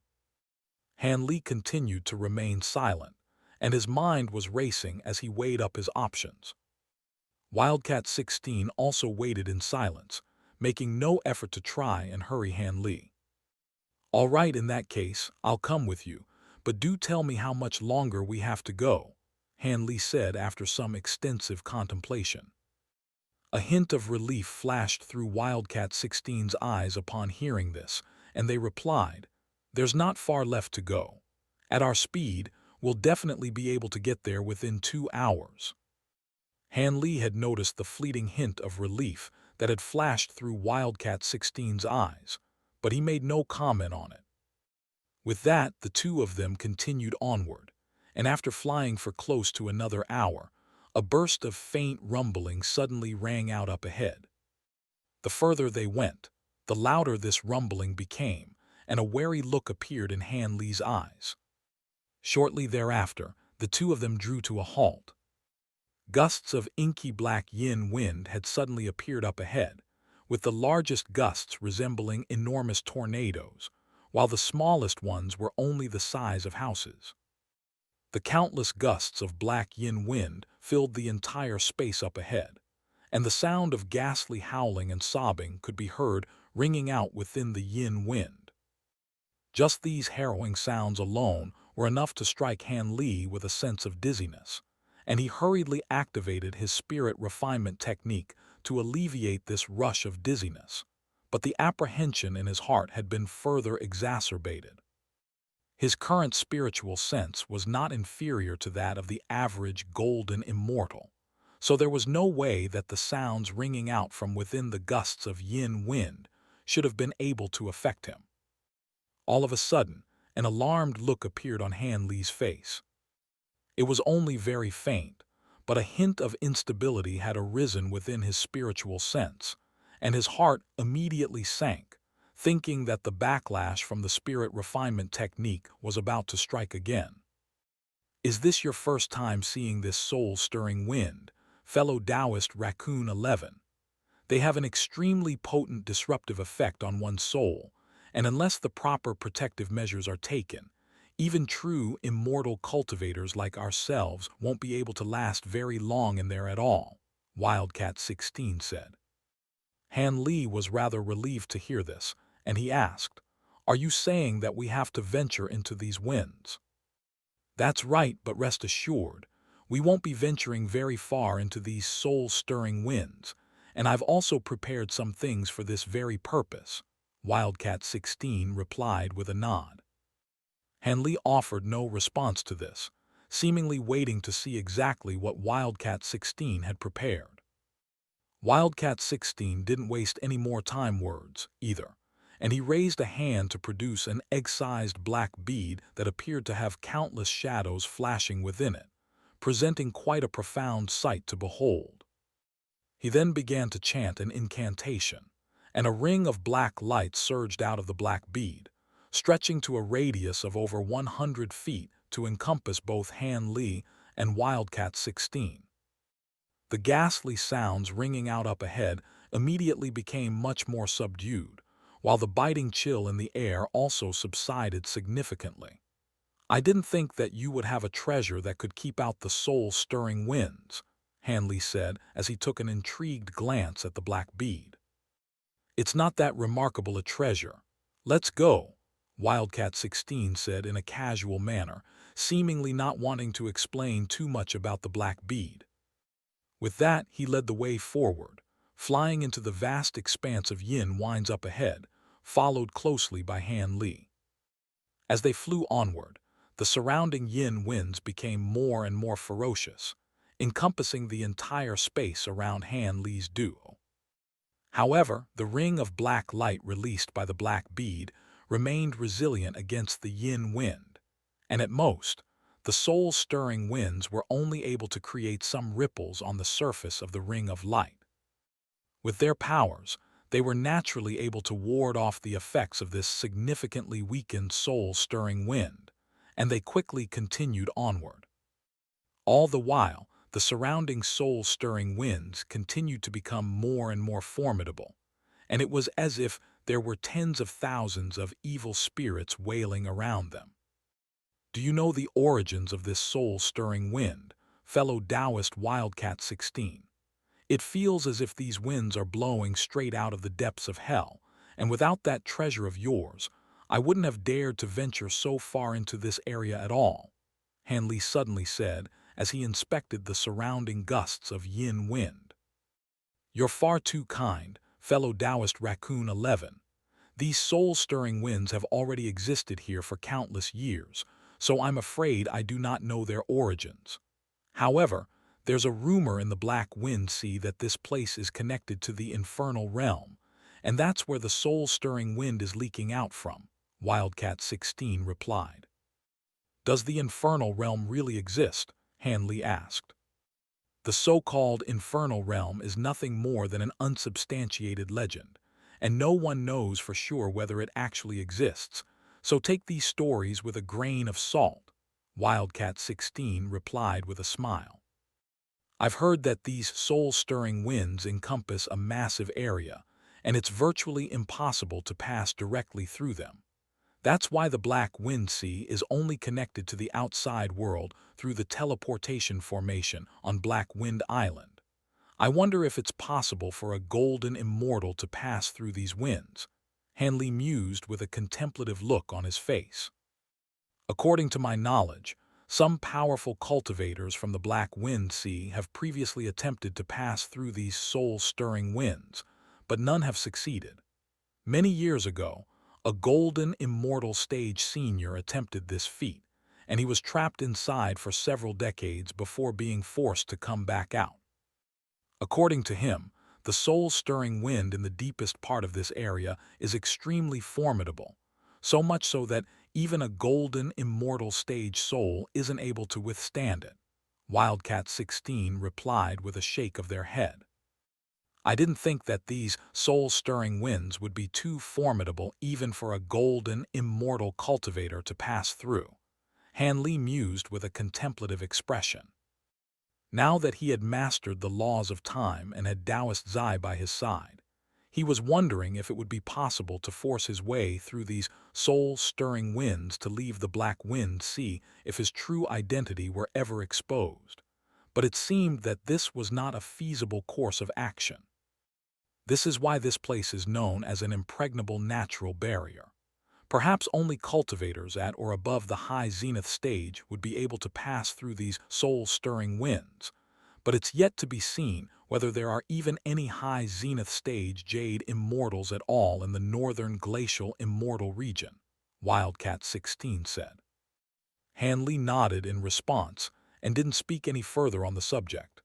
Han Li continued to remain silent, and his mind was racing as he weighed up his options. Wildcat 16 also waited in silence, making no effort to try and hurry Han Li. "All right, in that case, I'll come with you, but do tell me how much longer we have to go," Han Li said after some extensive contemplation. A hint of relief flashed through Wildcat 16's eyes upon hearing this, and they replied, "There's not far left to go. At our speed, we'll definitely be able to get there within 2 hours." Han Li had noticed the fleeting hint of relief that had flashed through Wildcat 16's eyes, but he made no comment on it. With that, the two of them continued onward, and after flying for close to another hour, a burst of faint rumbling suddenly rang out up ahead. The further they went, the louder this rumbling became, and a wary look appeared in Han Li's eyes. Shortly thereafter, the two of them drew to a halt. Gusts of inky black yin wind had suddenly appeared up ahead, with the largest gusts resembling enormous tornadoes, while the smallest ones were only the size of houses. The countless gusts of black yin wind filled the entire space up ahead, and the sound of ghastly howling and sobbing could be heard ringing out within the yin wind. Just these harrowing sounds alone were enough to strike Han Li with a sense of dizziness, and he hurriedly activated his spirit refinement technique to alleviate this rush of dizziness, but the apprehension in his heart had been further exacerbated. His current spiritual sense was not inferior to that of the average golden immortal, so there was no way that the sounds ringing out from within the gusts of yin wind should have been able to affect him. All of a sudden, an alarmed look appeared on Han Li's face. It was only very faint, but a hint of instability had arisen within his spiritual sense, and his heart immediately sank, thinking that the backlash from the spirit refinement technique was about to strike again. "Is this your first time seeing this soul-stirring wind, fellow Taoist Raccoon 11? They have an extremely potent disruptive effect on one's soul, and unless the proper protective measures are taken, even true immortal cultivators like ourselves won't be able to last very long in there at all," Wildcat 16 said. Han Li was rather relieved to hear this, and he asked, "Are you saying that we have to venture into these winds?" "That's right, but rest assured, we won't be venturing very far into these soul-stirring winds, and I've also prepared some things for this very purpose," Wildcat 16 replied with a nod. Hanley offered no response to this, seemingly waiting to see exactly what Wildcat 16 had prepared. Wildcat 16 didn't waste any more time words, either, and he raised a hand to produce an egg-sized black bead that appeared to have countless shadows flashing within it, presenting quite a profound sight to behold. He then began to chant an incantation, and a ring of black light surged out of the black bead, stretching to a radius of over 100 feet to encompass both Han Li and Wildcat 16. The ghastly sounds ringing out up ahead immediately became much more subdued, while the biting chill in the air also subsided significantly. "I didn't think that you would have a treasure that could keep out the soul-stirring winds," Hanley said as he took an intrigued glance at the black bead. "It's not that remarkable a treasure. Let's go," Wildcat 16 said in a casual manner, seemingly not wanting to explain too much about the black bead. With that, he led the way forward, flying into the vast expanse of yin winds up ahead, followed closely by Han Li. As they flew onward, the surrounding yin winds became more and more ferocious, encompassing the entire space around Han Li's duo. However, the ring of black light released by the black bead remained resilient against the yin wind, and at most, the soul-stirring winds were only able to create some ripples on the surface of the ring of light. With their powers, they were naturally able to ward off the effects of this significantly weakened soul-stirring wind, and they quickly continued onward. All the while, the surrounding soul-stirring winds continued to become more and more formidable, and it was as if there were tens of thousands of evil spirits wailing around them. "Do you know the origins of this soul-stirring wind, fellow Taoist Wildcat 16? It feels as if these winds are blowing straight out of the depths of hell, and without that treasure of yours, I wouldn't have dared to venture so far into this area at all," Hanley suddenly said as he inspected the surrounding gusts of yin wind. "You're far too kind, fellow Taoist Raccoon 11. These soul-stirring winds have already existed here for countless years, so I'm afraid I do not know their origins. However, there's a rumor in the Black Wind Sea that this place is connected to the infernal realm, and that's where the soul-stirring wind is leaking out from," Wildcat 16 replied. "Does the infernal realm really exist?" Hanley asked. "The so-called infernal realm is nothing more than an unsubstantiated legend, and no one knows for sure whether it actually exists, so take these stories with a grain of salt," Wildcat 16 replied with a smile. "I've heard that these soul-stirring winds encompass a massive area, and it's virtually impossible to pass directly through them. That's why the Black Wind Sea is only connected to the outside world through the teleportation formation on Black Wind Island. I wonder if it's possible for a golden immortal to pass through these winds," Hanley mused with a contemplative look on his face. "According to my knowledge, some powerful cultivators from the Black Wind Sea have previously attempted to pass through these soul-stirring winds, but none have succeeded. Many years ago, a golden immortal stage senior attempted this feat, and he was trapped inside for several decades before being forced to come back out. According to him, the soul-stirring wind in the deepest part of this area is extremely formidable, so much so that even a golden immortal stage soul isn't able to withstand it," Wildcat 16 replied with a shake of their head. "I didn't think that these soul-stirring winds would be too formidable even for a golden, immortal cultivator to pass through," Hanley mused with a contemplative expression. Now that he had mastered the laws of time and had Taoist Zai by his side, he was wondering if it would be possible to force his way through these soul-stirring winds to leave the Black Wind Sea if his true identity were ever exposed. But it seemed that this was not a feasible course of action. This is why this place is known as an impregnable natural barrier. Perhaps only cultivators at or above the high zenith stage would be able to pass through these soul-stirring winds, but it's yet to be seen whether there are even any high zenith stage jade immortals at all in the northern glacial immortal region, Wildcat 16 said. Hanley nodded in response and didn't speak any further on the subject.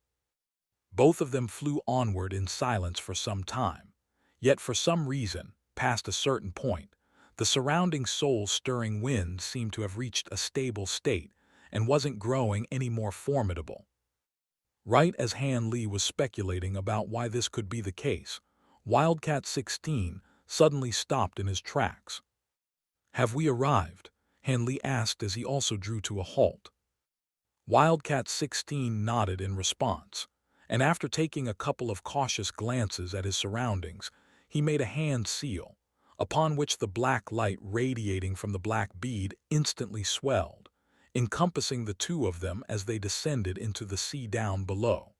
Both of them flew onward in silence for some time, yet for some reason, past a certain point, the surrounding soul-stirring wind seemed to have reached a stable state and wasn't growing any more formidable. Right as Han Li was speculating about why this could be the case, Wildcat 16 suddenly stopped in his tracks. "Have we arrived?" Han Li asked as he also drew to a halt. Wildcat 16 nodded in response, and after taking a couple of cautious glances at his surroundings, he made a hand seal, upon which the black light radiating from the black bead instantly swelled, encompassing the two of them as they descended into the sea down below.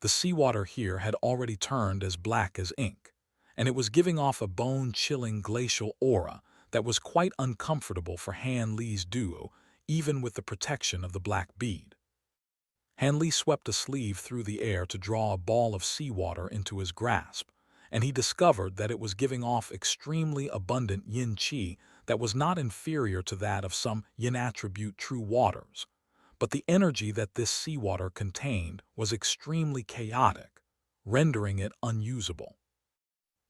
The seawater here had already turned as black as ink, and it was giving off a bone-chilling glacial aura that was quite uncomfortable for Han Li's duo, even with the protection of the black bead. Han Li swept a sleeve through the air to draw a ball of seawater into his grasp, and he discovered that it was giving off extremely abundant yin qi that was not inferior to that of some yin-attribute true waters. But the energy that this seawater contained was extremely chaotic, rendering it unusable.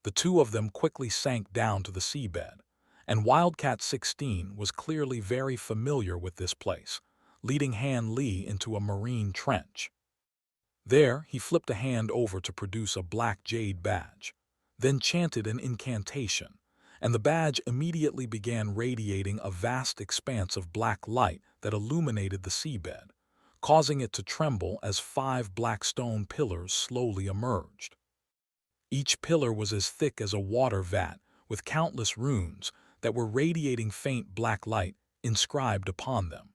The two of them quickly sank down to the seabed, and Wildcat 16 was clearly very familiar with this place, leading Han Li into a marine trench. There, he flipped a hand over to produce a black jade badge, then chanted an incantation, and the badge immediately began radiating a vast expanse of black light that illuminated the seabed, causing it to tremble as 5 black stone pillars slowly emerged. Each pillar was as thick as a water vat, with countless runes that were radiating faint black light inscribed upon them.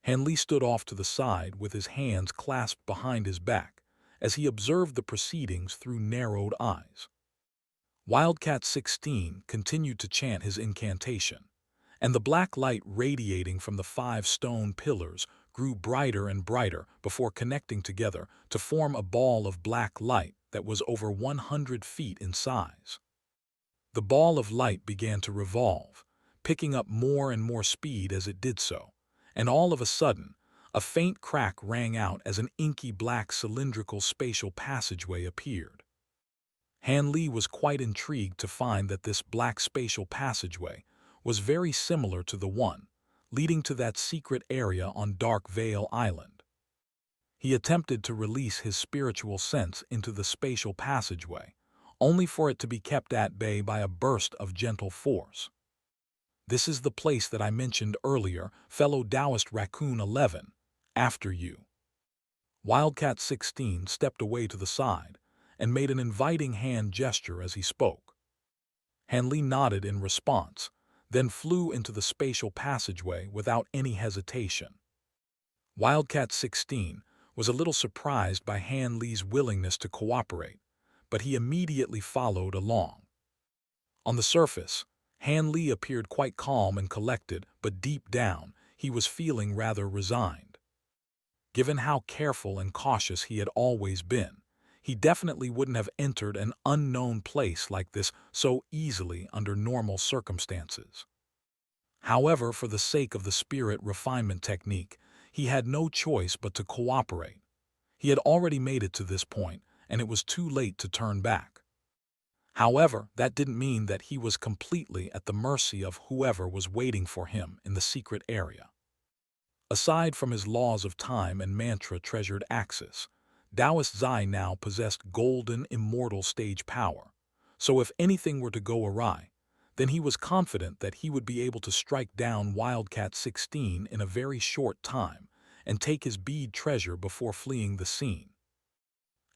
Han Li stood off to the side with his hands clasped behind his back as he observed the proceedings through narrowed eyes. Wildcat 16 continued to chant his incantation, and the black light radiating from the 5 stone pillars grew brighter and brighter before connecting together to form a ball of black light that was over 100 feet in size. The ball of light began to revolve, picking up more and more speed as it did so, and all of a sudden, a faint crack rang out as an inky black cylindrical spatial passageway appeared. Han Li was quite intrigued to find that this black spatial passageway was very similar to the one leading to that secret area on Dark Vale Island. He attempted to release his spiritual sense into the spatial passageway, only for it to be kept at bay by a burst of gentle force. "This is the place that I mentioned earlier, fellow Taoist Raccoon 11, after you." Wildcat 16 stepped away to the side and made an inviting hand gesture as he spoke. Han Li nodded in response, then flew into the spatial passageway without any hesitation. Wildcat 16 was a little surprised by Han Li's willingness to cooperate, but he immediately followed along. On the surface, Han Li appeared quite calm and collected, but deep down, he was feeling rather resigned. Given how careful and cautious he had always been, he definitely wouldn't have entered an unknown place like this so easily under normal circumstances. However, for the sake of the spirit refinement technique, he had no choice but to cooperate. He had already made it to this point, and it was too late to turn back. However, that didn't mean that he was completely at the mercy of whoever was waiting for him in the secret area. Aside from his laws of time and mantra-treasured axis, Taoist Zai now possessed golden immortal stage power, so if anything were to go awry, then he was confident that he would be able to strike down Wildcat 16 in a very short time and take his bead treasure before fleeing the scene.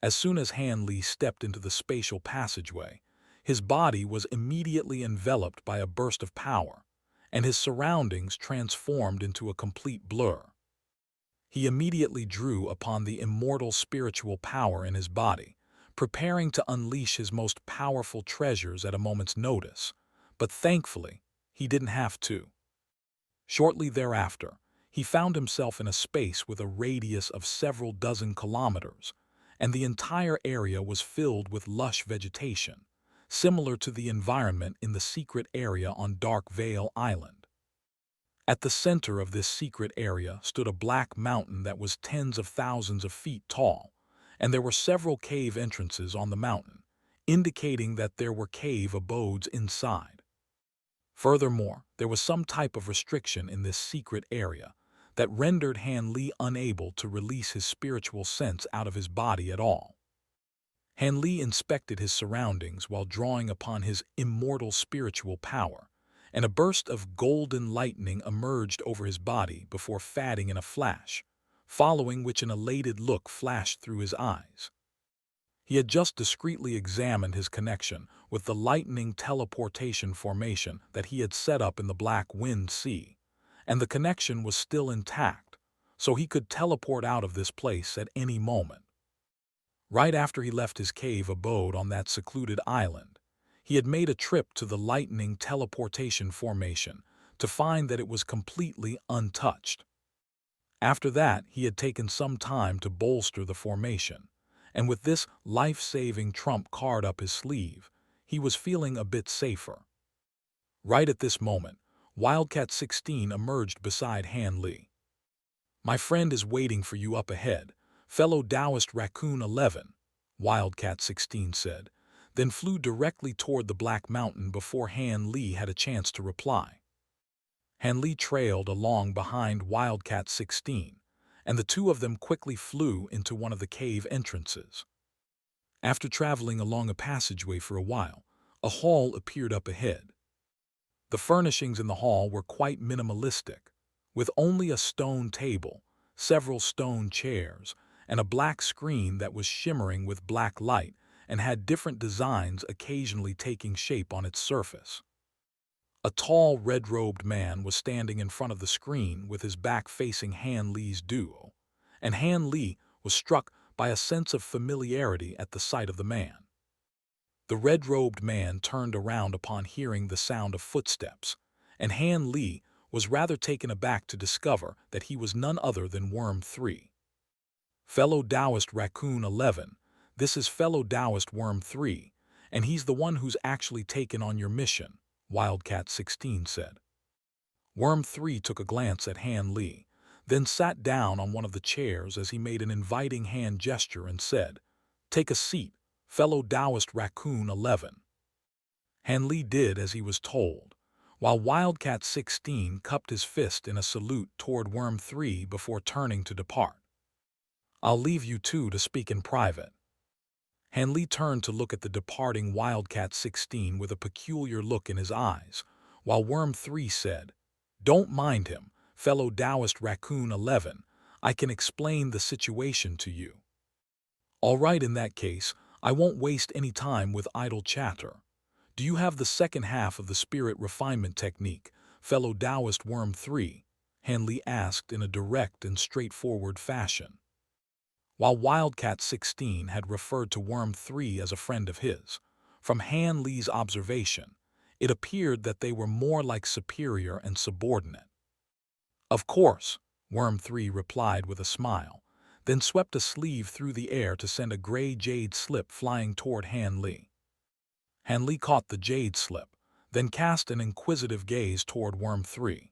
As soon as Han Li stepped into the spatial passageway, his body was immediately enveloped by a burst of power, and his surroundings transformed into a complete blur. He immediately drew upon the immortal spiritual power in his body, preparing to unleash his most powerful treasures at a moment's notice, but thankfully, he didn't have to. Shortly thereafter, he found himself in a space with a radius of several dozen kilometers, and the entire area was filled with lush vegetation, similar to the environment in the secret area on Dark Vale Island. At the center of this secret area stood a black mountain that was tens of thousands of feet tall, and there were several cave entrances on the mountain, indicating that there were cave abodes inside. Furthermore, there was some type of restriction in this secret area that rendered Han Li unable to release his spiritual sense out of his body at all. Han Li inspected his surroundings while drawing upon his immortal spiritual power, and a burst of golden lightning emerged over his body before fading in a flash, following which an elated look flashed through his eyes. He had just discreetly examined his connection with the lightning teleportation formation that he had set up in the Black Wind Sea, and the connection was still intact, so he could teleport out of this place at any moment. Right after he left his cave abode on that secluded island, he had made a trip to the lightning teleportation formation to find that it was completely untouched. After that, he had taken some time to bolster the formation, and with this life-saving trump card up his sleeve, he was feeling a bit safer. Right at this moment, Wildcat 16 emerged beside Han Li. "My friend is waiting for you up ahead, fellow Taoist Raccoon 11, Wildcat 16 said, then flew directly toward the Black Mountain before Han Li had a chance to reply. Han Li trailed along behind Wildcat 16, and the two of them quickly flew into one of the cave entrances. After traveling along a passageway for a while, a hall appeared up ahead. The furnishings in the hall were quite minimalistic, with only a stone table, several stone chairs, and a black screen that was shimmering with black light and had different designs occasionally taking shape on its surface. A tall, red-robed man was standing in front of the screen with his back facing Han Li's duo, and Han Li was struck by a sense of familiarity at the sight of the man. The red-robed man turned around upon hearing the sound of footsteps, and Han Li was rather taken aback to discover that he was none other than Worm 3. "Fellow Taoist Raccoon 11, this is fellow Taoist Worm 3, and he's the one who's actually taken on your mission," Wildcat 16 said. Worm 3 took a glance at Han Li, then sat down on one of the chairs as he made an inviting hand gesture and said, "Take a seat, fellow Taoist Raccoon 11. Han Li did as he was told, while Wildcat 16 cupped his fist in a salute toward Worm 3 before turning to depart. "I'll leave you two to speak in private." Han Li turned to look at the departing Wildcat 16 with a peculiar look in his eyes, while Worm 3 said, "Don't mind him, fellow Taoist Raccoon 11. I can explain the situation to you." "All right, in that case, I won't waste any time with idle chatter. Do you have the second half of the spirit refinement technique, fellow Taoist Worm 3? Han Li asked in a direct and straightforward fashion. While Wildcat 16 had referred to Worm 3 as a friend of his, from Han Li's observation, it appeared that they were more like superior and subordinate. "Of course," Worm 3 replied with a smile, then swept a sleeve through the air to send a gray jade slip flying toward Han Li. Han Li caught the jade slip, then cast an inquisitive gaze toward Worm 3.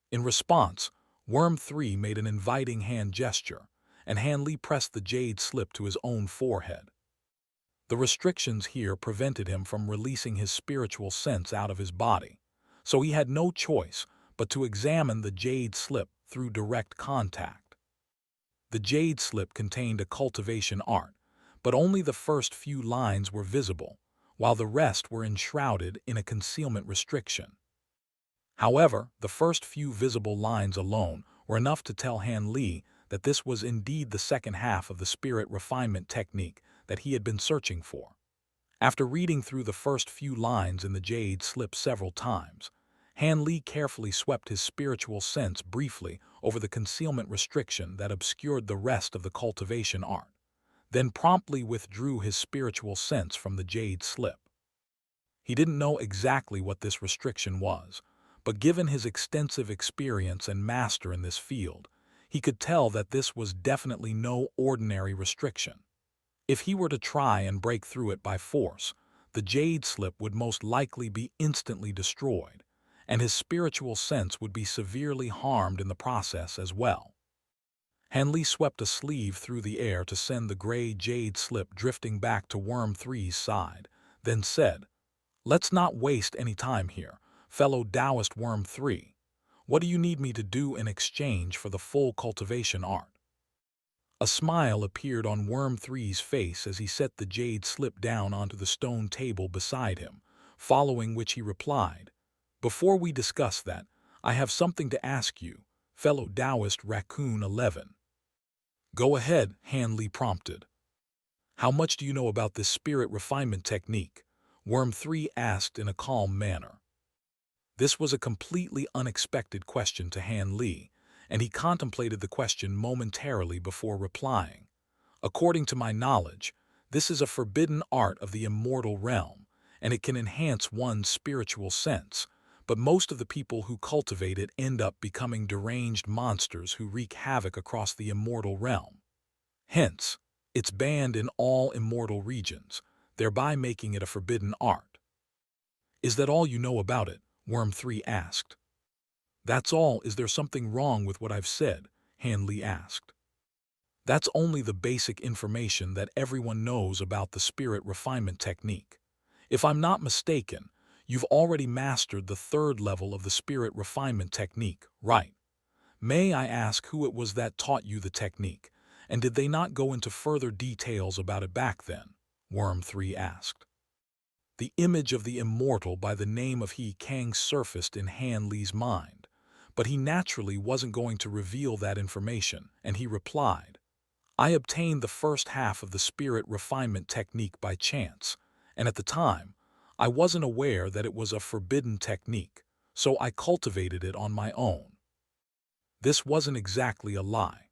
In response, Worm 3 made an inviting hand gesture, and Han Li pressed the jade slip to his own forehead. The restrictions here prevented him from releasing his spiritual sense out of his body, so he had no choice but to examine the jade slip through direct contact. The jade slip contained a cultivation art, but only the first few lines were visible, while the rest were enshrouded in a concealment restriction. However, the first few visible lines alone were enough to tell Han Li that this was indeed the second half of the spirit refinement technique that he had been searching for. After reading through the first few lines in the jade slip several times, Han Li carefully swept his spiritual sense briefly over the concealment restriction that obscured the rest of the cultivation art. then promptly withdrew his spiritual sense from the jade slip. He didn't know exactly what this restriction was, but given his extensive experience and master in this field, he could tell that this was definitely no ordinary restriction. If he were to try and break through it by force, the jade slip would most likely be instantly destroyed, and his spiritual sense would be severely harmed in the process as well. Hanley swept a sleeve through the air to send the gray jade slip drifting back to Worm Three's side, then said, "Let's not waste any time here, fellow Taoist Worm 3. What do you need me to do in exchange for the full cultivation art?" A smile appeared on Worm Three's face as he set the jade slip down onto the stone table beside him, following which he replied, "Before we discuss that, I have something to ask you, fellow Taoist Raccoon 11. "Go ahead," Hanley prompted. "How much do you know about this spirit refinement technique?" Worm 3 asked in a calm manner. This was a completely unexpected question to Hanley, and he contemplated the question momentarily before replying. "According to my knowledge, this is a forbidden art of the immortal realm, and it can enhance one's spiritual sense, but most of the people who cultivate it end up becoming deranged monsters who wreak havoc across the immortal realm. Hence, it's banned in all immortal regions, thereby making it a forbidden art." "Is that all you know about it?" Worm 3 asked. "That's all. Is there something wrong with what I've said?" Hanley asked. "That's only the basic information that everyone knows about the spirit refinement technique. If I'm not mistaken, you've already mastered the third level of the spirit refinement technique, right? May I ask who it was that taught you the technique, and did they not go into further details about it back then?" Worm 3 asked. The image of the immortal by the name of He Kang surfaced in Hanley's mind, but he naturally wasn't going to reveal that information, and he replied, "I obtained the first half of the spirit refinement technique by chance, and at the time, I wasn't aware that it was a forbidden technique, so I cultivated it on my own." This wasn't exactly a lie.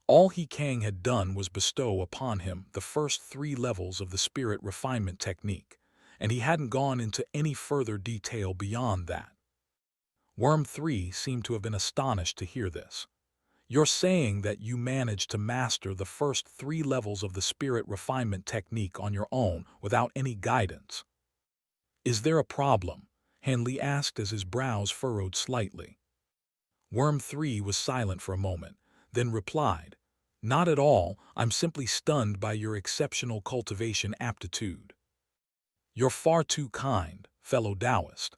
All He Kang had done was bestow upon him the first 3 levels of the spirit refinement technique, and he hadn't gone into any further detail beyond that. Worm 3 seemed to have been astonished to hear this. "You're saying that you managed to master the first 3 levels of the spirit refinement technique on your own without any guidance. Is there a problem?" Hanley asked as his brows furrowed slightly. Worm 3 was silent for a moment, then replied, "Not at all. I'm simply stunned by your exceptional cultivation aptitude." "You're far too kind, fellow Taoist.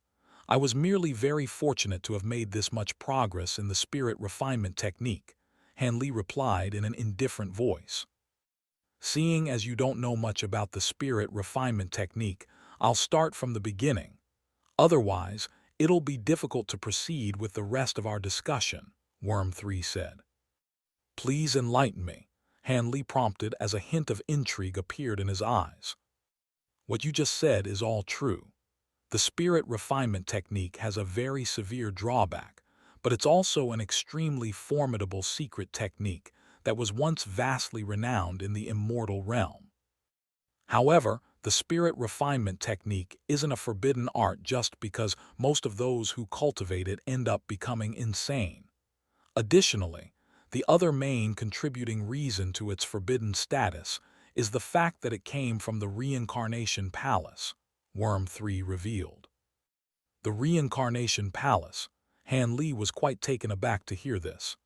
I was merely very fortunate to have made this much progress in the spirit refinement technique," Hanley replied in an indifferent voice. "Seeing as you don't know much about the spirit refinement technique, I'll start from the beginning. Otherwise, it'll be difficult to proceed with the rest of our discussion," Worm 3 said. "Please enlighten me," Hanley prompted as a hint of intrigue appeared in his eyes. "What you just said is all true. The spirit refinement technique has a very severe drawback, but it's also an extremely formidable secret technique that was once vastly renowned in the immortal realm. However, the spirit refinement technique isn't a forbidden art just because most of those who cultivate it end up becoming insane. Additionally, the other main contributing reason to its forbidden status is the fact that it came from the Reincarnation Palace," Worm 3 revealed. The Reincarnation Palace. Hanley was quite taken aback to hear this.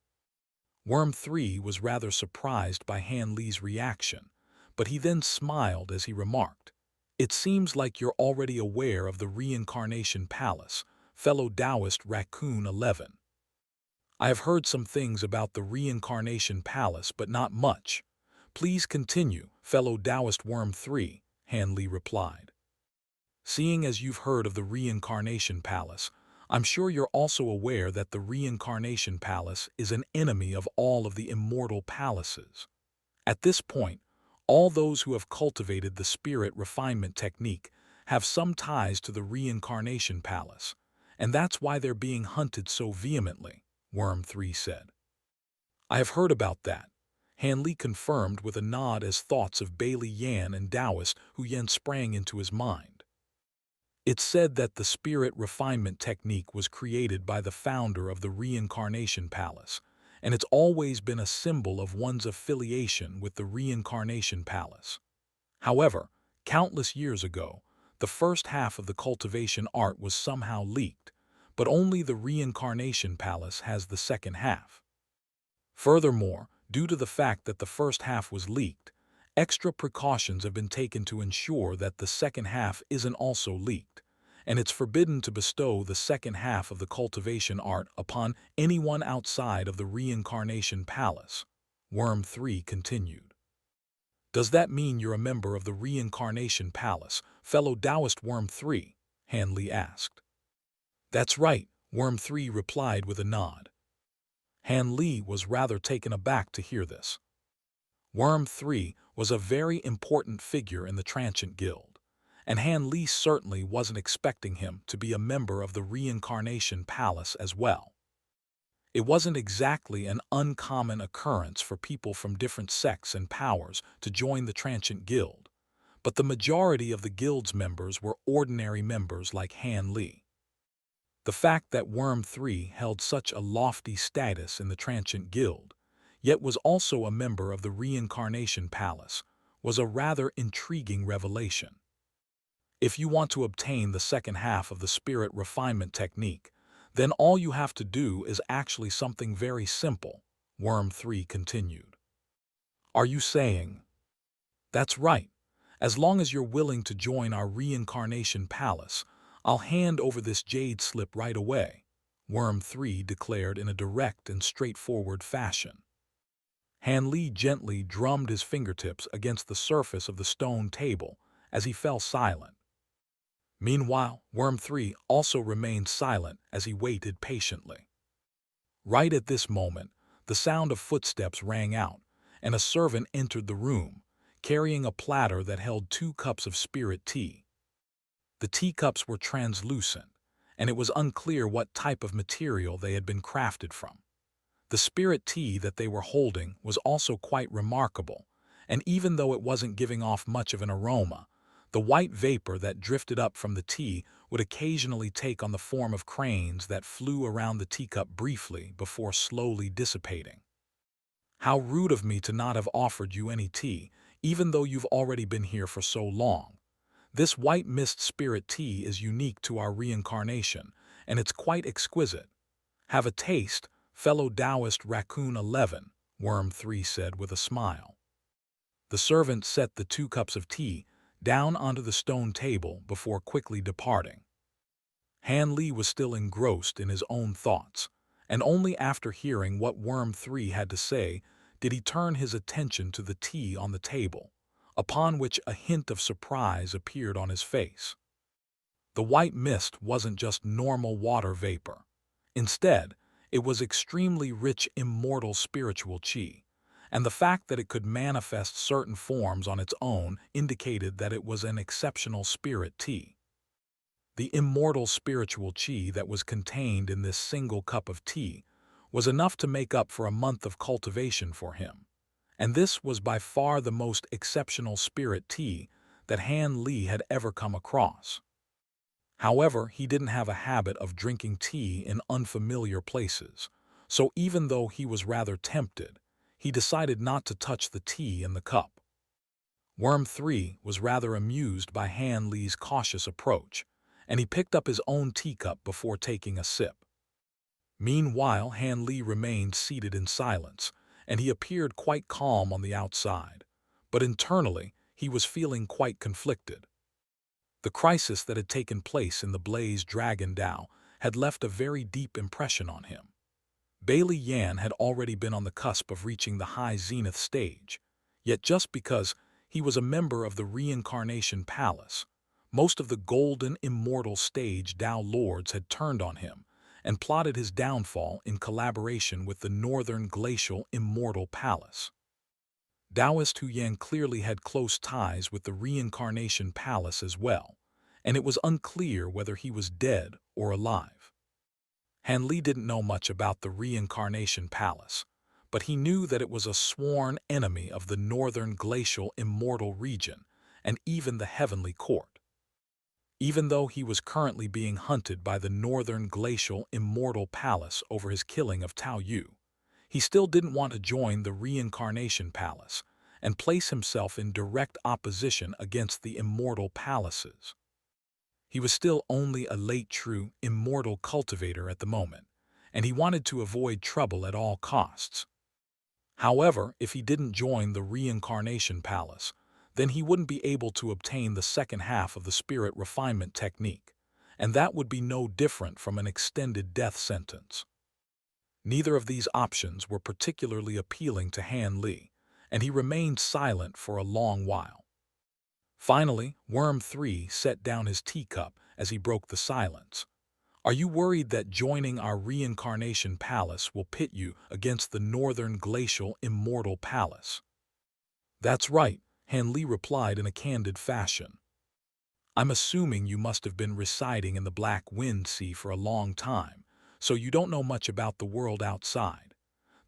Worm 3 was rather surprised by Hanley's reaction, but he then smiled as he remarked, "It seems like you're already aware of the Reincarnation Palace, fellow Taoist Raccoon 11. I have heard some things about the Reincarnation Palace, but not much. Please continue, fellow Taoist Worm 3, Hanley replied. "Seeing as you've heard of the Reincarnation Palace, I'm sure you're also aware that the Reincarnation Palace is an enemy of all of the immortal palaces. At this point, all those who have cultivated the spirit refinement technique have some ties to the Reincarnation Palace, and that's why they're being hunted so vehemently," Worm 3 said. "I have heard about that," Han Li confirmed with a nod as thoughts of Bailey Yan and Taoist Hu Yan sprang into his mind. It's said that the spirit refinement technique was created by the founder of the Reincarnation Palace, and it's always been a symbol of one's affiliation with the Reincarnation Palace. However, countless years ago, the first half of the cultivation art was somehow leaked, but only the Reincarnation Palace has the second half. Furthermore, due to the fact that the first half was leaked, extra precautions have been taken to ensure that the second half isn't also leaked, and it's forbidden to bestow the second half of the cultivation art upon anyone outside of the Reincarnation Palace. Worm 3 continued. Does that mean you're a member of the Reincarnation Palace, fellow Taoist Worm 3? Han Li asked. That's right, Worm 3 replied with a nod. Han Li was rather taken aback to hear this. Worm 3 was a very important figure in the Transient Guild, and Han Li certainly wasn't expecting him to be a member of the Reincarnation Palace as well. It wasn't exactly an uncommon occurrence for people from different sects and powers to join the Transient Guild, but the majority of the guild's members were ordinary members like Han Li. The fact that Worm 3 held such a lofty status in the Transient Guild, yet was also a member of the Reincarnation Palace, was a rather intriguing revelation. If you want to obtain the second half of the spirit refinement technique, then all you have to do is actually something very simple, Worm 3 continued. Are you saying? That's right. As long as you're willing to join our Reincarnation Palace, I'll hand over this jade slip right away, Worm 3 declared in a direct and straightforward fashion. Han Li gently drummed his fingertips against the surface of the stone table as he fell silent. Meanwhile, Worm 3 also remained silent as he waited patiently. Right at this moment, the sound of footsteps rang out, and a servant entered the room, carrying a platter that held 2 cups of spirit tea. The teacups were translucent, and it was unclear what type of material they had been crafted from. The spirit tea that they were holding was also quite remarkable, and even though it wasn't giving off much of an aroma, the white vapor that drifted up from the tea would occasionally take on the form of cranes that flew around the teacup briefly before slowly dissipating. How rude of me to not have offered you any tea, even though you've already been here for so long. This white mist spirit tea is unique to our reincarnation, and it's quite exquisite. Have a taste, fellow Taoist Raccoon 11, Worm 3 said with a smile. The servant set the 2 cups of tea down onto the stone table before quickly departing. Han Li was still engrossed in his own thoughts, and only after hearing what Worm 3 had to say did he turn his attention to the tea on the table, upon which a hint of surprise appeared on his face. The white mist wasn't just normal water vapor. Instead, it was extremely rich immortal spiritual qi, and the fact that it could manifest certain forms on its own indicated that it was an exceptional spirit tea. The immortal spiritual qi that was contained in this single cup of tea was enough to make up for a month of cultivation for him, and this was by far the most exceptional spirit tea that Han Li had ever come across. However, he didn't have a habit of drinking tea in unfamiliar places, so even though he was rather tempted, he decided not to touch the tea in the cup. Worm 3 was rather amused by Han Li's cautious approach, and he picked up his own teacup before taking a sip. Meanwhile, Han Li remained seated in silence, and he appeared quite calm on the outside, but internally he was feeling quite conflicted. The crisis that had taken place in the Blaze Dragon Dao had left a very deep impression on him. Bailey Yan had already been on the cusp of reaching the high zenith stage, yet just because he was a member of the Reincarnation Palace, most of the golden immortal stage Dao Lords had turned on him and plotted his downfall in collaboration with the Northern Glacial Immortal Palace. Taoist Hu Yan clearly had close ties with the Reincarnation Palace as well, and it was unclear whether he was dead or alive. Han Li didn't know much about the Reincarnation Palace, but he knew that it was a sworn enemy of the northern glacial immortal region and even the heavenly court. Even though he was currently being hunted by the northern glacial immortal palace over his killing of Tao Yu, he still didn't want to join the reincarnation palace and place himself in direct opposition against the immortal palaces. He was still only a late true immortal cultivator at the moment, and he wanted to avoid trouble at all costs. However, if he didn't join the reincarnation palace, then he wouldn't be able to obtain the second half of the spirit refinement technique, and that would be no different from an extended death sentence. Neither of these options were particularly appealing to Han Li, and he remained silent for a long while. Finally, Worm 3 set down his teacup as he broke the silence. Are you worried that joining our reincarnation palace will pit you against the northern glacial immortal palace? That's right, Han Li replied in a candid fashion. I'm assuming you must have been residing in the Black Wind Sea for a long time, so you don't know much about the world outside.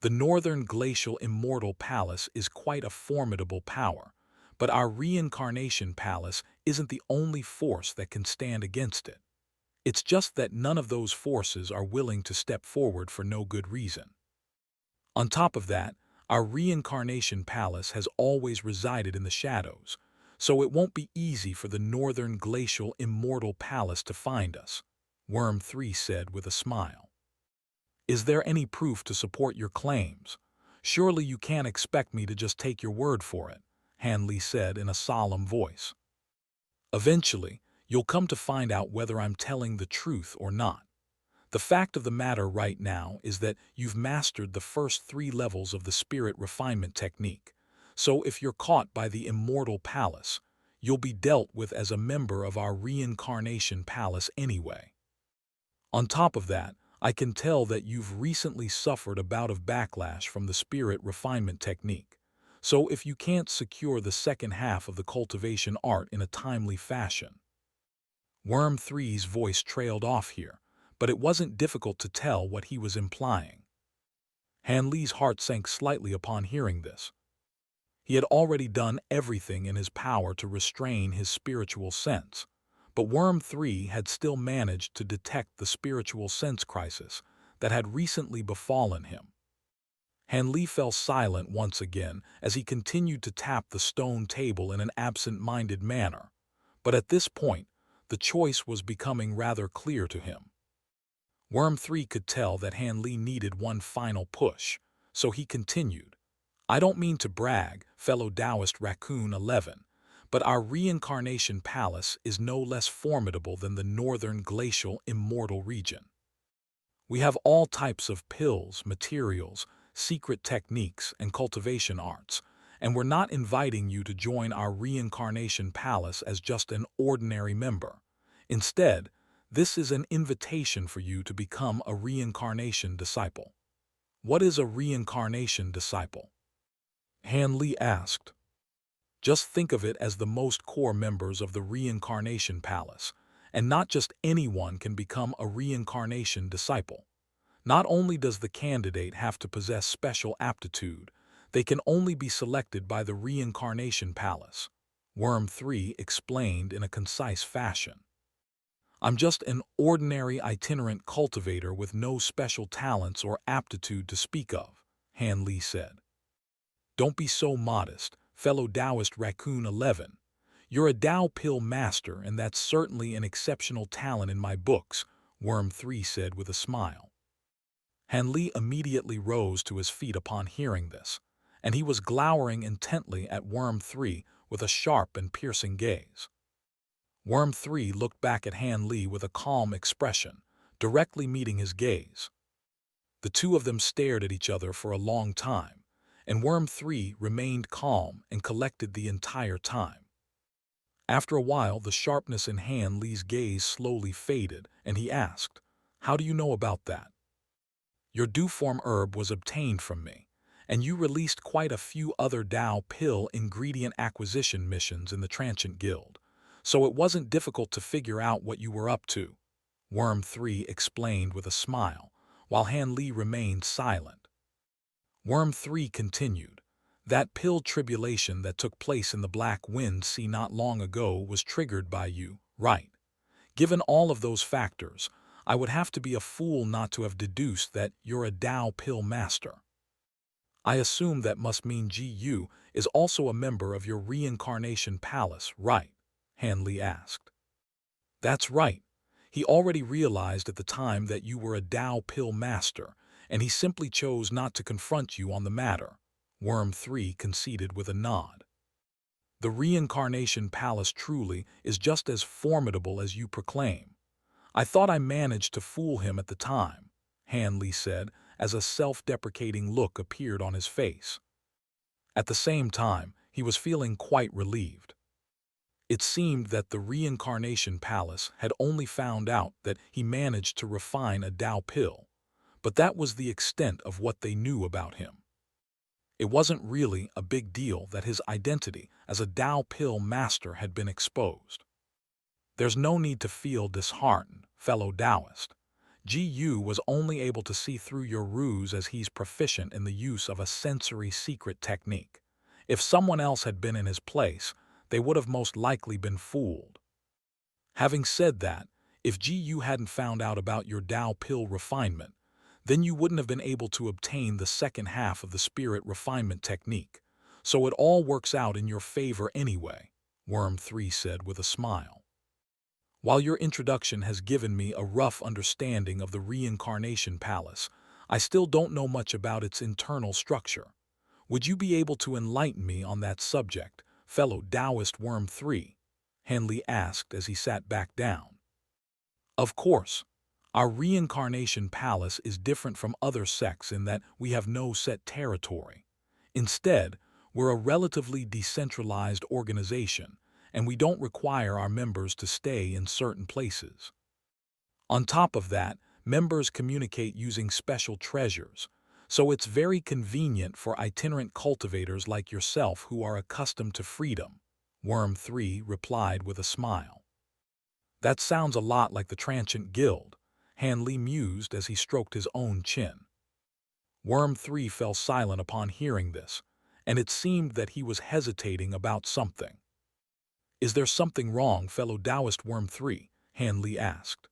The northern glacial immortal palace is quite a formidable power, but our reincarnation palace isn't the only force that can stand against it. It's just that none of those forces are willing to step forward for no good reason. On top of that, our reincarnation palace has always resided in the shadows, so it won't be easy for the northern glacial immortal palace to find us, Worm 3 said with a smile. Is there any proof to support your claims? Surely you can't expect me to just take your word for it, Han Li said in a solemn voice. Eventually, you'll come to find out whether I'm telling the truth or not. The fact of the matter right now is that you've mastered the first 3 levels of the spirit refinement technique, so if you're caught by the immortal palace, you'll be dealt with as a member of our reincarnation palace anyway. On top of that, I can tell that you've recently suffered a bout of backlash from the spirit refinement technique, so if you can't secure the second half of the cultivation art in a timely fashion. Worm 3's voice trailed off here, but it wasn't difficult to tell what he was implying. Han Li's heart sank slightly upon hearing this. He had already done everything in his power to restrain his spiritual sense, but Worm 3 had still managed to detect the spiritual sense crisis that had recently befallen him. Han Li fell silent once again as he continued to tap the stone table in an absent-minded manner, but at this point, the choice was becoming rather clear to him. Worm 3 could tell that Han Li needed one final push, so he continued. I don't mean to brag, fellow Taoist Raccoon 11, but our reincarnation palace is no less formidable than the northern glacial immortal region. We have all types of pills, materials, secret techniques, and cultivation arts, and we're not inviting you to join our reincarnation palace as just an ordinary member. Instead, this is an invitation for you to become a reincarnation disciple. What is a reincarnation disciple? Han Li asked. Just think of it as the most core members of the reincarnation palace, and not just anyone can become a reincarnation disciple. Not only does the candidate have to possess special aptitude, they can only be selected by the reincarnation palace, Worm 3 explained in a concise fashion. I'm just an ordinary itinerant cultivator with no special talents or aptitude to speak of, Han Li said. Don't be so modest, fellow Taoist Raccoon 11. You're a Tao pill master, and that's certainly an exceptional talent in my books, Worm 3 said with a smile. Han Li immediately rose to his feet upon hearing this, and he was glowering intently at Worm 3 with a sharp and piercing gaze. Worm 3 looked back at Han Li with a calm expression, directly meeting his gaze. The two of them stared at each other for a long time, and Worm 3 remained calm and collected the entire time. After a while, the sharpness in Han Li's gaze slowly faded, and he asked, How do you know about that? Your dew-form herb was obtained from me, and you released quite a few other Tao pill ingredient acquisition missions in the Transient Guild, so it wasn't difficult to figure out what you were up to, Worm 3 explained with a smile, while Han Li remained silent. Worm 3 continued. That pill tribulation that took place in the Black Wind Sea not long ago was triggered by you, right? Given all of those factors, I would have to be a fool not to have deduced that you're a Tao pill master. I assume that must mean GU is also a member of your reincarnation palace, right? Hanley asked. That's right. He already realized at the time that you were a Tao pill master, and he simply chose not to confront you on the matter. Worm 3 conceded with a nod. The reincarnation palace truly is just as formidable as you proclaim. I thought I managed to fool him at the time, Hanley said, as a self-deprecating look appeared on his face. At the same time, he was feeling quite relieved. It seemed that the reincarnation palace had only found out that he managed to refine a Tao pill, but that was the extent of what they knew about him. It wasn't really a big deal that his identity as a Tao pill master had been exposed. There's no need to feel disheartened, fellow Taoist. GU was only able to see through your ruse as he's proficient in the use of a sensory secret technique. If someone else had been in his place, they would have most likely been fooled. Having said that, if GU hadn't found out about your Tao pill refinement, then you wouldn't have been able to obtain the second half of the spirit refinement technique. So it all works out in your favor anyway, Worm 3 said with a smile. While your introduction has given me a rough understanding of the reincarnation palace, I still don't know much about its internal structure. Would you be able to enlighten me on that subject, fellow Taoist Worm 3? Henley asked as he sat back down. Of course. Our reincarnation palace is different from other sects in that we have no set territory. Instead, we're a relatively decentralized organization, and we don't require our members to stay in certain places. On top of that, members communicate using special treasures, so it's very convenient for itinerant cultivators like yourself who are accustomed to freedom, Worm 3 replied with a smile. That sounds a lot like the Transient Guild, Hanley mused as he stroked his own chin. Worm 3 fell silent upon hearing this, and it seemed that he was hesitating about something. Is there something wrong, fellow Taoist Worm 3? Hanley asked.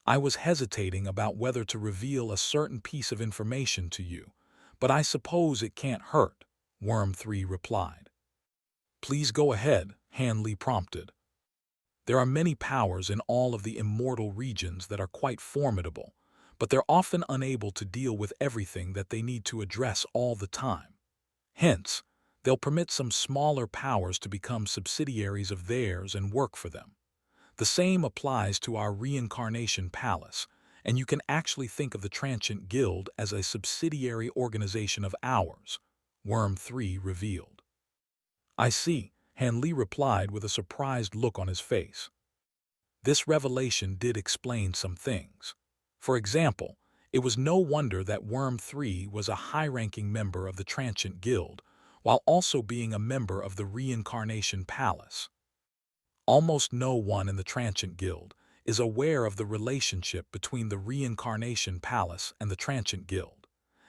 I was hesitating about whether to reveal a certain piece of information to you, but I suppose it can't hurt, Worm 3 replied. Please go ahead, Hanley prompted. There are many powers in all of the immortal regions that are quite formidable, but they're often unable to deal with everything that they need to address all the time. Hence, they'll permit some smaller powers to become subsidiaries of theirs and work for them. The same applies to our reincarnation palace, and you can actually think of the Transient Guild as a subsidiary organization of ours, Worm 3 revealed. I see, Hanley replied with a surprised look on his face. This revelation did explain some things. For example, it was no wonder that Worm 3 was a high-ranking member of the Transient Guild, while also being a member of the Reincarnation Palace. Almost no one in the Transient Guild is aware of the relationship between the Reincarnation Palace and the Transient Guild,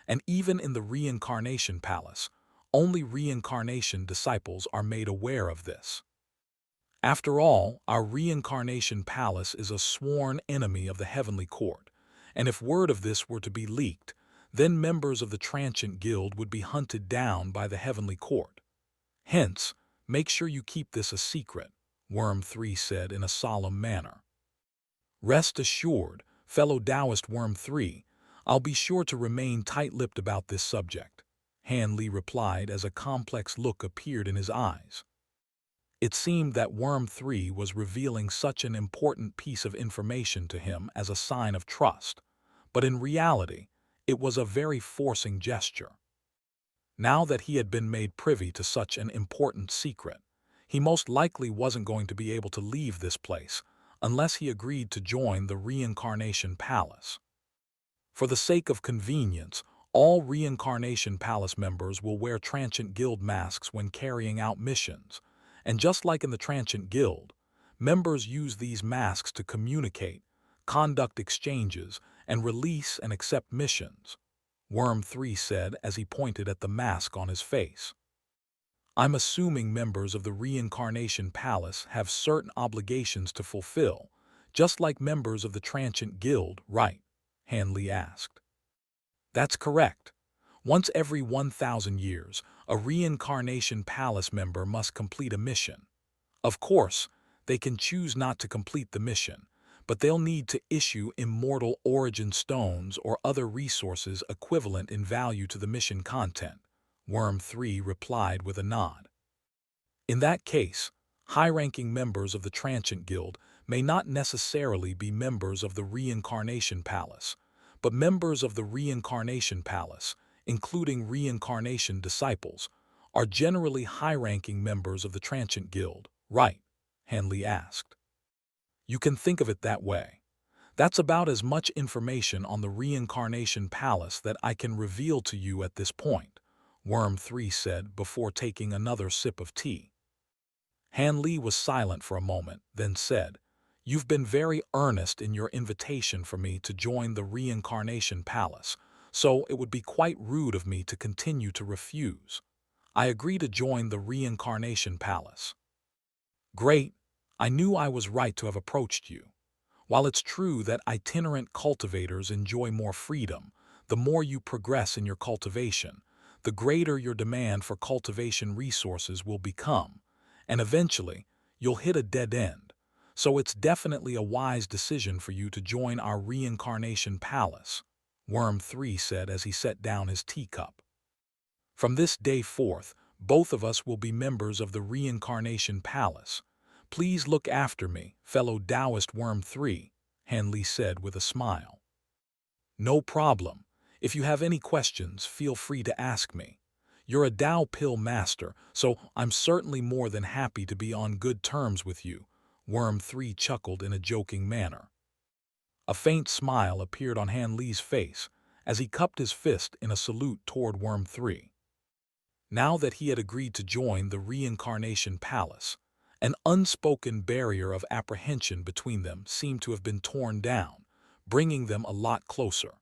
and even in the Reincarnation Palace, only reincarnation disciples are made aware of this. After all, our Reincarnation Palace is a sworn enemy of the Heavenly Court, and if word of this were to be leaked, then members of the Transient Guild would be hunted down by the Heavenly Court. Hence, make sure you keep this a secret, Worm 3 said in a solemn manner. Rest assured, fellow Taoist Worm 3, I'll be sure to remain tight-lipped about this subject, Hanley replied as a complex look appeared in his eyes. It seemed that Worm 3 was revealing such an important piece of information to him as a sign of trust, but in reality, it was a very forcing gesture. Now that he had been made privy to such an important secret, he most likely wasn't going to be able to leave this place unless he agreed to join the Reincarnation Palace. For the sake of convenience, all Reincarnation Palace members will wear Transient Guild masks when carrying out missions, and just like in the Transient Guild, members use these masks to communicate, conduct exchanges, and release and accept missions, Worm 3 said as he pointed at the mask on his face. I'm assuming members of the Reincarnation Palace have certain obligations to fulfill, just like members of the Transient Guild, right? Hanley asked. That's correct. Once every 1,000 years, a Reincarnation Palace member must complete a mission. Of course, they can choose not to complete the mission, but they'll need to issue immortal origin stones or other resources equivalent in value to the mission content, Worm 3 replied with a nod. In that case, high-ranking members of the Transient Guild may not necessarily be members of the Reincarnation Palace, but members of the Reincarnation Palace, including reincarnation disciples, are generally high-ranking members of the Transient Guild, right? Hanley asked. You can think of it that way. That's about as much information on the Reincarnation Palace that I can reveal to you at this point, Worm 3 said before taking another sip of tea. Hanley was silent for a moment, then said, You've been very earnest in your invitation for me to join the Reincarnation Palace, so it would be quite rude of me to continue to refuse. I agree to join the Reincarnation Palace. Great. I knew I was right to have approached you. While it's true that itinerant cultivators enjoy more freedom, the more you progress in your cultivation, the greater your demand for cultivation resources will become, and eventually, you'll hit a dead end. So it's definitely a wise decision for you to join our Reincarnation Palace, Worm 3 said as he set down his teacup. From this day forth, both of us will be members of the Reincarnation Palace. Please look after me, fellow Taoist Worm 3, Hanley said with a smile. No problem. If you have any questions, feel free to ask me. You're a Tao pill master, so I'm certainly more than happy to be on good terms with you, Worm 3 chuckled in a joking manner. A faint smile appeared on Hanley's face as he cupped his fist in a salute toward Worm 3. Now that he had agreed to join the Reincarnation Palace, an unspoken barrier of apprehension between them seemed to have been torn down, bringing them a lot closer.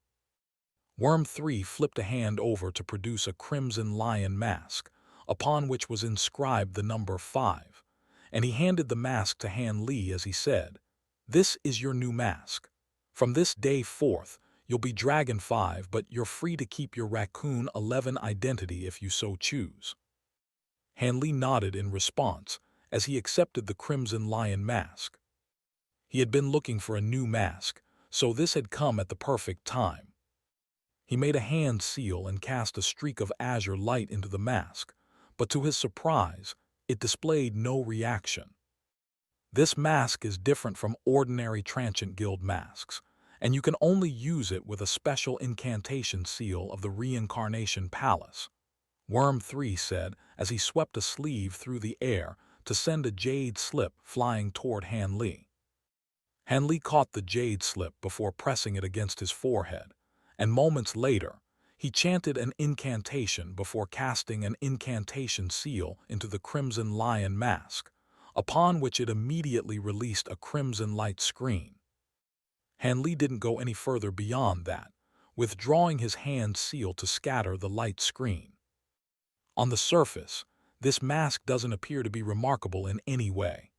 Worm 3 flipped a hand over to produce a crimson lion mask, upon which was inscribed the number 5, and he handed the mask to Hanley as he said, This is your new mask. From this day forth, you'll be Dragon 5, but you're free to keep your Raccoon 11 identity if you so choose. Hanley nodded in response as he accepted the crimson lion mask. He had been looking for a new mask, so this had come at the perfect time. He made a hand seal and cast a streak of azure light into the mask, but to his surprise, it displayed no reaction. This mask is different from ordinary Transient Guild masks, and you can only use it with a special incantation seal of the Reincarnation Palace, Worm 3 said as he swept a sleeve through the air to send a jade slip flying toward Hanley. Hanley caught the jade slip before pressing it against his forehead, and moments later, he chanted an incantation before casting an incantation seal into the crimson lion mask, upon which it immediately released a crimson light screen. Hanley didn't go any further beyond that, withdrawing his hand seal to scatter the light screen. On the surface, this mask doesn't appear to be remarkable in any way.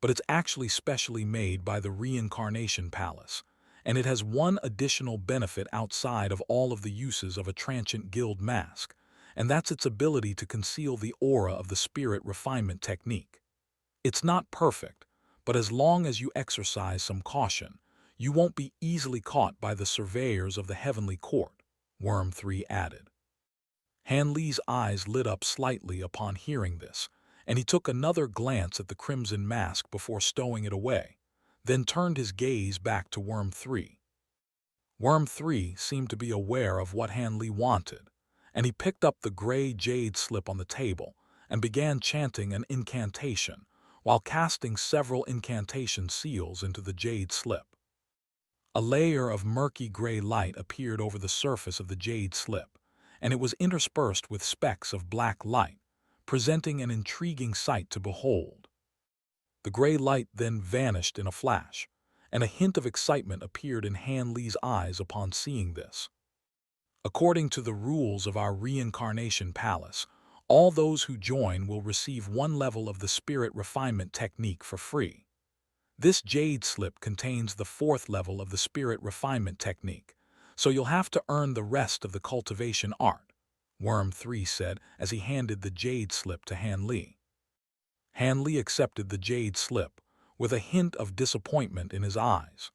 But it's actually specially made by the Reincarnation Palace, and it has one additional benefit outside of all of the uses of a Transient Guild mask, and that's its ability to conceal the aura of the spirit refinement technique. It's not perfect, but as long as you exercise some caution, you won't be easily caught by the surveyors of the Heavenly Court, Worm 3 added. Hanley's eyes lit up slightly upon hearing this, and he took another glance at the crimson mask before stowing it away, then turned his gaze back to Worm 3. Worm 3 seemed to be aware of what Hanley wanted, and he picked up the gray jade slip on the table and began chanting an incantation while casting several incantation seals into the jade slip. A layer of murky gray light appeared over the surface of the jade slip, and it was interspersed with specks of black light, presenting an intriguing sight to behold. The gray light then vanished in a flash, and a hint of excitement appeared in Hanley's eyes upon seeing this. According to the rules of our reincarnation palace, all those who join will receive one level of the spirit refinement technique for free. This jade slip contains the fourth level of the spirit refinement technique, so you'll have to earn the rest of the cultivation art, Worm 3 said as he handed the jade slip to Han Li. Han Li accepted the jade slip, with a hint of disappointment in his eyes.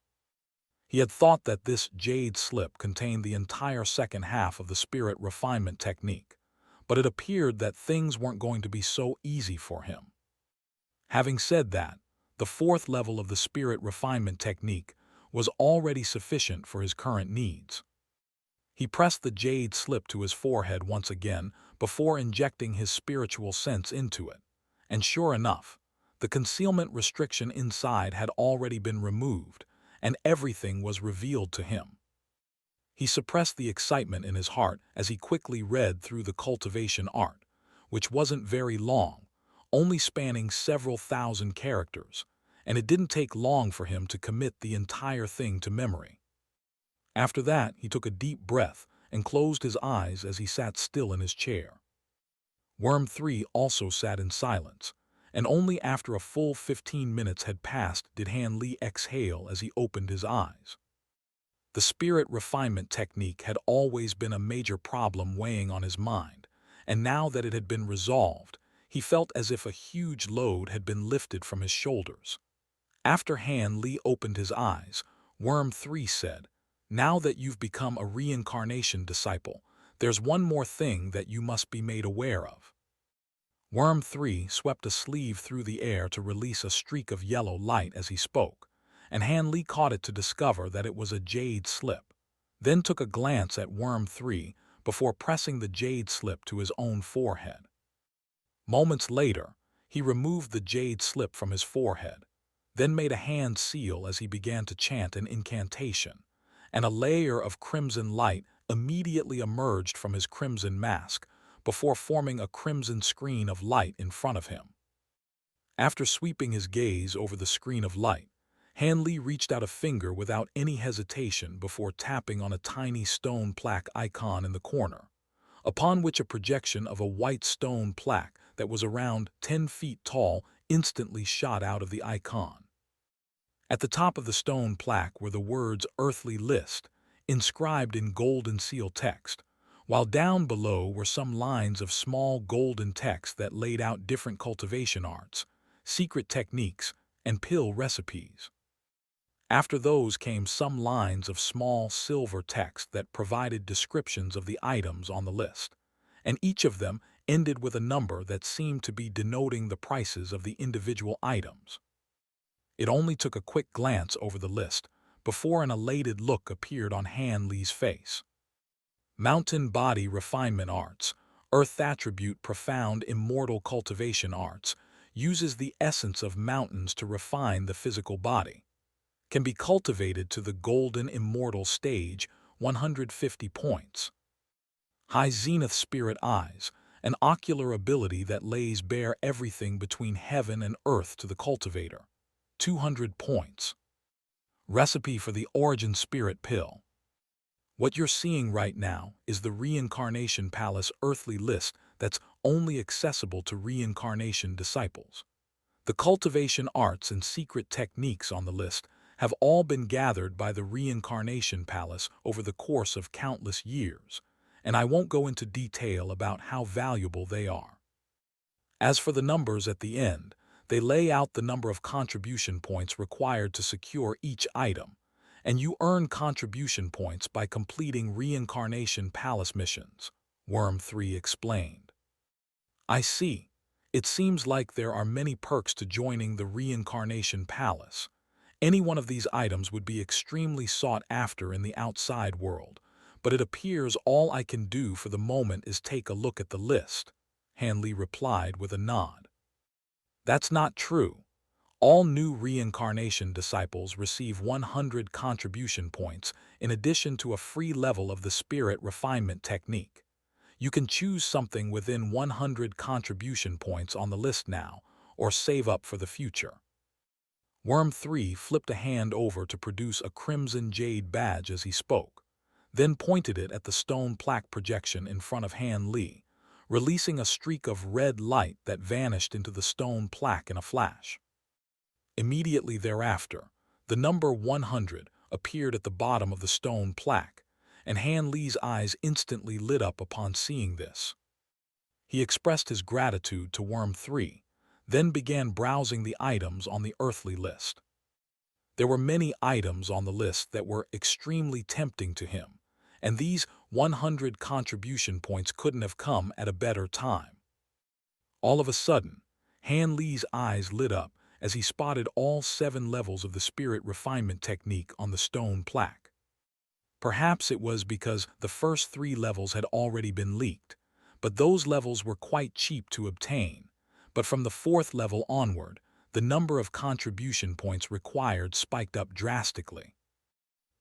He had thought that this jade slip contained the entire second half of the spirit refinement technique, but it appeared that things weren't going to be so easy for him. Having said that, the fourth level of the spirit refinement technique was already sufficient for his current needs. He pressed the jade slip to his forehead once again before injecting his spiritual sense into it, and sure enough, the concealment restriction inside had already been removed, and everything was revealed to him. He suppressed the excitement in his heart as he quickly read through the cultivation art, which wasn't very long, only spanning several thousand characters, and it didn't take long for him to commit the entire thing to memory. After that, he took a deep breath and closed his eyes as he sat still in his chair. Worm 3 also sat in silence, and only after a full 15 minutes had passed did Han Li exhale as he opened his eyes. The spirit refinement technique had always been a major problem weighing on his mind, and now that it had been resolved, he felt as if a huge load had been lifted from his shoulders. After Han Li opened his eyes, Worm 3 said, "Now that you've become a reincarnation disciple, there's one more thing that you must be made aware of." Worm 3 swept a sleeve through the air to release a streak of yellow light as he spoke, and Han Li caught it to discover that it was a jade slip, then took a glance at Worm 3 before pressing the jade slip to his own forehead. Moments later, he removed the jade slip from his forehead, then made a hand seal as he began to chant an incantation, and a layer of crimson light immediately emerged from his crimson mask before forming a crimson screen of light in front of him. After sweeping his gaze over the screen of light, Han Li reached out a finger without any hesitation before tapping on a tiny stone plaque icon in the corner, upon which a projection of a white stone plaque that was around 10 feet tall instantly shot out of the icon. At the top of the stone plaque were the words "Earthly List," inscribed in golden seal text, while down below were some lines of small golden text that laid out different cultivation arts, secret techniques, and pill recipes. After those came some lines of small silver text that provided descriptions of the items on the list, and each of them ended with a number that seemed to be denoting the prices of the individual items. It only took a quick glance over the list before an elated look appeared on Han Li's face. Mountain Body Refinement Arts, Earth Attribute Profound Immortal Cultivation Arts, uses the essence of mountains to refine the physical body. Can be cultivated to the Golden Immortal stage, 150 points. High Zenith Spirit Eyes, an ocular ability that lays bare everything between heaven and earth to the cultivator, 200 points. Recipe for the Origin Spirit Pill. What you're seeing right now is the Reincarnation Palace Earthly List that's only accessible to reincarnation disciples. The cultivation arts and secret techniques on the list have all been gathered by the Reincarnation Palace over the course of countless years, and I won't go into detail about how valuable they are. As for the numbers at the end, they lay out the number of contribution points required to secure each item, and you earn contribution points by completing Reincarnation Palace missions, Worm 3 explained. I see. It seems like there are many perks to joining the Reincarnation Palace. Any one of these items would be extremely sought after in the outside world, but it appears all I can do for the moment is take a look at the list, Han Li replied with a nod. That's not true. All new reincarnation disciples receive 100 contribution points in addition to a free level of the spirit refinement technique. You can choose something within 100 contribution points on the list now, or save up for the future. Worm 3 flipped a hand over to produce a crimson jade badge as he spoke, then pointed it at the stone plaque projection in front of Han Li, releasing a streak of red light that vanished into the stone plaque in a flash. Immediately thereafter, the number 100 appeared at the bottom of the stone plaque, and Han Li's eyes instantly lit up upon seeing this. He expressed his gratitude to Worm 3, then began browsing the items on the earthly list. There were many items on the list that were extremely tempting to him, and these 100 contribution points couldn't have come at a better time. All of a sudden, Han Li's eyes lit up as he spotted all 7 levels of the spirit refinement technique on the stone plaque. Perhaps it was because the first 3 levels had already been leaked, but those levels were quite cheap to obtain. But from the 4th level onward, the number of contribution points required spiked up drastically.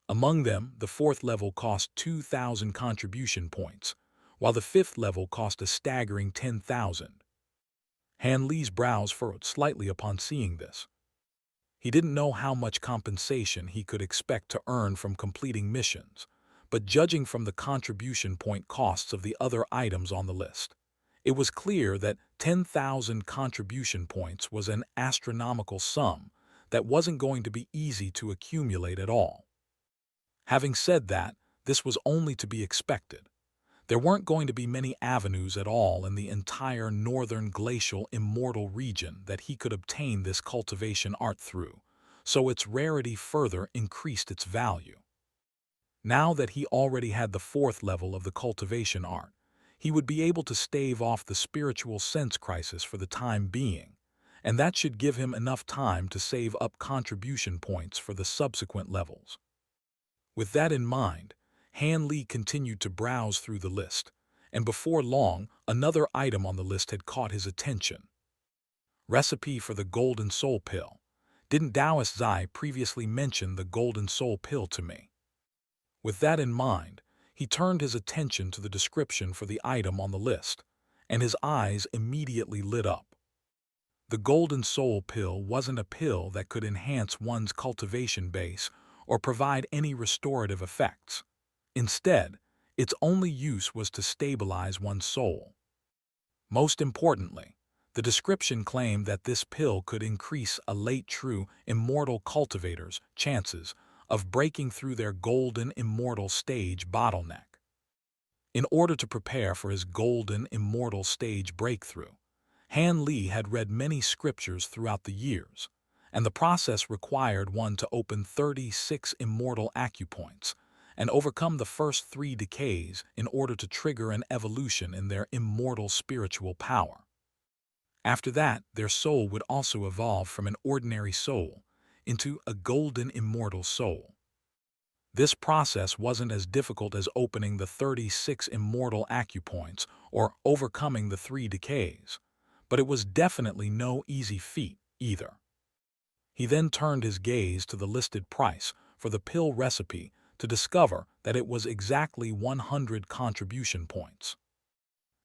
Among them, the 4th level cost 2,000 contribution points, while the 5th level cost a staggering 10,000. Han Li's brows furrowed slightly upon seeing this. He didn't know how much compensation he could expect to earn from completing missions, but judging from the contribution point costs of the other items on the list, it was clear that 10,000 contribution points was an astronomical sum that wasn't going to be easy to accumulate at all. Having said that, this was only to be expected. There weren't going to be many avenues at all in the entire northern glacial immortal region that he could obtain this cultivation art through, so its rarity further increased its value. Now that he already had the 4th level of the cultivation art, he would be able to stave off the spiritual sense crisis for the time being, and that should give him enough time to save up contribution points for the subsequent levels. With that in mind, Han Li continued to browse through the list, and before long, another item on the list had caught his attention. Recipe for the Golden Soul Pill. Didn't Taoist Zai previously mention the Golden Soul Pill to me? With that in mind, he turned his attention to the description for the item on the list, and his eyes immediately lit up. The Golden Soul Pill wasn't a pill that could enhance one's cultivation base or provide any restorative effects. Instead, its only use was to stabilize one's soul. Most importantly, the description claimed that this pill could increase a late true immortal cultivator's chances of breaking through their golden immortal stage bottleneck. In order to prepare for his golden immortal stage breakthrough, Han Li had read many scriptures throughout the years, and the process required one to open 36 immortal acupoints and overcome the first 3 decays in order to trigger an evolution in their immortal spiritual power. After that, their soul would also evolve from an ordinary soul into a golden immortal soul. This process wasn't as difficult as opening the 36 immortal acupoints or overcoming the 3 decays, but it was definitely no easy feat either. He then turned his gaze to the listed price for the pill recipe to discover that it was exactly 100 contribution points.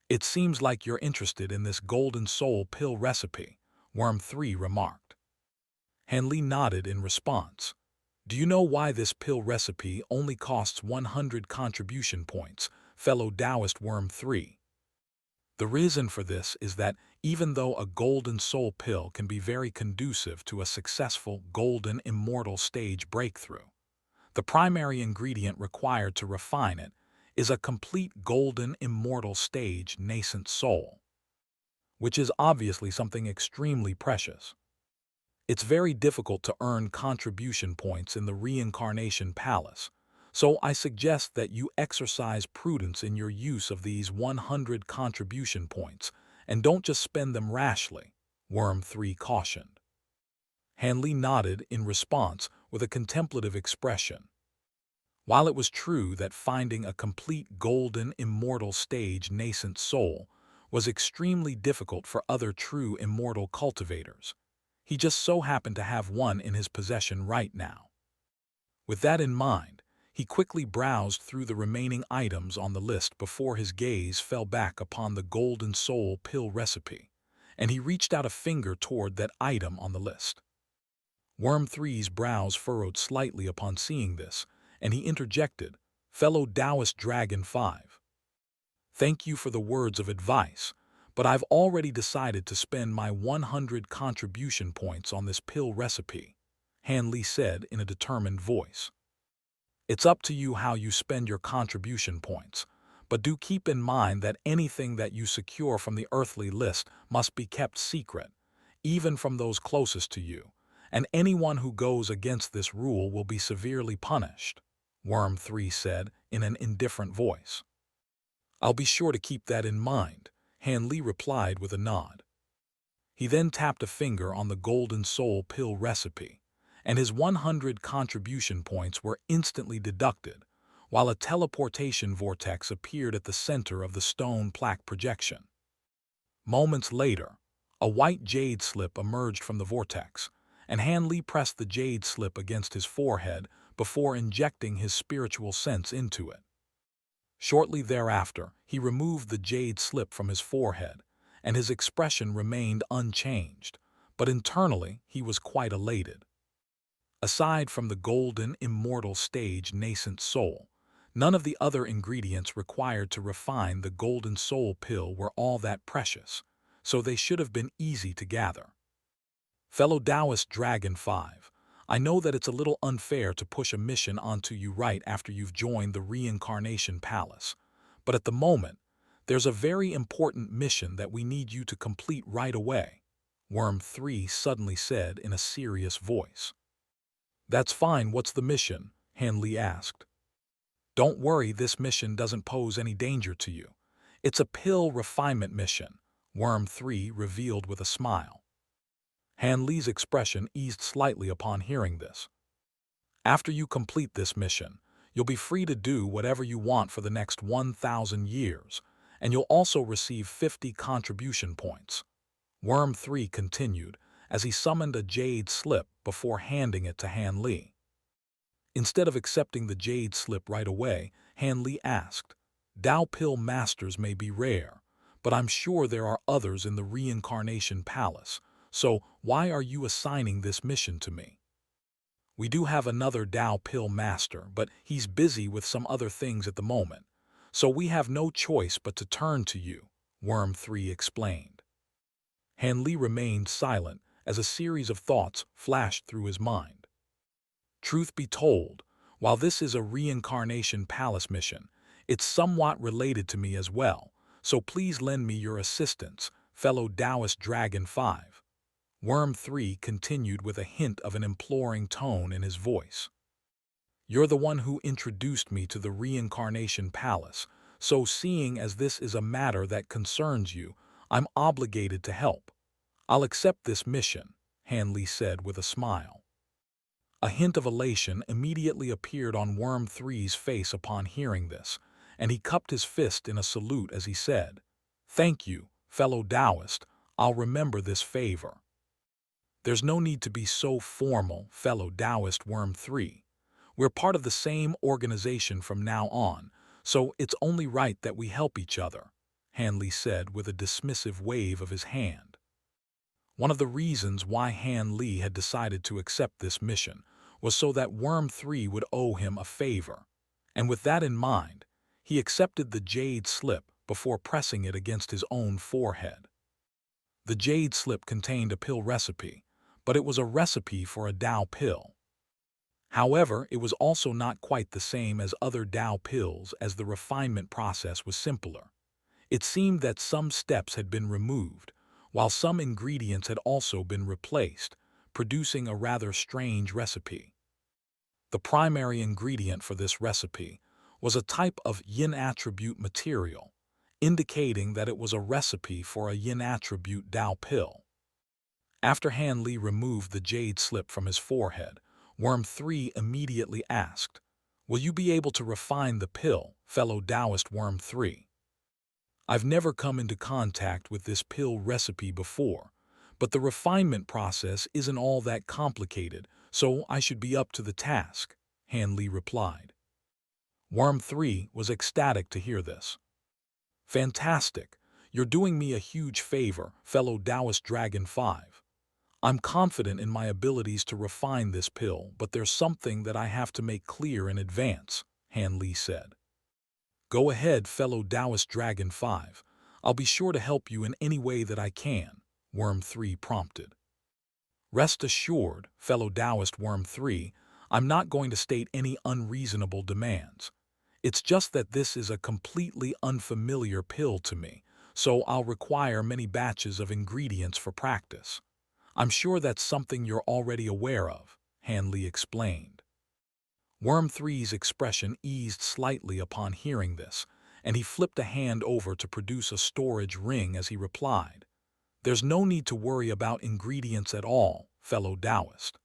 "It seems like you're interested in this Golden Soul Pill recipe," Worm 3 remarked. Han Li nodded in response. "Do you know why this pill recipe only costs 100 contribution points, fellow Taoist Worm 3? The reason for this is that even though a Golden Soul Pill can be very conducive to a successful Golden Immortal stage breakthrough, the primary ingredient required to refine it is a complete Golden Immortal stage nascent soul, which is obviously something extremely precious. It's very difficult to earn contribution points in the Reincarnation Palace, so I suggest that you exercise prudence in your use of these 100 contribution points and don't just spend them rashly," Worm 3 cautioned. Han Li nodded in response with a contemplative expression. While it was true that finding a complete golden immortal stage nascent soul was extremely difficult for other true immortal cultivators, he just so happened to have one in his possession right now. With that in mind, he quickly browsed through the remaining items on the list before his gaze fell back upon the Golden Soul Pill recipe, and he reached out a finger toward that item on the list. Worm 3's brows furrowed slightly upon seeing this, and he interjected, fellow Taoist Dragon 5. Thank you for the words of advice, but I've already decided to spend my 100 contribution points on this pill recipe, Han Li said in a determined voice. It's up to you how you spend your contribution points, but do keep in mind that anything that you secure from the earthly list must be kept secret, even from those closest to you, and anyone who goes against this rule will be severely punished, Worm 3 said in an indifferent voice. I'll be sure to keep that in mind, Han Li replied with a nod. He then tapped a finger on the Golden Soul pill recipe, and his 100 contribution points were instantly deducted, while a teleportation vortex appeared at the center of the stone plaque projection. Moments later, a white jade slip emerged from the vortex, and Han Li pressed the jade slip against his forehead before injecting his spiritual sense into it. Shortly thereafter, he removed the jade slip from his forehead, and his expression remained unchanged, but internally he was quite elated. Aside from the golden, immortal stage nascent soul, none of the other ingredients required to refine the Golden Soul pill were all that precious, so they should have been easy to gather. Fellow Taoist Dragon 5, I know that it's a little unfair to push a mission onto you right after you've joined the Reincarnation Palace, but at the moment, there's a very important mission that we need you to complete right away, Worm 3 suddenly said in a serious voice. That's fine, what's the mission? Han Li asked. Don't worry, this mission doesn't pose any danger to you. It's a pill refinement mission, Worm 3 revealed with a smile. Han Li's expression eased slightly upon hearing this. After you complete this mission, you'll be free to do whatever you want for the next 1,000 years, and you'll also receive 50 contribution points. Worm 3 continued as he summoned a jade slip before handing it to Han Li. Instead of accepting the jade slip right away, Han Li asked, Tao pill masters may be rare, but I'm sure there are others in the Reincarnation Palace, so why are you assigning this mission to me? We do have another Tao pill master, but he's busy with some other things at the moment, so we have no choice but to turn to you, Worm 3 explained. Han Li remained silent as a series of thoughts flashed through his mind. Truth be told, while this is a Reincarnation Palace mission, it's somewhat related to me as well, so please lend me your assistance, fellow Taoist Dragon 5. Worm 3 continued with a hint of an imploring tone in his voice. You're the one who introduced me to the Reincarnation Palace, so seeing as this is a matter that concerns you, I'm obligated to help. I'll accept this mission, Han Li said with a smile. A hint of elation immediately appeared on Worm 3's face upon hearing this, and he cupped his fist in a salute as he said, Thank you, fellow Taoist, I'll remember this favor. There's no need to be so formal, fellow Taoist Worm 3. We're part of the same organization from now on, so it's only right that we help each other, Han Li said with a dismissive wave of his hand. One of the reasons why Han Li had decided to accept this mission was so that Worm 3 would owe him a favor, and with that in mind, he accepted the jade slip before pressing it against his own forehead. The jade slip contained a pill recipe, but it was a recipe for a Tao pill. However, it was also not quite the same as other Tao pills as the refinement process was simpler. It seemed that some steps had been removed, while some ingredients had also been replaced, producing a rather strange recipe. The primary ingredient for this recipe was a type of yin attribute material, indicating that it was a recipe for a yin attribute Tao pill. After Han Li removed the jade slip from his forehead, Worm 3 immediately asked, Will you be able to refine the pill, fellow Taoist Worm 3? I've never come into contact with this pill recipe before, but the refinement process isn't all that complicated, so I should be up to the task, Han Li replied. Worm 3 was ecstatic to hear this. Fantastic! You're doing me a huge favor, fellow Taoist Dragon 5. I'm confident in my abilities to refine this pill, but there's something that I have to make clear in advance, Han Li said. Go ahead, fellow Taoist Dragon 5. I'll be sure to help you in any way that I can, Worm 3 prompted. Rest assured, fellow Taoist Worm 3, I'm not going to state any unreasonable demands. It's just that this is a completely unfamiliar pill to me, so I'll require many batches of ingredients for practice. I'm sure that's something you're already aware of, Han Li explained. Worm 3's expression eased slightly upon hearing this, and he flipped a hand over to produce a storage ring as he replied, There's no need to worry about ingredients at all, fellow Taoist.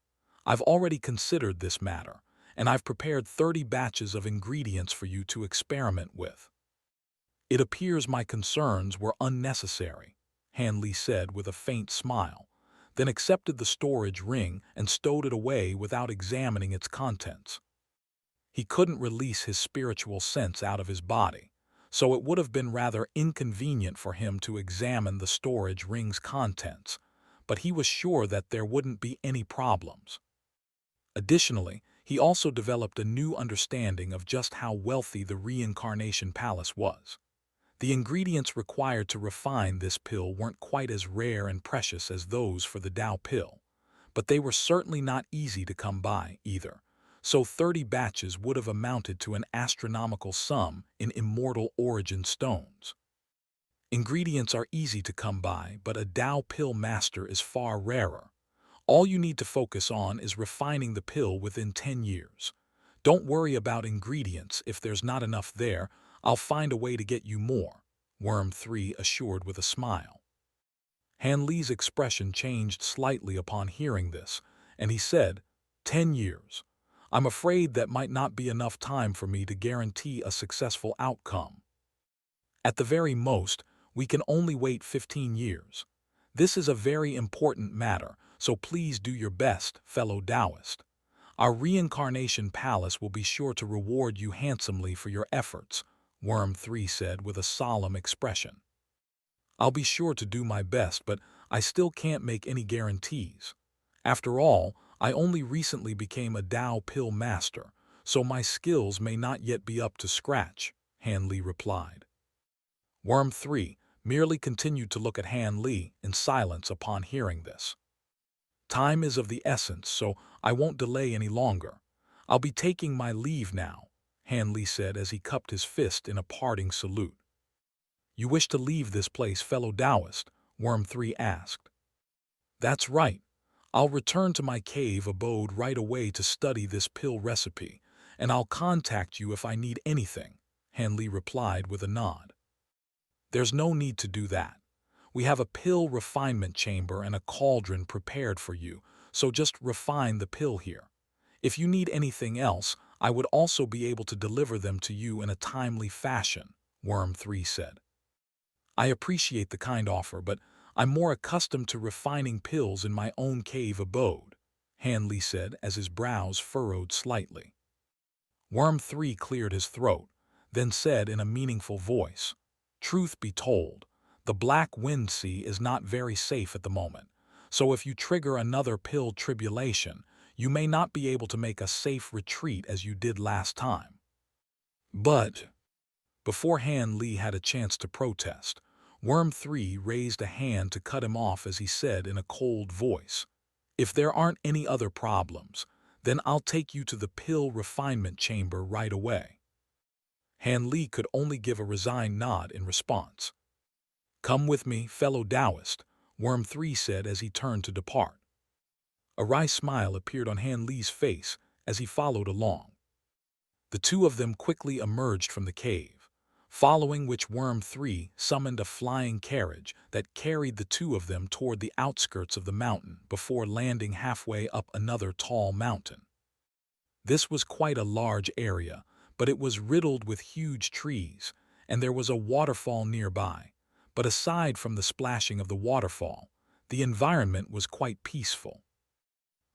I've already considered this matter, and I've prepared 30 batches of ingredients for you to experiment with. It appears my concerns were unnecessary, Han Li said with a faint smile, then accepted the storage ring and stowed it away without examining its contents. He couldn't release his spiritual sense out of his body, so it would have been rather inconvenient for him to examine the storage ring's contents, but he was sure that there wouldn't be any problems. Additionally, he also developed a new understanding of just how wealthy the Reincarnation Palace was. The ingredients required to refine this pill weren't quite as rare and precious as those for the Tao pill, but they were certainly not easy to come by either, so 30 batches would have amounted to an astronomical sum in immortal origin stones. Ingredients are easy to come by, but a Tao pill master is far rarer. All you need to focus on is refining the pill within 10 years. Don't worry about ingredients. If there's not enough there, I'll find a way to get you more, Worm 3 assured with a smile. Han Li's expression changed slightly upon hearing this, and he said, 10 years. I'm afraid that might not be enough time for me to guarantee a successful outcome. At the very most, we can only wait 15 years. This is a very important matter, so please do your best, fellow Taoist. Our Reincarnation Palace will be sure to reward you handsomely for your efforts, Worm 3 said with a solemn expression. I'll be sure to do my best, but I still can't make any guarantees. After all, I only recently became a Tao pill master, so my skills may not yet be up to scratch, Han Li replied. Worm 3 merely continued to look at Han Li in silence upon hearing this. Time is of the essence, so I won't delay any longer. I'll be taking my leave now, Han Li said as he cupped his fist in a parting salute. You wish to leave this place, fellow Taoist? Worm 3 asked. That's right. I'll return to my cave abode right away to study this pill recipe, and I'll contact you if I need anything, Han Li replied with a nod. There's no need to do that. We have a pill refinement chamber and a cauldron prepared for you, so just refine the pill here. If you need anything else, I would also be able to deliver them to you in a timely fashion, Worm 3 said. I appreciate the kind offer, but I'm more accustomed to refining pills in my own cave abode, Han Li said as his brows furrowed slightly. Worm 3 cleared his throat, then said in a meaningful voice, Truth be told, the Black Wind Sea is not very safe at the moment, so if you trigger another pill tribulation, you may not be able to make a safe retreat as you did last time. But, before Han Li had a chance to protest, Worm 3 raised a hand to cut him off as he said in a cold voice, If there aren't any other problems, then I'll take you to the pill refinement chamber right away. Han Li could only give a resigned nod in response. Come with me, fellow Taoist, Worm 3 said as he turned to depart. A wry smile appeared on Han Li's face as he followed along. The two of them quickly emerged from the cave, following which Worm 3 summoned a flying carriage that carried the two of them toward the outskirts of the mountain before landing halfway up another tall mountain. This was quite a large area, but it was riddled with huge trees, and there was a waterfall nearby. But aside from the splashing of the waterfall, the environment was quite peaceful.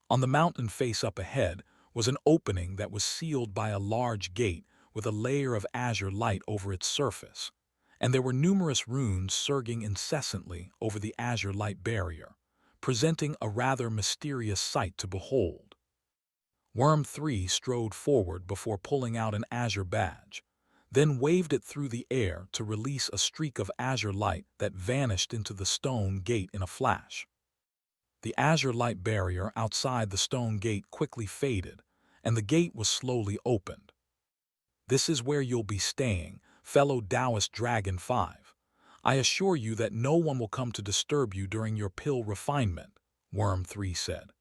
On the mountain face up ahead was an opening that was sealed by a large gate with a layer of azure light over its surface, and there were numerous runes surging incessantly over the azure light barrier, presenting a rather mysterious sight to behold. Worm 3 strode forward before pulling out an azure badge, then waved it through the air to release a streak of azure light that vanished into the stone gate in a flash. The azure light barrier outside the stone gate quickly faded, and the gate was slowly opened. "This is where you'll be staying, fellow Taoist Dragon 5. I assure you that no one will come to disturb you during your pill refinement," Worm 3 said.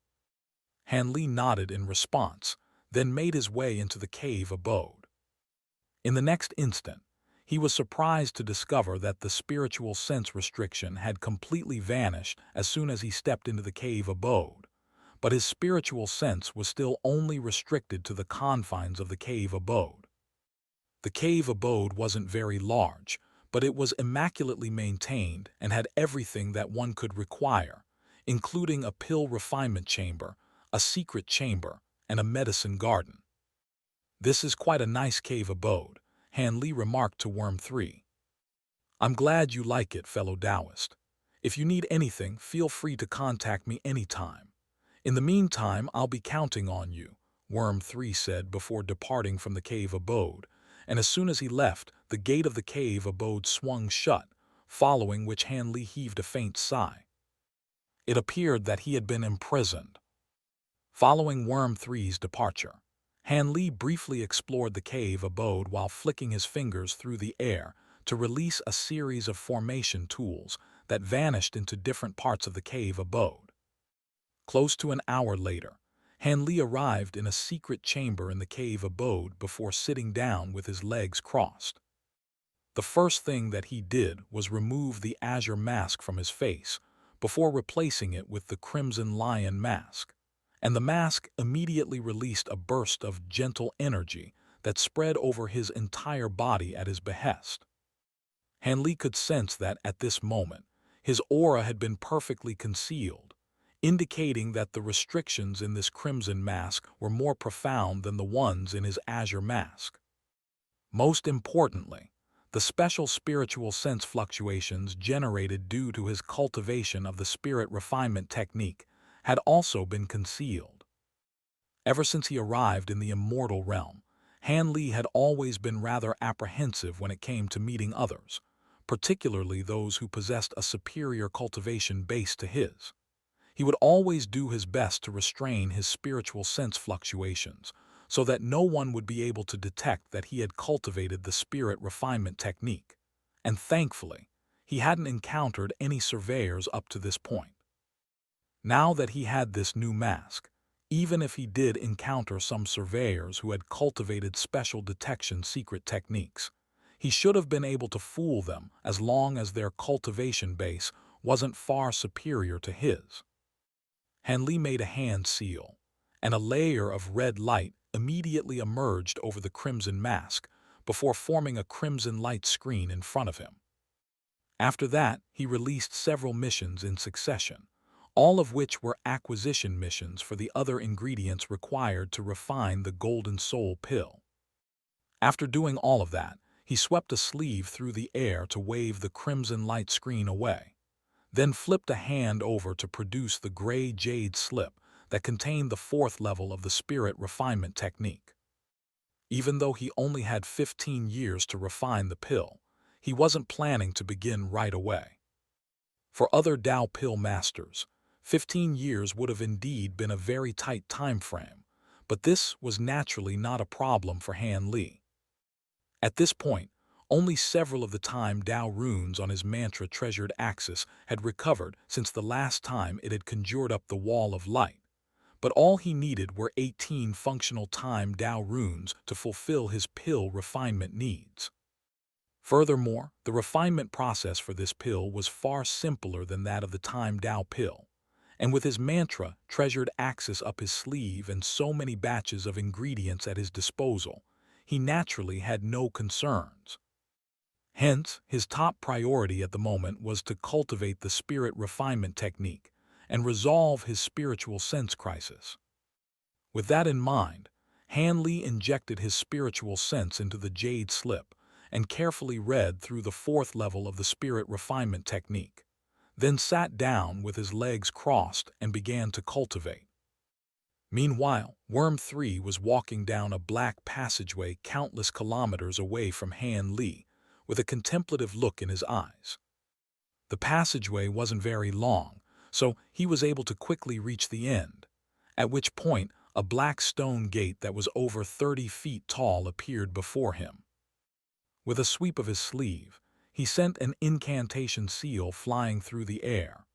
Han Li nodded in response, then made his way into the cave abode. In the next instant, he was surprised to discover that the spiritual sense restriction had completely vanished as soon as he stepped into the cave abode. But his spiritual sense was still only restricted to the confines of the cave abode. The cave abode wasn't very large, but it was immaculately maintained and had everything that one could require, including a pill refinement chamber, a secret chamber, and a medicine garden. "This is quite a nice cave abode," Han Li remarked to Worm 3. "I'm glad you like it, fellow Taoist. If you need anything, feel free to contact me anytime. In the meantime, I'll be counting on you," Worm 3 said before departing from the cave abode, and as soon as he left, the gate of the cave abode swung shut, following which Han Li heaved a faint sigh. It appeared that he had been imprisoned. Following Worm 3's departure, Han Li briefly explored the cave abode while flicking his fingers through the air to release a series of formation tools that vanished into different parts of the cave abode. Close to an hour later, Han Li arrived in a secret chamber in the cave abode before sitting down with his legs crossed. The first thing that he did was remove the azure mask from his face before replacing it with the crimson lion mask, and the mask immediately released a burst of gentle energy that spread over his entire body at his behest. Han Li could sense that at this moment, his aura had been perfectly concealed, indicating that the restrictions in this crimson mask were more profound than the ones in his azure mask. Most importantly, the special spiritual sense fluctuations generated due to his cultivation of the spirit refinement technique had also been concealed. Ever since he arrived in the immortal realm, Han Li had always been rather apprehensive when it came to meeting others, particularly those who possessed a superior cultivation base to his. He would always do his best to restrain his spiritual sense fluctuations, so that no one would be able to detect that he had cultivated the spirit refinement technique. And thankfully, he hadn't encountered any surveyors up to this point. Now that he had this new mask, even if he did encounter some surveyors who had cultivated special detection secret techniques, he should have been able to fool them as long as their cultivation base wasn't far superior to his. Han Li made a hand seal, and a layer of red light immediately emerged over the crimson mask before forming a crimson light screen in front of him. After that, he released several missions in succession, all of which were acquisition missions for the other ingredients required to refine the Golden Soul pill. After doing all of that, he swept a sleeve through the air to wave the crimson light screen away, then flipped a hand over to produce the gray jade slip that contained the fourth level of the spirit refinement technique. Even though he only had 15 years to refine the pill, he wasn't planning to begin right away. For other Tao pill masters, 15 years would have indeed been a very tight time frame, but this was naturally not a problem for Han Li. At this point, only several of the time Tao runes on his mantra treasured axis had recovered since the last time it had conjured up the wall of light, but all he needed were 18 functional time Tao runes to fulfill his pill refinement needs. Furthermore, the refinement process for this pill was far simpler than that of the time Tao pill, and with his mantra treasured axis up his sleeve and so many batches of ingredients at his disposal, he naturally had no concerns. Hence, his top priority at the moment was to cultivate the spirit refinement technique and resolve his spiritual sense crisis. With that in mind, Han Li injected his spiritual sense into the jade slip and carefully read through the fourth level of the spirit refinement technique, then sat down with his legs crossed and began to cultivate. Meanwhile, Worm 3 was walking down a black passageway countless kilometers away from Han Li, with a contemplative look in his eyes. The passageway wasn't very long, so he was able to quickly reach the end, at which point a black stone gate that was over 30 feet tall appeared before him. With a sweep of his sleeve, he sent an incantation seal flying through the air,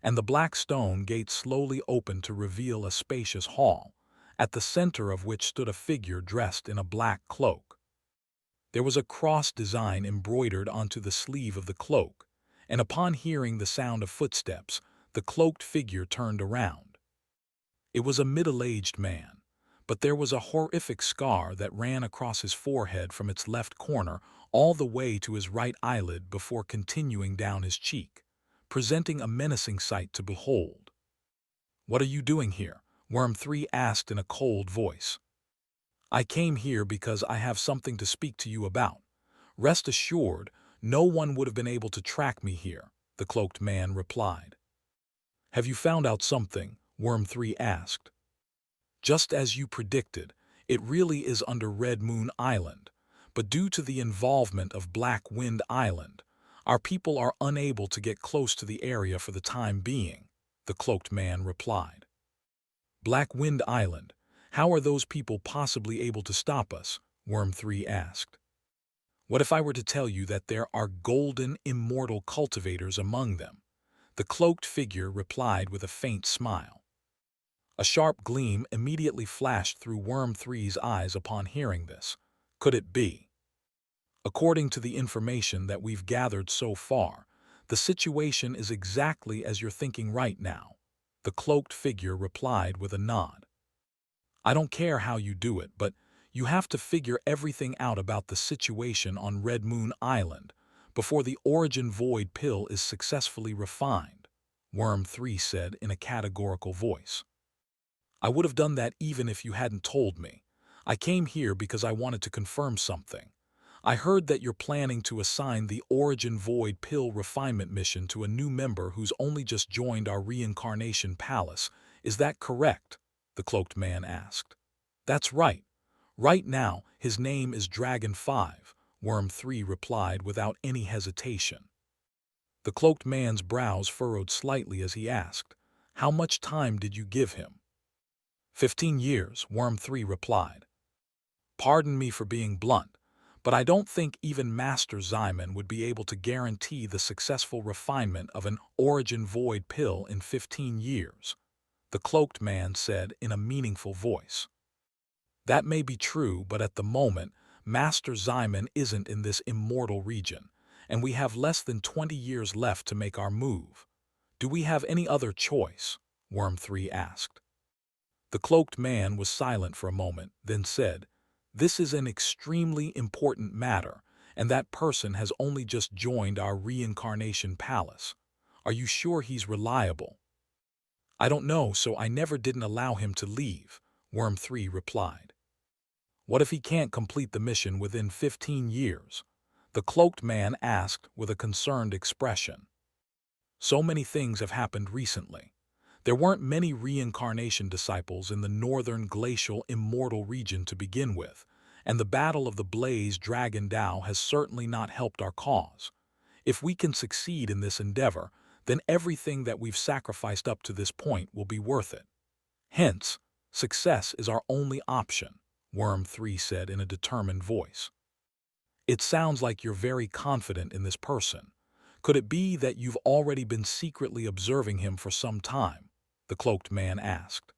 and the black stone gate slowly opened to reveal a spacious hall, at the center of which stood a figure dressed in a black cloak. There was a cross design embroidered onto the sleeve of the cloak, and upon hearing the sound of footsteps, the cloaked figure turned around. It was a middle-aged man, but there was a horrific scar that ran across his forehead from its left corner all the way to his right eyelid before continuing down his cheek, presenting a menacing sight to behold. "What are you doing here?" Worm 3 asked in a cold voice. "I came here because I have something to speak to you about. Rest assured, no one would have been able to track me here," the cloaked man replied. "Have you found out something?" Worm 3 asked. "Just as you predicted, it really is under Red Moon Island, but due to the involvement of Black Wind Island, our people are unable to get close to the area for the time being," the cloaked man replied. "Black Wind Island, how are those people possibly able to stop us?" Worm 3 asked. "What if I were to tell you that there are golden immortal cultivators among them?" The cloaked figure replied with a faint smile. A sharp gleam immediately flashed through Worm 3's eyes upon hearing this. Could it be? "According to the information that we've gathered so far, the situation is exactly as you're thinking right now," the cloaked figure replied with a nod. "I don't care how you do it, but you have to figure everything out about the situation on Red Moon Island before the Origin Void pill is successfully refined," Worm 3 said in a categorical voice. "I would have done that even if you hadn't told me. I came here because I wanted to confirm something. I heard that you're planning to assign the Origin Void pill refinement mission to a new member who's only just joined our Reincarnation Palace. Is that correct?" the cloaked man asked. "That's right. Right now, his name is Dragon 5, Worm 3 replied without any hesitation. The cloaked man's brows furrowed slightly as he asked, "How much time did you give him?" 15 years, Worm 3 replied. "Pardon me for being blunt, but I don't think even Master Zyman would be able to guarantee the successful refinement of an Origin Void pill in 15 years, the cloaked man said in a meaningful voice. "That may be true, but at the moment, Master Zyman isn't in this immortal region, and we have less than 20 years left to make our move. Do we have any other choice?" Worm 3 asked. The cloaked man was silent for a moment, then said, "This is an extremely important matter, and that person has only just joined our Reincarnation Palace. Are you sure he's reliable?" "I don't know, so I never didn't allow him to leave," Worm 3 replied. "What if he can't complete the mission within 15 years?" the cloaked man asked with a concerned expression. "So many things have happened recently. There weren't many reincarnation disciples in the northern glacial immortal region to begin with, and the Battle of the Blaze Dragon Dao has certainly not helped our cause. If we can succeed in this endeavor, then everything that we've sacrificed up to this point will be worth it. Hence, success is our only option," Worm 3 said in a determined voice. "It sounds like you're very confident in this person. Could it be that you've already been secretly observing him for some time?" the cloaked man asked.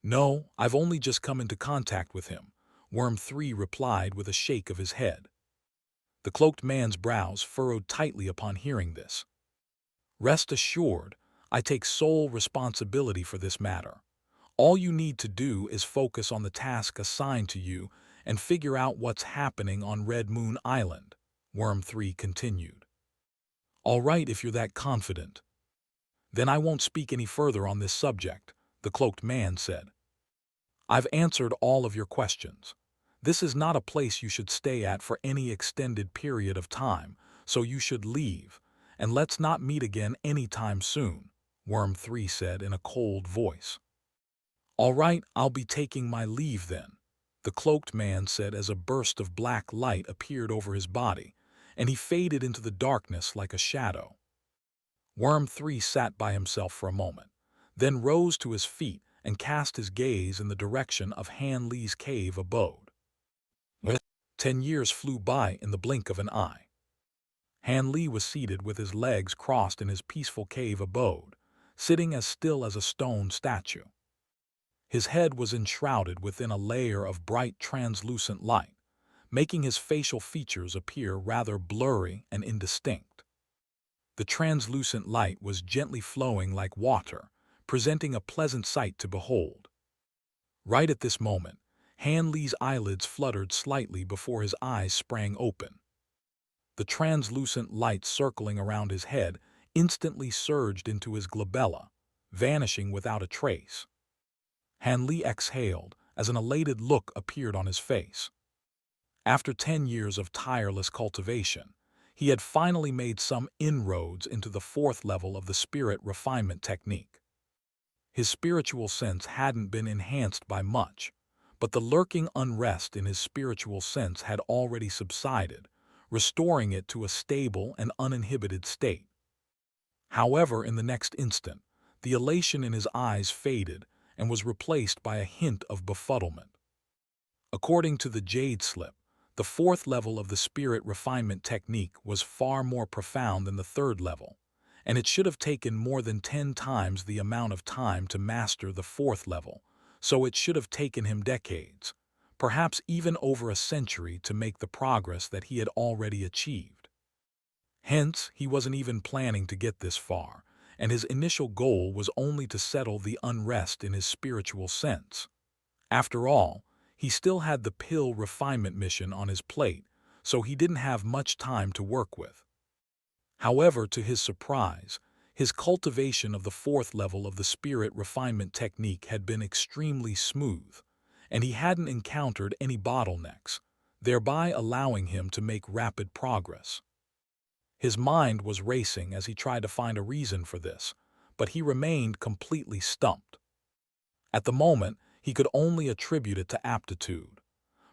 "No, I've only just come into contact with him," Worm 3 replied with a shake of his head. The cloaked man's brows furrowed tightly upon hearing this. "Rest assured, I take sole responsibility for this matter. All you need to do is focus on the task assigned to you and figure out what's happening on Red Moon Island," Worm 3 continued. "All right, if you're that confident. Then I won't speak any further on this subject," the cloaked man said. "I've answered all of your questions. This is not a place you should stay at for any extended period of time, so you should leave, and let's not meet again anytime soon," Worm 3 said in a cold voice. "All right, I'll be taking my leave then," the cloaked man said as a burst of black light appeared over his body, and he faded into the darkness like a shadow. Worm 3 sat by himself for a moment, then rose to his feet and cast his gaze in the direction of Han Li's cave abode. 10 years flew by in the blink of an eye. Han Li was seated with his legs crossed in his peaceful cave abode, sitting as still as a stone statue. His head was enshrouded within a layer of bright translucent light, making his facial features appear rather blurry and indistinct. The translucent light was gently flowing like water, presenting a pleasant sight to behold. Right at this moment, Han Li's eyelids fluttered slightly before his eyes sprang open. The translucent light circling around his head instantly surged into his glabella, vanishing without a trace. Han Li exhaled as an elated look appeared on his face. After 10 years of tireless cultivation, he had finally made some inroads into the 4th level of the spirit refinement technique. His spiritual sense hadn't been enhanced by much, but the lurking unrest in his spiritual sense had already subsided, restoring it to a stable and uninhibited state. However, in the next instant, the elation in his eyes faded and was replaced by a hint of befuddlement. According to the Jade Slip, the 4th level of the spirit refinement technique was far more profound than the 3rd level, and it should have taken more than 10 times the amount of time to master the 4th level, so it should have taken him decades, perhaps even over a century, to make the progress that he had already achieved. Hence, he wasn't even planning to get this far, and his initial goal was only to settle the unrest in his spiritual sense. After all, he still had the pill refinement mission on his plate, so he didn't have much time to work with. However, to his surprise, his cultivation of the 4th level of the spirit refinement technique had been extremely smooth, and he hadn't encountered any bottlenecks, thereby allowing him to make rapid progress. His mind was racing as he tried to find a reason for this, but he remained completely stumped. At the moment, he could only attribute it to aptitude.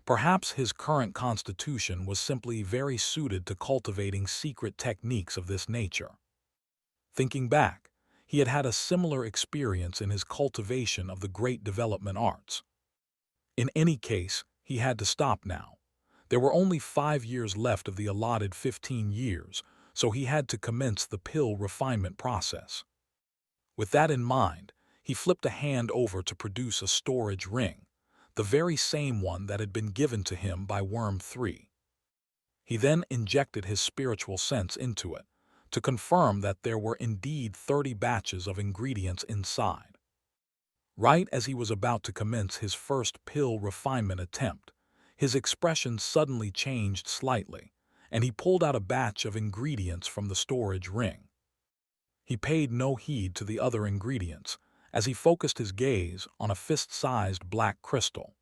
Perhaps his current constitution was simply very suited to cultivating secret techniques of this nature. Thinking back, he had had a similar experience in his cultivation of the great development arts. In any case, he had to stop now. There were only 5 years left of the allotted 15 years, so he had to commence the pill refinement process. With that in mind, he flipped a hand over to produce a storage ring, the very same one that had been given to him by Worm 3. He then injected his spiritual sense into it, to confirm that there were indeed 30 batches of ingredients inside. Right as he was about to commence his first pill refinement attempt, his expression suddenly changed slightly, and he pulled out a batch of ingredients from the storage ring. He paid no heed to the other ingredients, as he focused his gaze on a fist-sized black crystal.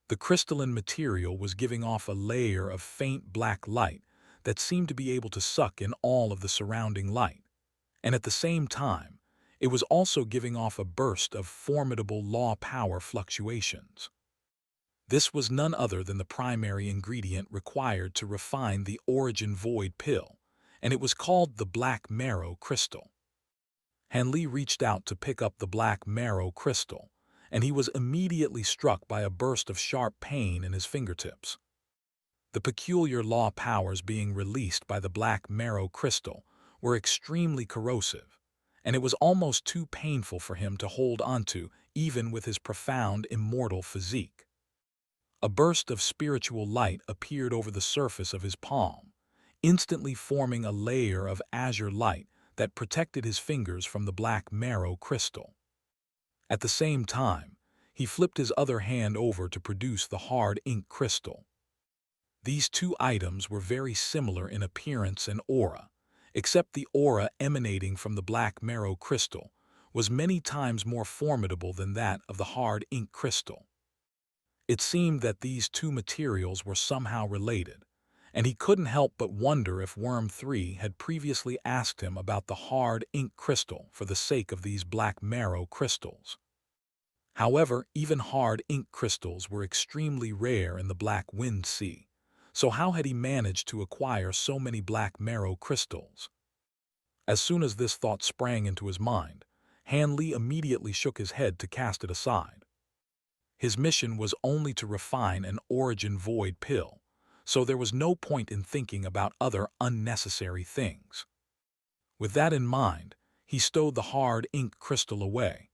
The crystalline material was giving off a layer of faint black light that seemed to be able to suck in all of the surrounding light, and at the same time, it was also giving off a burst of formidable law power fluctuations. This was none other than the primary ingredient required to refine the Origin Void pill, and it was called the Black Marrow Crystal. Han Li reached out to pick up the Black Marrow Crystal, and he was immediately struck by a burst of sharp pain in his fingertips. The peculiar law powers being released by the Black Marrow Crystal were extremely corrosive, and it was almost too painful for him to hold onto even with his profound immortal physique. A burst of spiritual light appeared over the surface of his palm, instantly forming a layer of azure light that protected his fingers from the Black Marrow Crystal. At the same time, he flipped his other hand over to produce the hard ink crystal. These two items were very similar in appearance and aura, except the aura emanating from the Black Marrow Crystal was many times more formidable than that of the hard ink crystal. It seemed that these two materials were somehow related, and he couldn't help but wonder if Worm 3 had previously asked him about the hard ink crystal for the sake of these Black Marrow crystals. However, even hard ink crystals were extremely rare in the Black Wind Sea. So how had he managed to acquire so many black marrow crystals? As soon as this thought sprang into his mind, Han Li immediately shook his head to cast it aside. His mission was only to refine an origin void pill, so there was no point in thinking about other unnecessary things. With that in mind, he stowed the hard ink crystal away,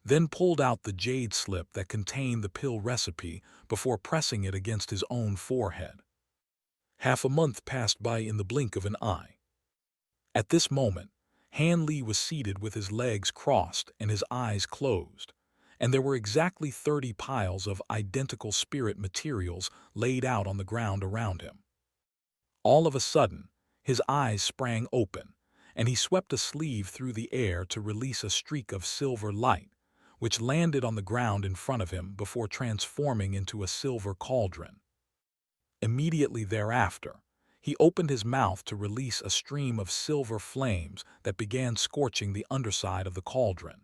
then pulled out the jade slip that contained the pill recipe before pressing it against his own forehead. Half a month passed by in the blink of an eye. At this moment, Han Li was seated with his legs crossed and his eyes closed, and there were exactly 30 piles of identical spirit materials laid out on the ground around him. All of a sudden, his eyes sprang open, and he swept a sleeve through the air to release a streak of silver light, which landed on the ground in front of him before transforming into a silver cauldron. Immediately thereafter, he opened his mouth to release a stream of silver flames that began scorching the underside of the cauldron.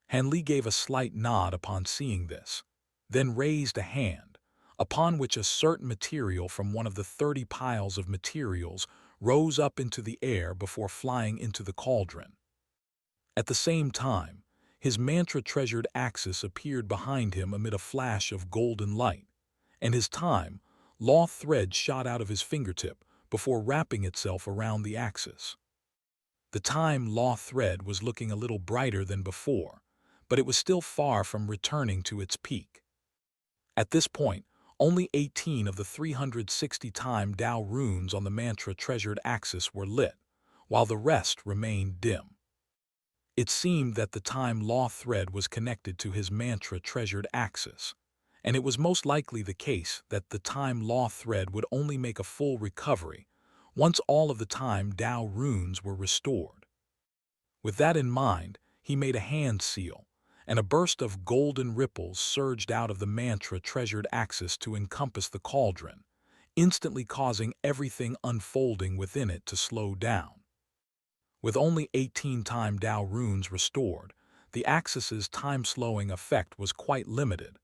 Han Li gave a slight nod upon seeing this, then raised a hand, upon which a certain material from one of the 30 piles of materials rose up into the air before flying into the cauldron. At the same time, his mantra-treasured axis appeared behind him amid a flash of golden light, and his time-law thread shot out of his fingertip before wrapping itself around the axis. The time-law thread was looking a little brighter than before, but it was still far from returning to its peak. At this point, only 18 of the 360 time Tao runes on the mantra-treasured axis were lit, while the rest remained dim. It seemed that the time-law thread was connected to his mantra-treasured axis, and it was most likely the case that the time-law thread would only make a full recovery once all of the time Tao runes were restored. With that in mind, he made a hand seal, and a burst of golden ripples surged out of the mantra-treasured axis to encompass the cauldron, instantly causing everything unfolding within it to slow down. With only 18 time Tao runes restored, the axis's time-slowing effect was quite limited,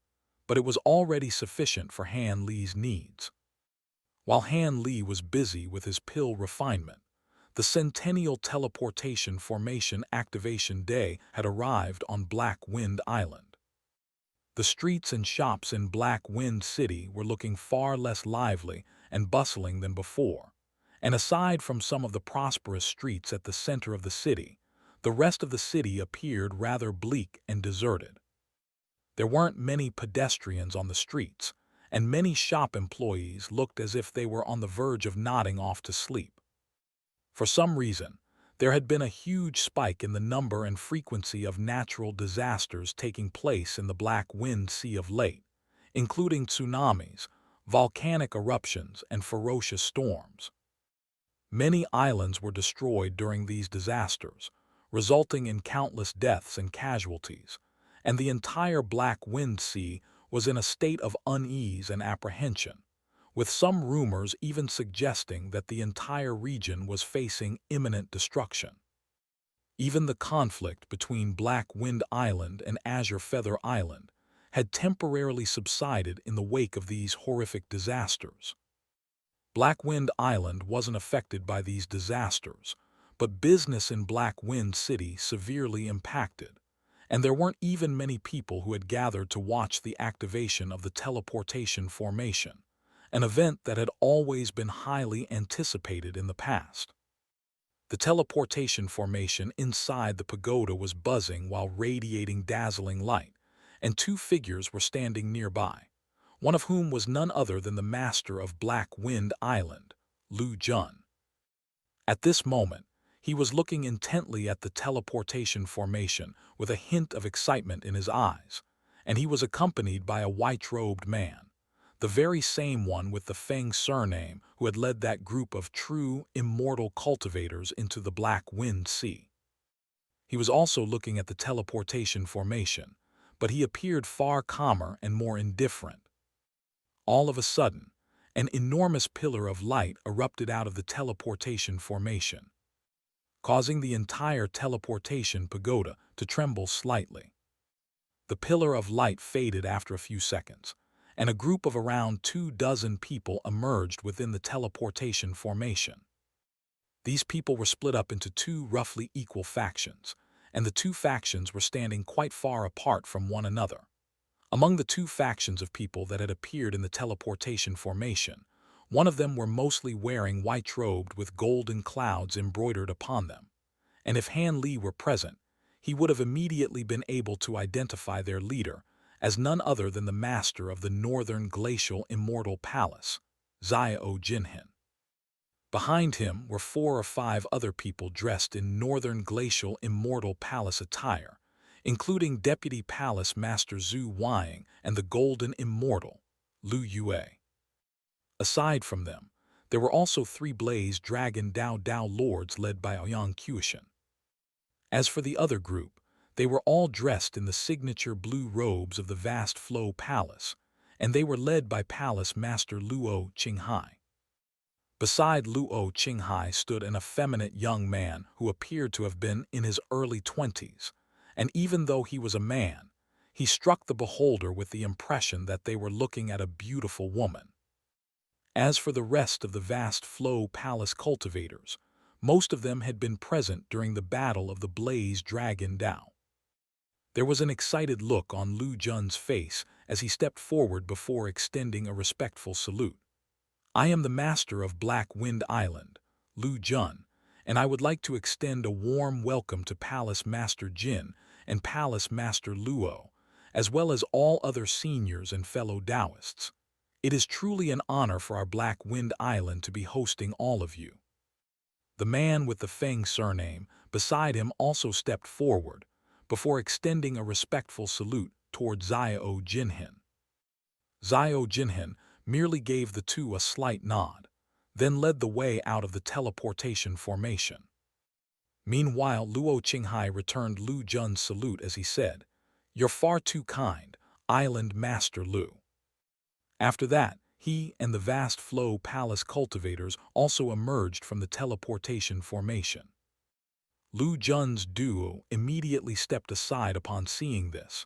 but it was already sufficient for Han Li's needs. While Han Li was busy with his pill refinement, the Centennial Teleportation Formation Activation Day had arrived on Black Wind Island. The streets and shops in Black Wind City were looking far less lively and bustling than before, and aside from some of the prosperous streets at the center of the city, the rest of the city appeared rather bleak and deserted. There weren't many pedestrians on the streets, and many shop employees looked as if they were on the verge of nodding off to sleep. For some reason, there had been a huge spike in the number and frequency of natural disasters taking place in the Black Wind Sea of late, including tsunamis, volcanic eruptions, and ferocious storms. Many islands were destroyed during these disasters, resulting in countless deaths and casualties, and the entire Black Wind Sea was in a state of unease and apprehension, with some rumors even suggesting that the entire region was facing imminent destruction. Even the conflict between Black Wind Island and Azure Feather Island had temporarily subsided in the wake of these horrific disasters. Black Wind Island wasn't affected by these disasters, but business in Black Wind City severely impacted, and there weren't even many people who had gathered to watch the activation of the teleportation formation, an event that had always been highly anticipated in the past. The teleportation formation inside the pagoda was buzzing while radiating dazzling light, and two figures were standing nearby, one of whom was none other than the master of Black Wind Island, Lu Jun. At this moment, he was looking intently at the teleportation formation with a hint of excitement in his eyes, and he was accompanied by a white-robed man, the very same one with the Feng surname who had led that group of true, immortal cultivators into the Black Wind Sea. He was also looking at the teleportation formation, but he appeared far calmer and more indifferent. All of a sudden, an enormous pillar of light erupted out of the teleportation formation, causing the entire teleportation pagoda to tremble slightly. The pillar of light faded after a few seconds, and a group of around 24 people emerged within the teleportation formation. These people were split up into two roughly equal factions, and the two factions were standing quite far apart from one another. Among the two factions of people that had appeared in the teleportation formation, one of them were mostly wearing white robes with golden clouds embroidered upon them, and if Han Li were present, he would have immediately been able to identify their leader as none other than the master of the Northern Glacial Immortal Palace, Xiao Jinhin. Behind him were 4 or 5 other people dressed in Northern Glacial Immortal Palace attire, including Deputy Palace Master Zhu Weiying and the Golden Immortal, Lu Yue. Aside from them, there were also 3 Blaze Dragon Dao Dao Lords led by Ouyang Qiushan. As for the other group, they were all dressed in the signature blue robes of the Vast Flow Palace, and they were led by Palace Master Luo Qinghai. Beside Luo Qinghai stood an effeminate young man who appeared to have been in his early 20s, and even though he was a man, he struck the beholder with the impression that they were looking at a beautiful woman. As for the rest of the Vast Flow Palace cultivators, most of them had been present during the battle of the Blaze Dragon Dao. There was an excited look on Lu Jun's face as he stepped forward before extending a respectful salute. "I am the master of Black Wind Island, Lu Jun, and I would like to extend a warm welcome to Palace Master Jin and Palace Master Luo, as well as all other seniors and fellow Taoists. It is truly an honor for our Black Wind Island to be hosting all of you." The man with the Feng surname beside him also stepped forward, before extending a respectful salute toward Xiao Jinhin. Xiao Jinhin merely gave the two a slight nod, then led the way out of the teleportation formation. Meanwhile, Luo Qinghai returned Lu Jun's salute as he said, "You're far too kind, Island Master Lu." After that, he and the Vast Flow Palace cultivators also emerged from the teleportation formation. Lu Jun's duo immediately stepped aside upon seeing this,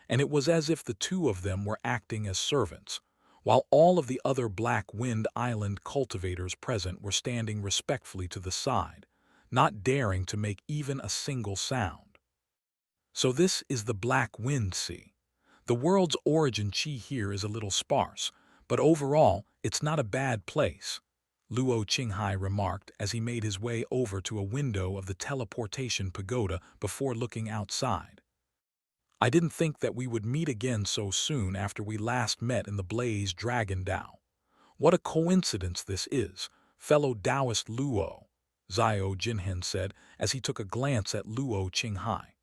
and it was as if the two of them were acting as servants, while all of the other Black Wind Island cultivators present were standing respectfully to the side, not daring to make even a single sound. So this is the Black Wind Sea. The world's origin chi here is a little sparse, but overall, it's not a bad place, Luo Qinghai remarked as he made his way over to a window of the teleportation pagoda before looking outside. "I didn't think that we would meet again so soon after we last met in the Blaze Dragon Dao. What a coincidence this is, fellow Taoist Luo," Xiao Jinhin said as he took a glance at Luo Qinghai.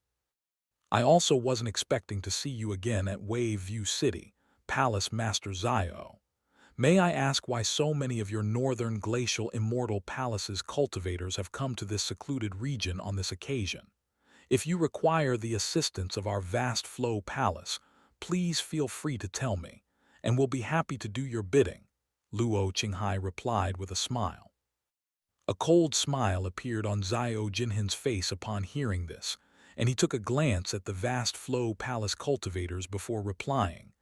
"I also wasn't expecting to see you again at Wave View City, Palace Master Xiao. May I ask why so many of your Northern Glacial Immortal Palace's cultivators have come to this secluded region on this occasion? If you require the assistance of our Vast Flow Palace, please feel free to tell me, and we'll be happy to do your bidding," Luo Qinghai replied with a smile. A cold smile appeared on Xiao Jinhin's face upon hearing this, and he took a glance at the Vast Flow Palace cultivators before replying,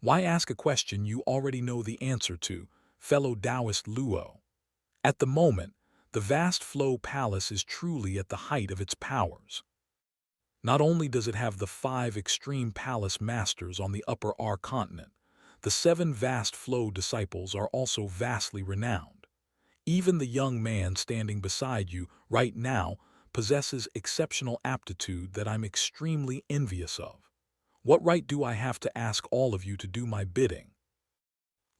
"Why ask a question you already know the answer to, fellow Taoist Luo? At the moment, the Vast Flow Palace is truly at the height of its powers. Not only does it have the 5 extreme palace masters on the upper R continent, the 7 Vast Flow disciples are also vastly renowned. Even the young man standing beside you right now possesses exceptional aptitude that I'm extremely envious of. What right do I have to ask all of you to do my bidding?"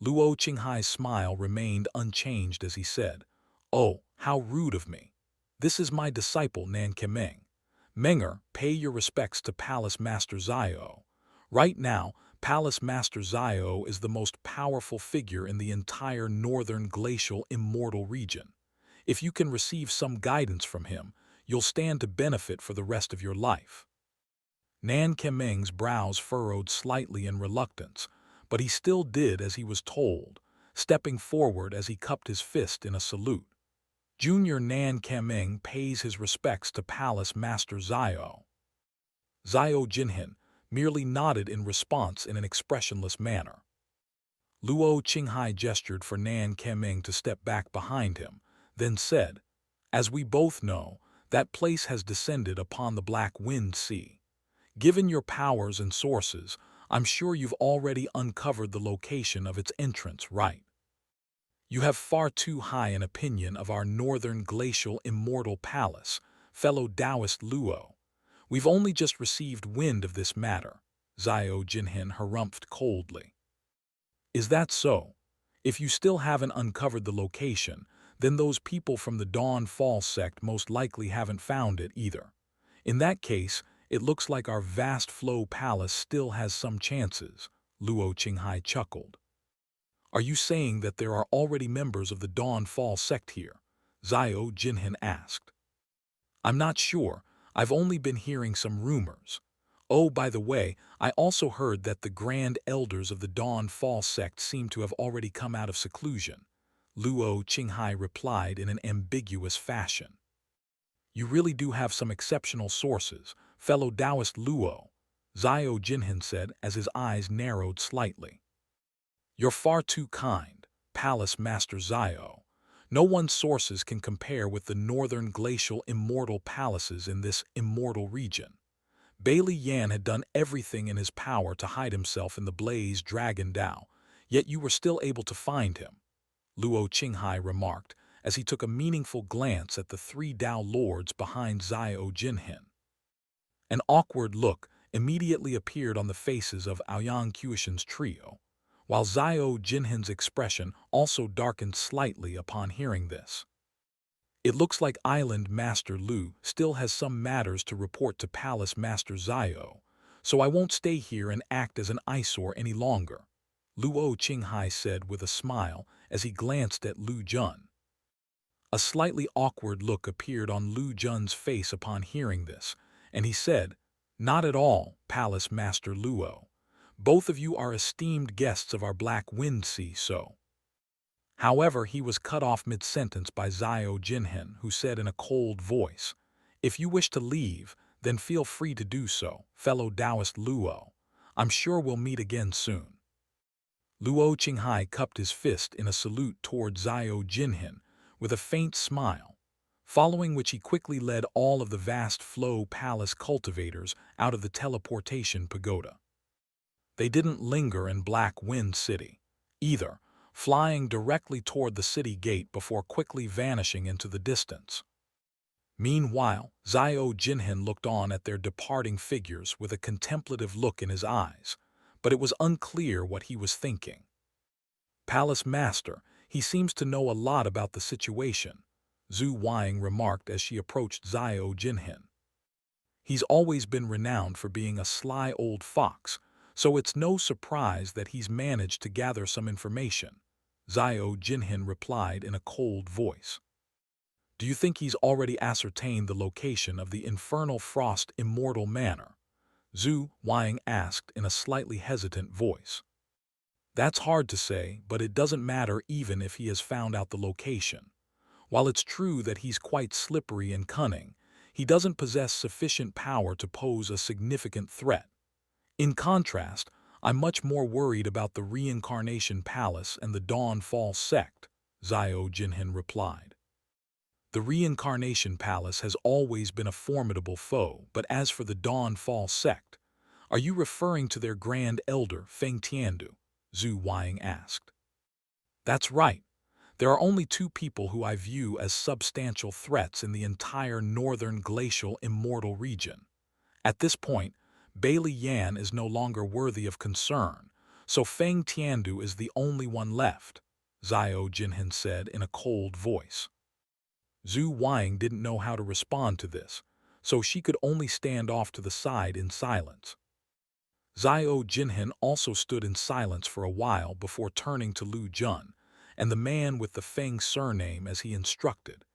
Luo Qinghai's smile remained unchanged as he said, "Oh, how rude of me. This is my disciple Nan Kemeng. Menger, pay your respects to Palace Master Xiao. Right now, Palace Master Xiao is the most powerful figure in the entire Northern Glacial Immortal region. If you can receive some guidance from him, you'll stand to benefit for the rest of your life." Nan Kemeng's brows furrowed slightly in reluctance, but he still did as he was told, stepping forward as he cupped his fist in a salute. Junior Nan Kemeng pays his respects to Palace Master Xiao. Xiao Jinhin, merely nodded in response in an expressionless manner. Luo Qinghai gestured for Nan Keming to step back behind him, then said, "As we both know, that place has descended upon the Black Wind Sea. Given your powers and sources, I'm sure you've already uncovered the location of its entrance, right? You have far too high an opinion of our northern glacial immortal palace, fellow Taoist Luo. We've only just received wind of this matter," Zhao Jinhin harumphed coldly. "Is that so? If you still haven't uncovered the location, then those people from the Dawn Fall sect most likely haven't found it either. In that case, it looks like our vast flow palace still has some chances," Luo Qinghai chuckled. "Are you saying that there are already members of the Dawn Fall sect here?" Zhao Jinhin asked. "I'm not sure. I've only been hearing some rumors. Oh, by the way, I also heard that the Grand Elders of the Dawn Fall sect seem to have already come out of seclusion," Luo Qinghai replied in an ambiguous fashion. "You really do have some exceptional sources, fellow Taoist Luo," Zhao Jinhin said as his eyes narrowed slightly. "You're far too kind, Palace Master Zhao. No one's sources can compare with the northern glacial immortal palaces in this immortal region. Bailey Yan had done everything in his power to hide himself in the Blaze Dragon Dao, yet you were still able to find him," Luo Qinghai remarked as he took a meaningful glance at the three Dao lords behind Zhao Jinhin. An awkward look immediately appeared on the faces of Aoyang Qiushan's trio, while Zhao Jinhin's expression also darkened slightly upon hearing this. "It looks like Island Master Lu still has some matters to report to Palace Master Zhao, so I won't stay here and act as an eyesore any longer," Luo Qinghai said with a smile as he glanced at Lu Jun. A slightly awkward look appeared on Lu Jun's face upon hearing this, and he said, "Not at all, Palace Master Luo. Both of you are esteemed guests of our Black Wind Sea, so—" However, he was cut off mid-sentence by Zhao Jinhin, who said in a cold voice, "If you wish to leave, then feel free to do so, fellow Taoist Luo. I'm sure we'll meet again soon." Luo Qinghai cupped his fist in a salute toward Zhao Jinhin with a faint smile, following which he quickly led all of the vast flow palace cultivators out of the teleportation pagoda. They didn't linger in Black Wind City, either, flying directly toward the city gate before quickly vanishing into the distance. Meanwhile, Zhao Jinhin looked on at their departing figures with a contemplative look in his eyes, but it was unclear what he was thinking. "Palace Master, he seems to know a lot about the situation," Zhu Wang remarked as she approached Zhao Jinhin. "He's always been renowned for being a sly old fox, so it's no surprise that he's managed to gather some information," Zhao Jinhin replied in a cold voice. "Do you think he's already ascertained the location of the Infernal Frost Immortal Manor?" Zhu Wang asked in a slightly hesitant voice. "That's hard to say, but it doesn't matter even if he has found out the location. While it's true that he's quite slippery and cunning, he doesn't possess sufficient power to pose a significant threat. In contrast, I'm much more worried about the Reincarnation Palace and the Dawn Fall sect," Zhao Jinhin replied. "The Reincarnation Palace has always been a formidable foe, but as for the Dawn Fall sect, are you referring to their Grand Elder Feng Tiandu?" Zhu Wang asked. "That's right. There are only two people who I view as substantial threats in the entire northern glacial immortal region. At this point, Bailey Yan is no longer worthy of concern, so Feng Tiandu is the only one left," Zhao Jinhin said in a cold voice. Zhu Wang didn't know how to respond to this, so she could only stand off to the side in silence. Zhao Jinhin also stood in silence for a while before turning to Lu Jun and the man with the Feng surname as he instructed,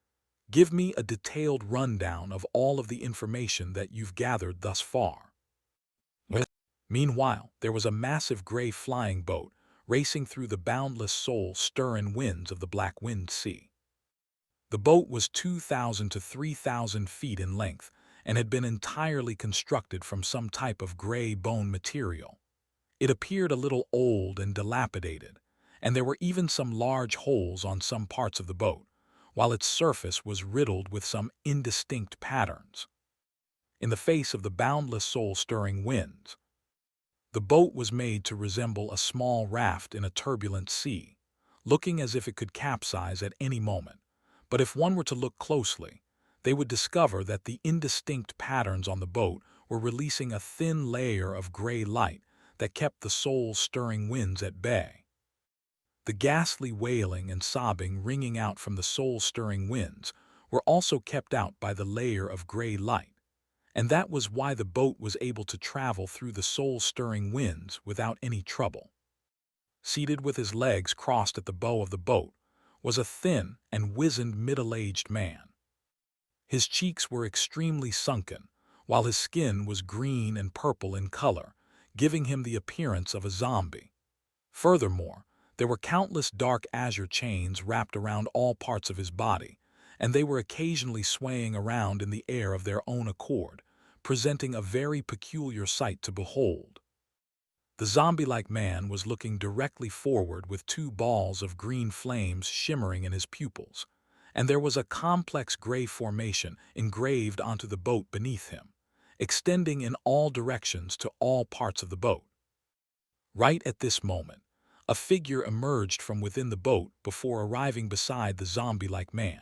"Give me a detailed rundown of all of the information that you've gathered thus far." Meanwhile, there was a massive gray flying boat racing through the boundless soul-stirring winds of the Black Wind Sea. The boat was 2,000 to 3,000 feet in length, and had been entirely constructed from some type of gray bone material. It appeared a little old and dilapidated, and there were even some large holes on some parts of the boat, while its surface was riddled with some indistinct patterns. In the face of the boundless soul-stirring winds, the boat was made to resemble a small raft in a turbulent sea, looking as if it could capsize at any moment. But if one were to look closely, they would discover that the indistinct patterns on the boat were releasing a thin layer of gray light that kept the soul-stirring winds at bay. The ghastly wailing and sobbing ringing out from the soul-stirring winds were also kept out by the layer of gray light, and that was why the boat was able to travel through the soul-stirring winds without any trouble. Seated with his legs crossed at the bow of the boat was a thin and wizened middle-aged man. His cheeks were extremely sunken, while his skin was green and purple in color, giving him the appearance of a zombie. Furthermore, there were countless dark azure chains wrapped around all parts of his body, and they were occasionally swaying around in the air of their own accord, presenting a very peculiar sight to behold. The zombie-like man was looking directly forward with two balls of green flames shimmering in his pupils, and there was a complex gray formation engraved onto the boat beneath him, extending in all directions to all parts of the boat. Right at this moment, a figure emerged from within the boat before arriving beside the zombie-like man.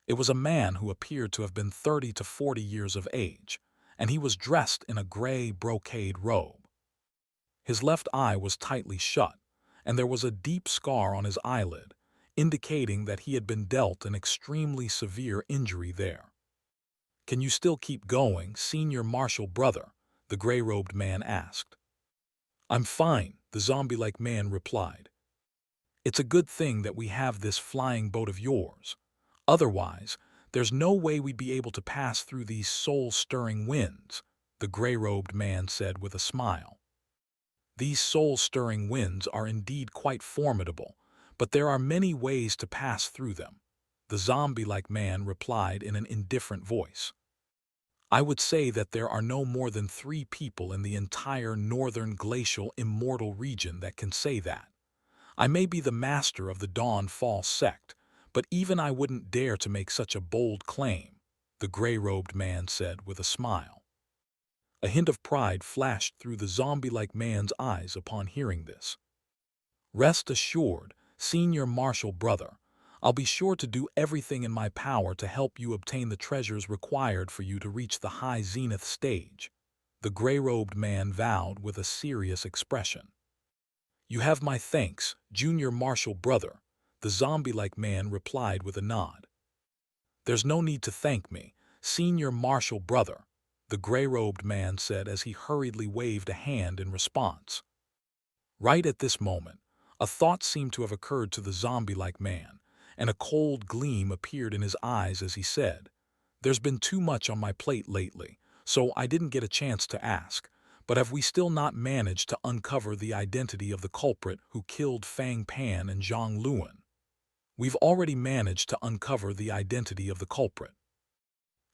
It was a man who appeared to have been 30 to 40 years of age, and he was dressed in a gray brocade robe. His left eye was tightly shut, and there was a deep scar on his eyelid, indicating that he had been dealt an extremely severe injury there. "Can you still keep going, Senior Marshal Brother?" the gray-robed man asked. "I'm fine," the zombie-like man replied. "It's a good thing that we have this flying boat of yours. Otherwise, there's no way we'd be able to pass through these soul-stirring winds," the gray-robed man said with a smile. "These soul-stirring winds are indeed quite formidable, but there are many ways to pass through them," the zombie-like man replied in an indifferent voice. "I would say that there are no more than 3 people in the entire northern glacial Immortal region that can say that. I may be the master of the Dawn Fall sect, but even I wouldn't dare to make such a bold claim," the gray-robed man said with a smile. A hint of pride flashed through the zombie-like man's eyes upon hearing this. "Rest assured, Senior Marshal Brother, I'll be sure to do everything in my power to help you obtain the treasures required for you to reach the high zenith stage," the gray-robed man vowed with a serious expression. "You have my thanks, Junior Marshal Brother," the zombie-like man replied with a nod. "There's no need to thank me, Senior Marshal Brother," the gray-robed man said as he hurriedly waved a hand in response. Right at this moment, a thought seemed to have occurred to the zombie-like man, and a cold gleam appeared in his eyes as he said, "There's been too much on my plate lately, so I didn't get a chance to ask, but have we still not managed to uncover the identity of the culprit who killed Fang Pan and Zhang Luan?" "We've already managed to uncover the identity of the culprit.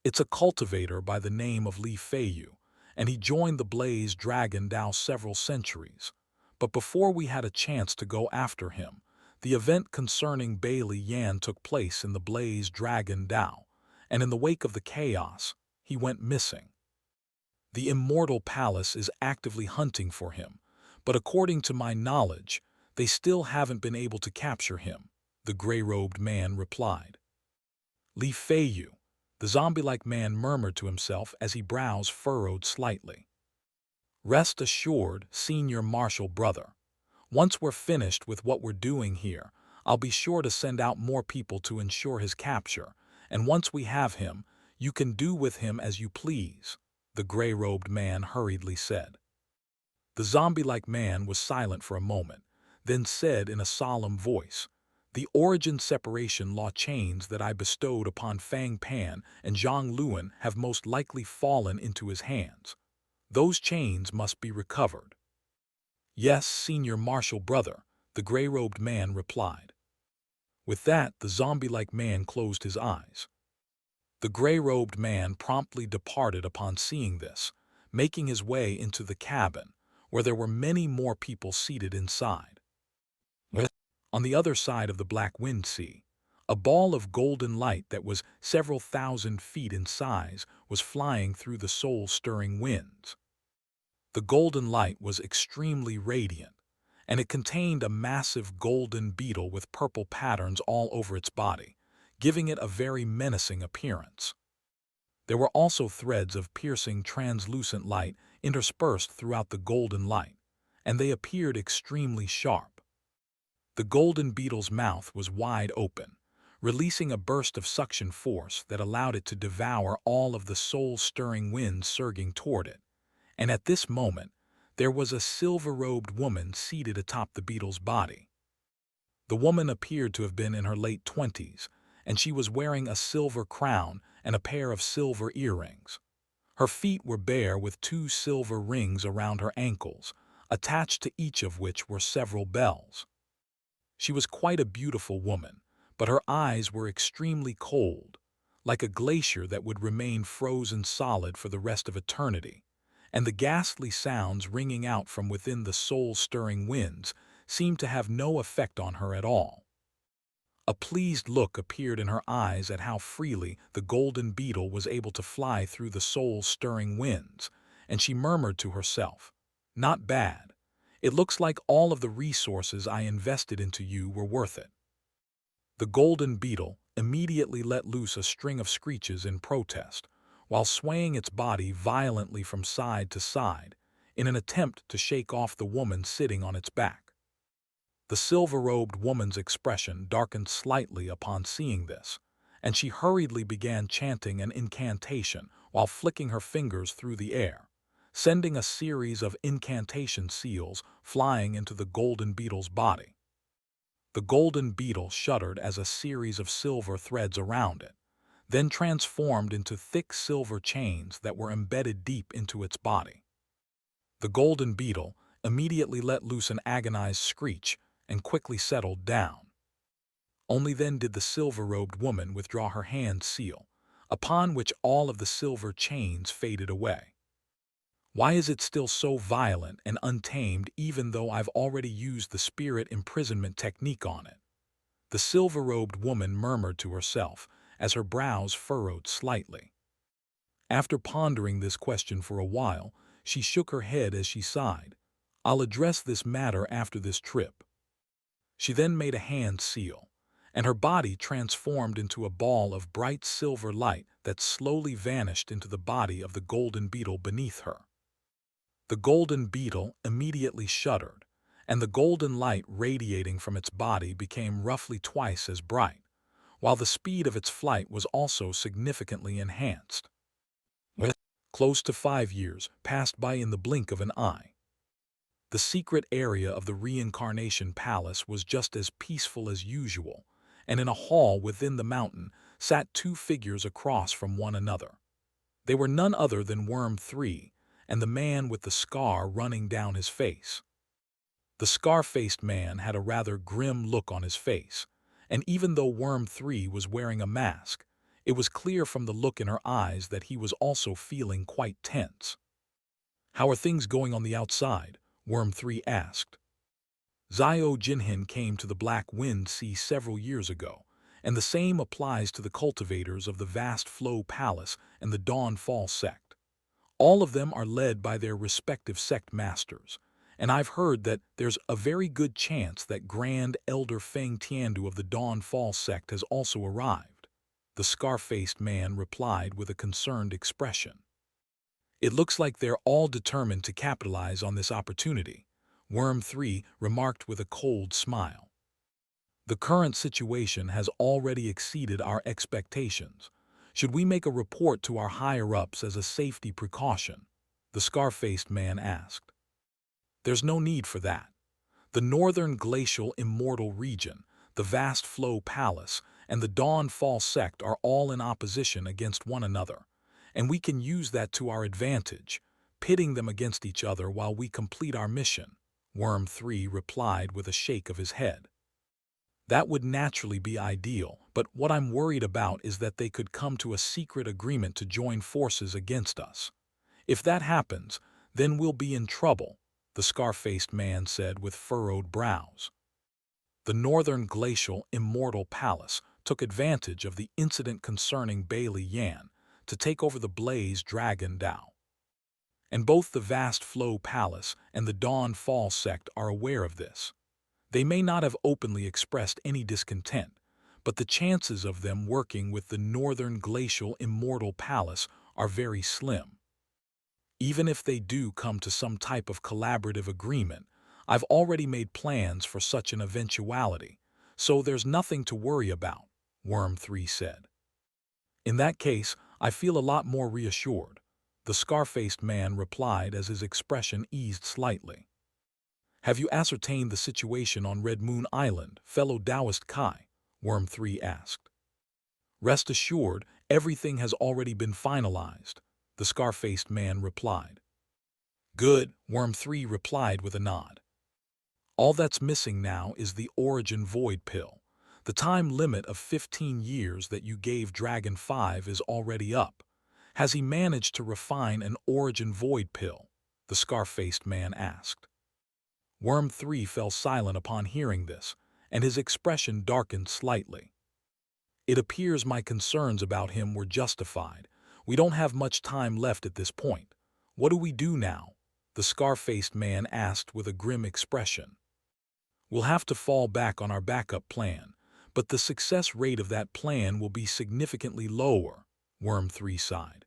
It's a cultivator by the name of Li Feiyu, and he joined the Blaze Dragon Dao several centuries. But before we had a chance to go after him, the event concerning Bailey Yan took place in the Blaze Dragon Dao, and in the wake of the chaos, he went missing. The Immortal Palace is actively hunting for him, but according to my knowledge, they still haven't been able to capture him," the gray-robed man replied. "Li Feiyu," the zombie-like man murmured to himself as his brows furrowed slightly. "Rest assured, Senior Marshal Brother. Once we're finished with what we're doing here, I'll be sure to send out more people to ensure his capture, and once we have him, you can do with him as you please," the gray-robed man hurriedly said. The zombie-like man was silent for a moment, then said in a solemn voice, "The origin separation law chains that I bestowed upon Fang Pan and Zhang Luan have most likely fallen into his hands. Those chains must be recovered." "Yes, Senior Marshal Brother," the gray-robed man replied. With that, the zombie-like man closed his eyes. The gray-robed man promptly departed upon seeing this, making his way into the cabin, where there were many more people seated inside. On the other side of the Black Wind Sea, a ball of golden light that was several thousand feet in size was flying through the soul-stirring winds. The golden light was extremely radiant, and it contained a massive golden beetle with purple patterns all over its body, giving it a very menacing appearance. There were also threads of piercing translucent light interspersed throughout the golden light, and they appeared extremely sharp. The golden beetle's mouth was wide open, releasing a burst of suction force that allowed it to devour all of the soul-stirring winds surging toward it. And at this moment, there was a silver-robed woman seated atop the beetle's body. The woman appeared to have been in her late 20s, and she was wearing a silver crown and a pair of silver earrings. Her feet were bare with 2 silver rings around her ankles, attached to each of which were several bells. She was quite a beautiful woman, but her eyes were extremely cold, like a glacier that would remain frozen solid for the rest of eternity, and the ghastly sounds ringing out from within the soul-stirring winds seemed to have no effect on her at all. A pleased look appeared in her eyes at how freely the golden beetle was able to fly through the soul-stirring winds, and she murmured to herself, "Not bad. It looks like all of the resources I invested into you were worth it." The golden beetle immediately let loose a string of screeches in protest, while swaying its body violently from side to side in an attempt to shake off the woman sitting on its back. The silver-robed woman's expression darkened slightly upon seeing this, and she hurriedly began chanting an incantation while flicking her fingers through the air, sending a series of incantation seals flying into the golden beetle's body. The golden beetle shuddered as a series of silver threads around it, then transformed into thick silver chains that were embedded deep into its body. The golden beetle immediately let loose an agonized screech and quickly settled down. Only then did the silver-robed woman withdraw her hand seal, upon which all of the silver chains faded away. Why is it still so violent and untamed even though I've already used the spirit imprisonment technique on it? The silver-robed woman murmured to herself as her brows furrowed slightly. After pondering this question for a while, she shook her head as she sighed. "I'll address this matter after this trip." She then made a hand seal, and her body transformed into a ball of bright silver light that slowly vanished into the body of the golden beetle beneath her. The golden beetle immediately shuddered, and the golden light radiating from its body became roughly twice as bright, while the speed of its flight was also significantly enhanced. Close to 5 years passed by in the blink of an eye. The secret area of the Reincarnation Palace was just as peaceful as usual, and in a hall within the mountain sat 2 figures across from one another. They were none other than Worm 3 and the man with the scar running down his face. The scar-faced man had a rather grim look on his face, and even though Worm 3 was wearing a mask, it was clear from the look in her eyes that he was also feeling quite tense. "How are things going on the outside?" Worm 3 asked. Zio Jinhin came to the Black Wind Sea several years ago, and the same applies to the cultivators of the Vast Flow Palace and the Dawnfall sect. All of them are led by their respective sect masters, and I've heard that there's a very good chance that Grand Elder Feng Tiandu of the Dawnfall sect has also arrived. The scar-faced man replied with a concerned expression. "It looks like they're all determined to capitalize on this opportunity," Worm 3 remarked with a cold smile. "The current situation has already exceeded our expectations. Should we make a report to our higher-ups as a safety precaution?" the scar-faced man asked. "There's no need for that. The northern glacial Immortal region, the Vast Flow Palace, and the Dawnfall sect are all in opposition against one another, and we can use that to our advantage, pitting them against each other while we complete our mission," Worm 3 replied with a shake of his head. That would naturally be ideal, but what I'm worried about is that they could come to a secret agreement to join forces against us. If that happens, then we'll be in trouble, the scar-faced man said with furrowed brows. The northern glacial Immortal Palace took advantage of the incident concerning Bailey Yan to take over the Blaze Dragon Dao. And both the Vast Flow Palace and the Dawn Fall sect are aware of this. They may not have openly expressed any discontent, but the chances of them working with the northern glacial Immortal Palace are very slim. Even if they do come to some type of collaborative agreement, I've already made plans for such an eventuality, so there's nothing to worry about, Worm 3 said. In that case, I feel a lot more reassured, the scar-faced man replied as his expression eased slightly. Have you ascertained the situation on Red Moon Island, fellow Taoist Kai? Worm 3 asked. Rest assured, everything has already been finalized, the scar-faced man replied. Good, Worm 3 replied with a nod. All that's missing now is the Origin Void Pill. The time limit of 15 years that you gave Dragon 5 is already up. Has he managed to refine an Origin Void Pill? The scar-faced man asked. Worm 3 fell silent upon hearing this, and his expression darkened slightly. It appears my concerns about him were justified. We don't have much time left at this point. What do we do now? The scar-faced man asked with a grim expression. We'll have to fall back on our backup plan, but the success rate of that plan will be significantly lower, Worm 3 sighed.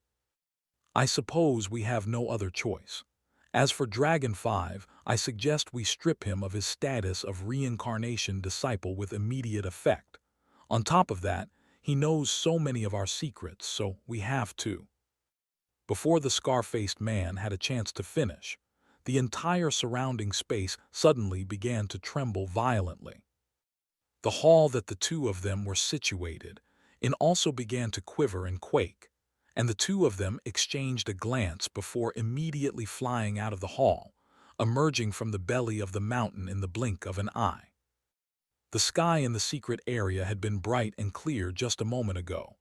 I suppose we have no other choice. As for Dragon 5, I suggest we strip him of his status of reincarnation disciple with immediate effect. On top of that, he knows so many of our secrets, so we have to. Before the scar-faced man had a chance to finish, the entire surrounding space suddenly began to tremble violently. The hall that the two of them were situated in also began to quiver and quake, and the two of them exchanged a glance before immediately flying out of the hall, emerging from the belly of the mountain in the blink of an eye. The sky in the secret area had been bright and clear just a moment ago,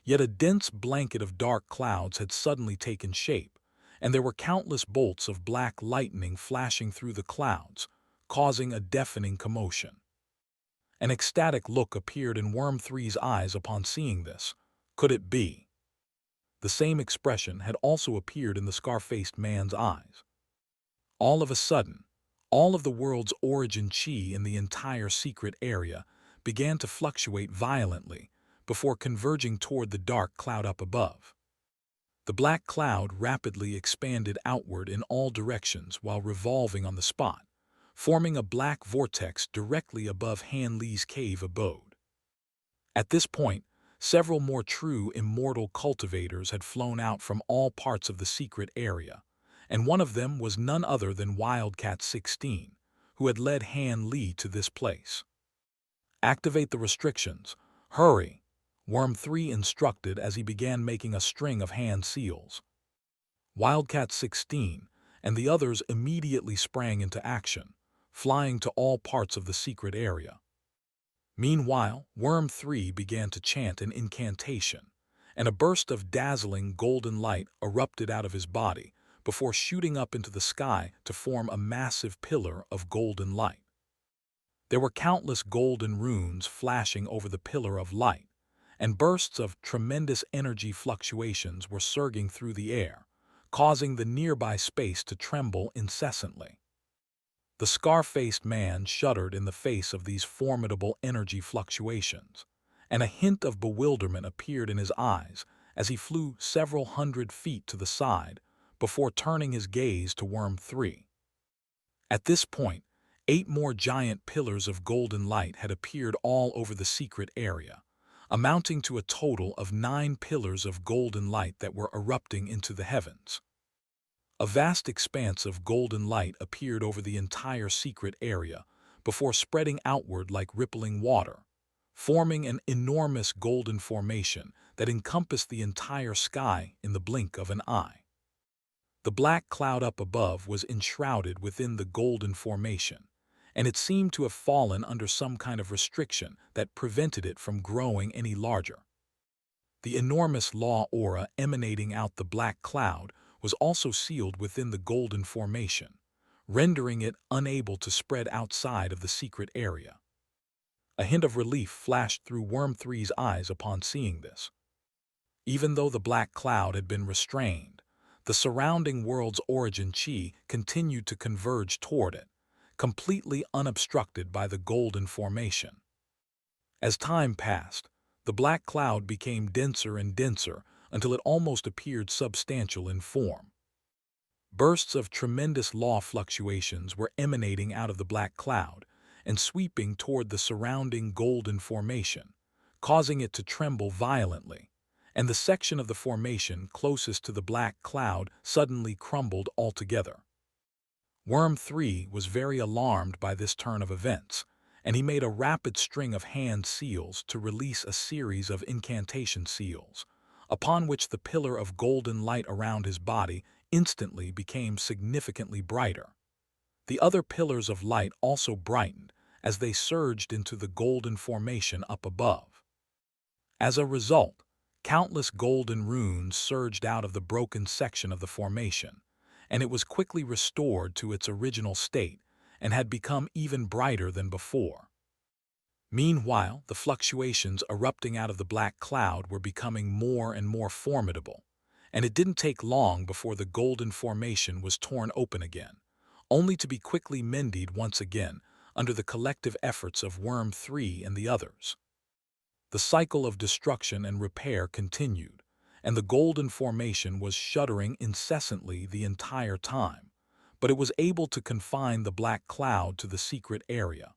yet a dense blanket of dark clouds had suddenly taken shape, and there were countless bolts of black lightning flashing through the clouds, causing a deafening commotion. An ecstatic look appeared in Worm 3's eyes upon seeing this. Could it be? The same expression had also appeared in the scar-faced man's eyes. All of a sudden, all of the world's origin chi in the entire secret area began to fluctuate violently before converging toward the dark cloud up above. The black cloud rapidly expanded outward in all directions while revolving on the spot, forming a black vortex directly above Han Li's cave abode. At this point, several more true immortal cultivators had flown out from all parts of the secret area, and one of them was none other than Wildcat 16, who had led Han Li to this place. Activate the restrictions. Hurry, Worm 3 instructed as he began making a string of hand seals. Wildcat 16 and the others immediately sprang into action, flying to all parts of the secret area. Meanwhile, Worm 3 began to chant an incantation, and a burst of dazzling golden light erupted out of his body before shooting up into the sky to form a massive pillar of golden light. There were countless golden runes flashing over the pillar of light, and bursts of tremendous energy fluctuations were surging through the air, causing the nearby space to tremble incessantly. The scar-faced man shuddered in the face of these formidable energy fluctuations, and a hint of bewilderment appeared in his eyes as he flew several hundred feet to the side before turning his gaze to Worm 3. At this point, 8 more giant pillars of golden light had appeared all over the secret area, amounting to a total of 9 pillars of golden light that were erupting into the heavens. A vast expanse of golden light appeared over the entire secret area before spreading outward like rippling water, forming an enormous golden formation that encompassed the entire sky in the blink of an eye. The black cloud up above was enshrouded within the golden formation, and it seemed to have fallen under some kind of restriction that prevented it from growing any larger. The enormous law aura emanating out the black cloud was also sealed within the golden formation, rendering it unable to spread outside of the secret area. A hint of relief flashed through Worm 3's eyes upon seeing this. Even though the black cloud had been restrained, the surrounding world's origin chi continued to converge toward it, completely unobstructed by the golden formation. As time passed, the black cloud became denser and denser until it almost appeared substantial in form. Bursts of tremendous law fluctuations were emanating out of the black cloud and sweeping toward the surrounding golden formation, causing it to tremble violently, and the section of the formation closest to the black cloud suddenly crumbled altogether. Worm 3 was very alarmed by this turn of events, and he made a rapid string of hand seals to release a series of incantation seals, upon which the pillar of golden light around his body instantly became significantly brighter. The other pillars of light also brightened as they surged into the golden formation up above. As a result, countless golden runes surged out of the broken section of the formation, and it was quickly restored to its original state and had become even brighter than before. Meanwhile, the fluctuations erupting out of the black cloud were becoming more and more formidable, and it didn't take long before the golden formation was torn open again, only to be quickly mended once again under the collective efforts of Worm 3 and the others. The cycle of destruction and repair continued, and the golden formation was shuddering incessantly the entire time, but it was able to confine the black cloud to the secret area,